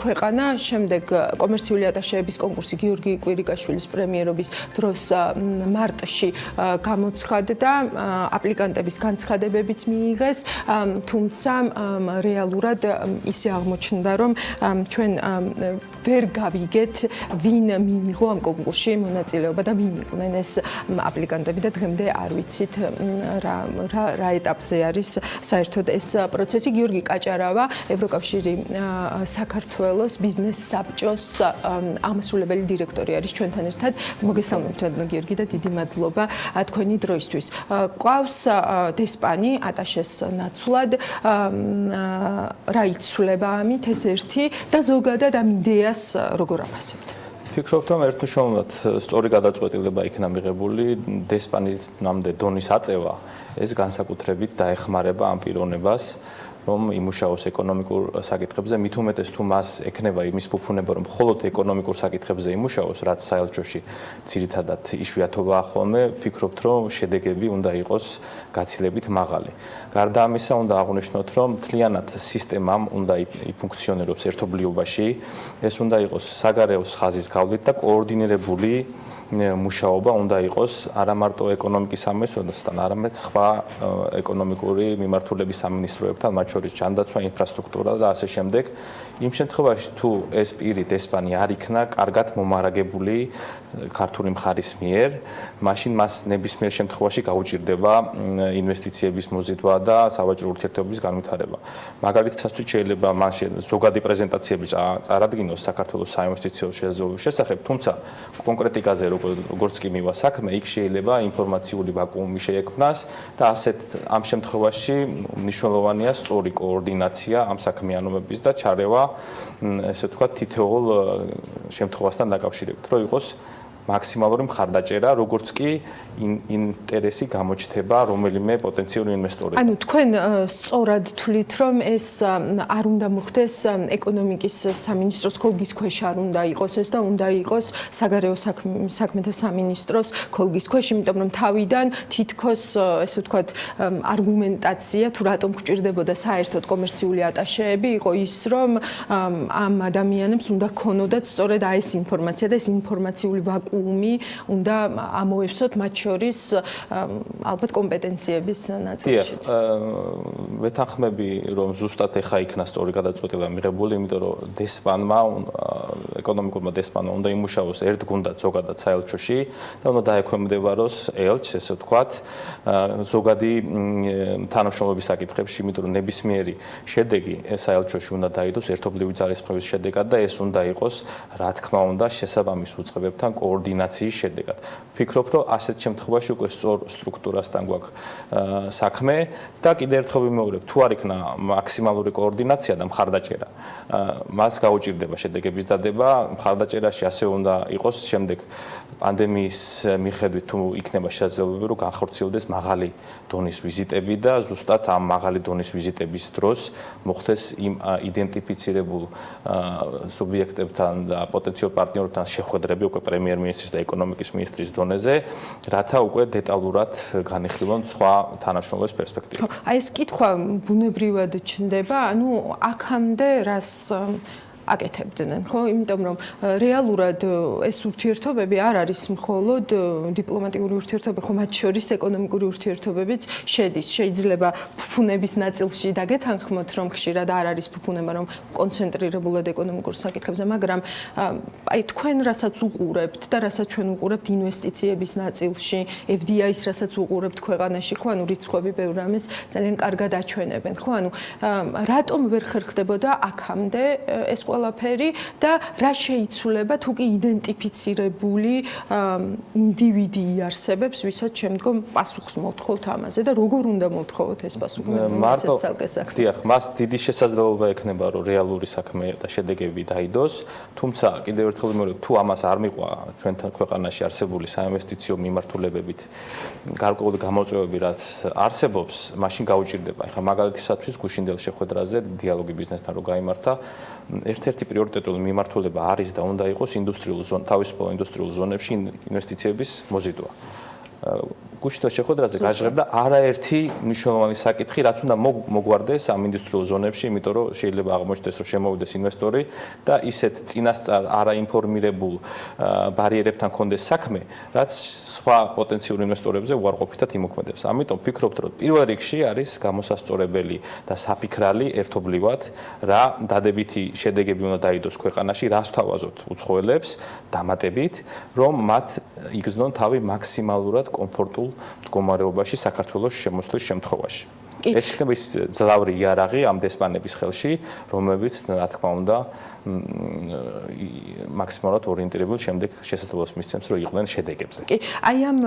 ქვეყანა. შემდეგ კომერციული ატაშეების კონკურსი გიორგი კვირიკაშვილის პრემიერობის დროს მარტში გამოცხადდა, აპლიკანტების განცხადებებიც მიიღეს, თუმცა რეალურად ისე აღმოჩნდა, რომ ჩვენ ვერ გავიგეთ, ვინ მიიღო ამ კონკურსში მონაწილეობა და ვინ იყვნენ ეს აპლიკანტები და დღემდე არ ვიცით რა ეტაპზე არის საერთოდ ეს პროცესი. გიორგი კაჭარავა, ევროკავშირი საქართველოს ბიზნეს საბჭოს აღმასრულებელი დირექტორი არის ჩვენთან ერთად. მოგესალმებით გიორგი და დიდი მადლობა თქვენი დროისთვის. ყავს დესპანი ატაშეს ნაცვლად, რა იცვლება ამით ეს ერთი და ზოგადად ამ იდეას როგორ აფასებთ? ფიქრობთ, რომ ერთმნიშვნელოვნად სწორი გადაწყვეტილება იქნა მიღებული დესპანის ნამდვილ დონის აწევა ეს განსაკუთრებით დაეხმარება ამ პიროვნებას, რომ იმუშაოს ეკონომიკურ საკითხებზე, მით უმეტეს თუ მას ექნება იმის ფუფუნება, რომ მხოლოდ ეკონომიკურ საკითხებზე იმუშაოს, რაც საელჩოში ძირითადად იშვიათობაა ხოლმე, ვფიქრობთ, რომ შედეგები უნდა იყოს გაცილებით მაღალი. გარდა ამისა, უნდა აღვნიშნოთ, რომ მთლიანად სისტემამ უნდა იფუნქციონიროს ერთობლიობაში, ეს უნდა იყოს საგარეოს ხაზის გავლით და კოორდინირებული მუშაობა უნდა იყოს არა მარტო ეკონომიკის სამინისტროსთან, არამედ სხვა ეკონომიკური მიმართულების სამინისტროებთან, მათ შორის ჯანდაცვა, ინფრასტრუქტურა და ასე შემდეგ. იმ შემთხვევაში, თუ ეს პირი დესპანი არ იქნა კარგად მომარაგებული ქართული მხარის მიერ, მაშინ მას ნებისმიერ შემთხვევაში გაუჭირდება ინვესტიციების მოზიდვა და სავაჭრო ურთიერთობების განვითარება. მაგალითად, შეიძლება მას ზოგადი პრეზენტაციები წარადგინოს საქართველოს საინვესტიციო შესაძლებლობის შესახებ, თუმცა კონკრეტიკაზე როგორც კი მივა საქმე, იქ შეიძლება ინფორმაციული ვაკუუმი შეექმნას და ასეთ ამ შემთხვევაში მნიშვნელოვანია სწორი კოორდინაცია ამ საქმიანობების და ჩარევა, ესე ვთქვათ, თითოეულ შემთხვევასთან დაკავშირებით, რომ იყოს მაქსიმალური მხარდაჭერა, როგორც კი ინტერესი გამოჩნდება რომელიმე პოტენციური ინვესტორის. ანუ თქვენ სწორად თვლით, რომ ეს არ უნდა მოხდეს ეკონომიკის სამინისტროს ქოლგის ქვეშ არ უნდა იყოს ეს და უნდა იყოს საგარეო საქმეთა სამინისტროს ქოლგის ქვეშ, იმიტომ რომ თავიდან თითქოს ესე ვთქვათ არგუმენტაცია თუ რატომ გვჭირდებოდა საერთოდ კომერციული ატაშეები იყო ის, რომ ამ ადამიანებს უნდა ქონოდათ სწორედ ეს ინფორმაცია და ეს ინფორმაციული ვაკუუმი უნდა ამოევსოთ მათ შორის ალბათ კომპეტენციების ნაწილშიც. ვეთანხმები, რომ ზუსტად ეხა იქნა სწორი გადაწყვეტილება მიღებული, იმიტომ რომ დესპანმა, ეკონომიკურმა დესპანმა უნდა იმუშაოს ერთ გუნდად ზოგადად საელჩოში და უნდა დაექვემდებაროს ელჩს, ესე ვთქვათ, ზოგადი თანამშრომლობის საკითხებში, იმიტომ რომ ნებისმიერი შედეგი საელჩოში უნდა დაიდოს ერთობლივი ძალისხმევის შედეგად და ეს უნდა იყოს, რა თქმა უნდა, შესაბამის უწყებებთან კოორდინაციის შედეგად. ვფიქრობ, რომ ასეთ შემთხვევაში უკვე სწორ სტრუქტურასთან გვაქვს საქმე და კიდევ ერთხელ ვიმეორებ, თუ არ იქნა მაქსიმალური კოორდინაცია და მხარდაჭერა, მას გაუჭირდება შედეგების დადება, მხარდაჭერაში ასე უნდა იყოს შემდეგ პანდემიის მიხედვით თუ იქნება შესაძლებლობა, რომ განხორციელდეს მაღალი დონის ვიზიტები და ზუსტად ამ მაღალი დონის ვიზიტების დროს მოხდეს იმ იდენტიფიცირებულ სუბიექტებთან და პოტენციალურ პარტნიორებთან შეხვედრები უკვე პრემიერ-მინისტრის და ეკონომიკის მინისტრის დონეზე, რათა უკვე დეტალურად განიხილონ სხვა თანამშრომლობის პერსპექტივა. აი ეს კითხვა ბუნებრივად ჩნდება, ანუ აქამდე რას აკეთებდნენ, ხო? იმიტომ რომ რეალურად ეს ურთიერთობები არ არის მხოლოდ დიპლომატიური ურთიერთობები, ხო, მათ შორის ეკონომიკური ურთიერთობებიც შედის. შეიძლება ფუფუნების ნაწილში დაგეთანხმოთ, რომ ხშირად არ არის ფუფუნება, რომ კონცენტრირებულად ეკონომიკურ საკითხებზე, მაგრამ აი თქვენ რასაც უყურებთ და რასაც ჩვენ უყურებთ ინვესტიციების ნაწილში, FDI-ს რასაც უყურებთ ქვეყანაში, ხო, ანუ რიცხვები ბევრ რამეს ძალიან კარგად აჩვენებენ, ხო? ანუ რატომ ვერ ხერხდებოდა აქამდე ეს ყველაფერი და რა შეიცვლება თუ კი იდენტიფიცირებული ინდივიდი იარსებებს, ვისაც შემდგომ პასუხს მოთხოვთ ამაზე და როგორ უნდა მოთხოვოთ ეს პასუხი? მარტო დიახ, მას დიდი შესაძლებლობა ექნება, რომ რეალური საქმე და შედეგები დაიდოს, თუმცა კიდევ ერთხელ ვიმეორებ, თუ ამას არ მიყვა ჩვენთან ქვეყანაში არსებული საინვესტიციო მიმართულებებით გარკვეული გამოწვევები, რაც არსებობს, მაშინ გაუჭირდება. ეხლა მაგალითისათვის გუშინდელ შეხვედრაზე დიალოგი ბიზნესთან რო გაიმართა, ერთ-ერთი პრიორიტეტული მიმართულება არის და უნდა იყოს თავისუფალ ინდუსტრიულ ზონებში ინვესტიციების მოზიდვა. გუშინდელ შეხვედრაზე გაჟღერდა არაერთი მნიშვნელოვანი საკითხი, რაც უნდა მოგვარდეს ამ ინდუსტრიულ ზონებში, იმიტომ რომ შეიძლება აღმოჩნდეს, რომ შემოვიდეს ინვესტორი და ისეთ წინასწარ არაინფორმირებულ ბარიერებთან კონდეს საქმე, რაც სხვა პოტენციურ ინვესტორებზე უარყოფითად იმოქმედებს. ამიტომ ვფიქრობთ, რომ პირველ რიგში არის გამოსასწორებელი და საფიქრალი ერთობლივად, რა დადებითი შედეგები უნდა დაიდოს ქვეყანაში, რას თავაზობთ უცხოელებს დამატებით, რომ მათ იგრძნონ თავი მაქსიმალურად კომფორტულ მდგომარეობაში საქართველოს შემოსვლის შემთხვევაში. ეს იქნება ის ძლავრი იარაღი ამ დესპანების ხელში, რომლებიც რა თქმა უნდა მაქსიმალურად ორიენტირებულ შემდეგ შესაძლებლობას მისცემს, რომ იყვნენ შედეგებზე. კი, აი ამ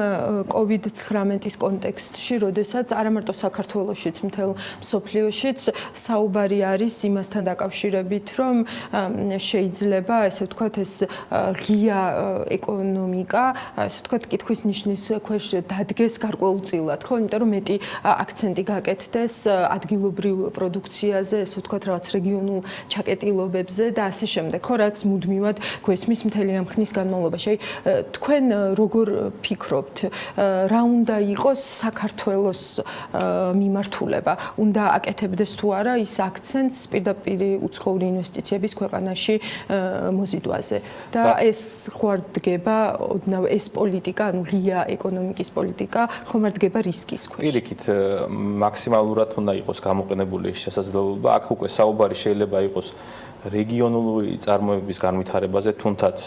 COVID-19-ის კონტექსტში, როდესაც არა მარტო საქართველოშიც, მთელ მსოფლიოშიც საუბარი არის იმასთან დაკავშირებით, რომ შეიძლება, ესე ვთქვათ, ეს ღია ეკონომიკა, ესე ვთქვათ, კითხვის ნიშნის ქვეშ დგეს გარკვეულწილად, ხო, იმიტომ რომ მეტი აქცენტი გაკეთდეს ადგილობრივ პროდუქციაზე, ესე ვთქვათ, რაღაც რეგიონულ ჩაკეტილობებზე და ასე შემდეგ. ხო, რაც მუდმივად გვესმის მთელი ამ ხნის განმავლობაში. თქვენ როგორ ფიქრობთ, რა უნდა იყოს საქართველოს მიმართულება? უნდა აკეთებდეს თუ არა ის აქცენტს პირდაპირ უცხოური ინვესტიციების ქვეყანაში მოზიდვაზე და ეს ხوار დგება ოდნავ ეს პოლიტიკა, ანუ ღია ეკონომიკის პოლიტიკა ხომ არ დგება რისკის ქვეშ. პირიქით მაქსიმალურად უნდა იყოს გამოყენებული ეს შესაძლებლობა. აქ უკვე საუბარი შეიძლება იყოს რეგიონული წარმოებების განვითარებაზე, თუნდაც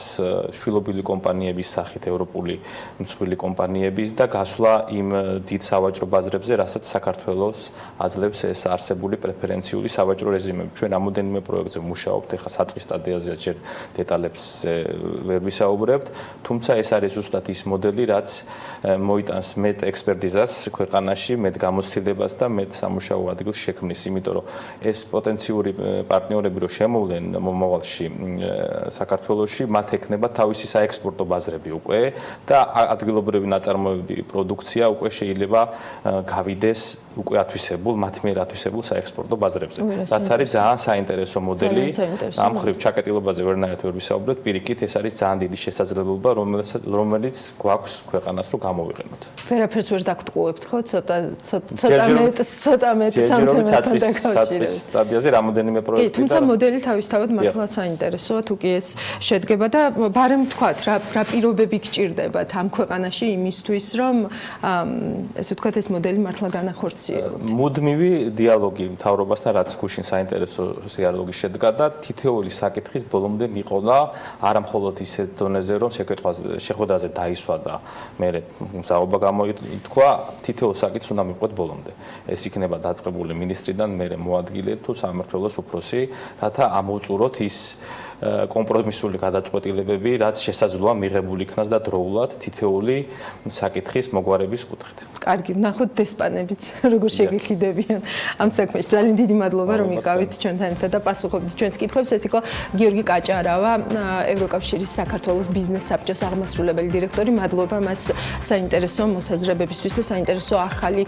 შვილობილი კომპანიების სახით ევროპული მსხვილი კომპანიების და გასვლა იმ დიდ სავაჭრო ბაზრებზე, რასაც საქართველოს აძლევს ეს არსებული პრეფერენციული სავაჭრო რეჟიმები. ჩვენ რამოდენიმე პროექტზე მუშაობთ, ეხლა საწყის სტადიაზეა, ჯერ დეტალებს ვერ ვისაუბრებთ, თუმცა ეს არის ზუსტად ის მოდელი, რაც მოიტანს მეტ ექსპერტიზას ქვეყანაში, მეტ გამოცდილებას და მეტ სამუშაო ადგილს შექმნის, იმიტომ რომ ეს პოტენციური პარტნიორები რო შემოვლენ მომავალში საქართველოში, მათ ექნება თავისი საექსპორტო ბაზრები უკვე და ადგილობრივი ნაწარმოებები, პროდუქცია უკვე შეიძლება გავიდეს უკვე ათვისებულ, მათ მიერ ათვისებულ საექსპორტო ბაზრებზე. რაც არის ძალიან საინტერესო მოდელი. ამ ხრივ ჩაკეტილობაზე ვერნაირად ვერ ვისაუბრებთ, პირიქით ეს არის ძალიან დიდი შესაძლებლობა, რომელიც გვაქვს ქვეყანას რომ გამოვიყენოთ. ვერაფერს ვერ დაგტყუებთ, ხო? ცოტა მეტ სამთემასთან დაკავშირებით. სტადიაზე რამოდენიმე პროექტი და თუმცა მოდელი თავისთავად მართლა საინტერესოა, თუ კი ეს შედგება და ბარემ თქვათ, რა პირობები გჭირდებათ ამ ქვეყანაში იმისთვის, რომ ესე ვთქვათ, ეს მოდელი მართლა განახორციელოთ. მუდმივი დიალოგი მთავრობასთან, რაც გუშინ საინტერესო დიალოგი შედგა და თითოეული საკითხის ბოლომდე მიყოლა, არა მხოლოდ ისეთ დონეზე, რომ შეხვედრაზე დაისვა და მე მზაობა გამოითქვა, თითოეულ საკითხს უნდა მივყვეთ ბოლომდე. ეს იქნება დაწყებული მინისტრიდან, მე მოადგილე თუ სამმართველოს უფროსი, რათა ამოვწუროთ ის კომპრომისული გადაწყვეტილებები, რაც შესაძლოა მიღებული იქნას და დროულად თითოეული საკითხის მოგვარების კუთხით. კარგი, ვნახოთ დესპანებიც როგორ შეგეხიდებიან ამ საქმეში. ძალიან დიდი მადლობა, რომ იყავით ჩვენთან ერთად და პასუხობდით ჩვენს კითხვებს. ეს იყო გიორგი კაჭარავა, ევროკავშირის საქართველოს ბიზნეს საბჭოს აღმასრულებელი დირექტორი. მადლობა მას საინტერესო მოსაზრებებისთვის და საინტერესო ახალი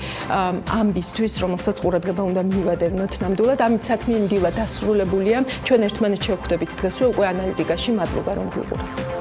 ამბისთვის, რომელსაც ყურადღება უნდა მივადევნოთ ნამდვილად. ამით საქმიანი დილა დასრულებულია. ჩვენ ერთმანეთს შევხვდებით დღესვე უკვე ანალიტიკაში. მადლობა რომ გვიყურებთ.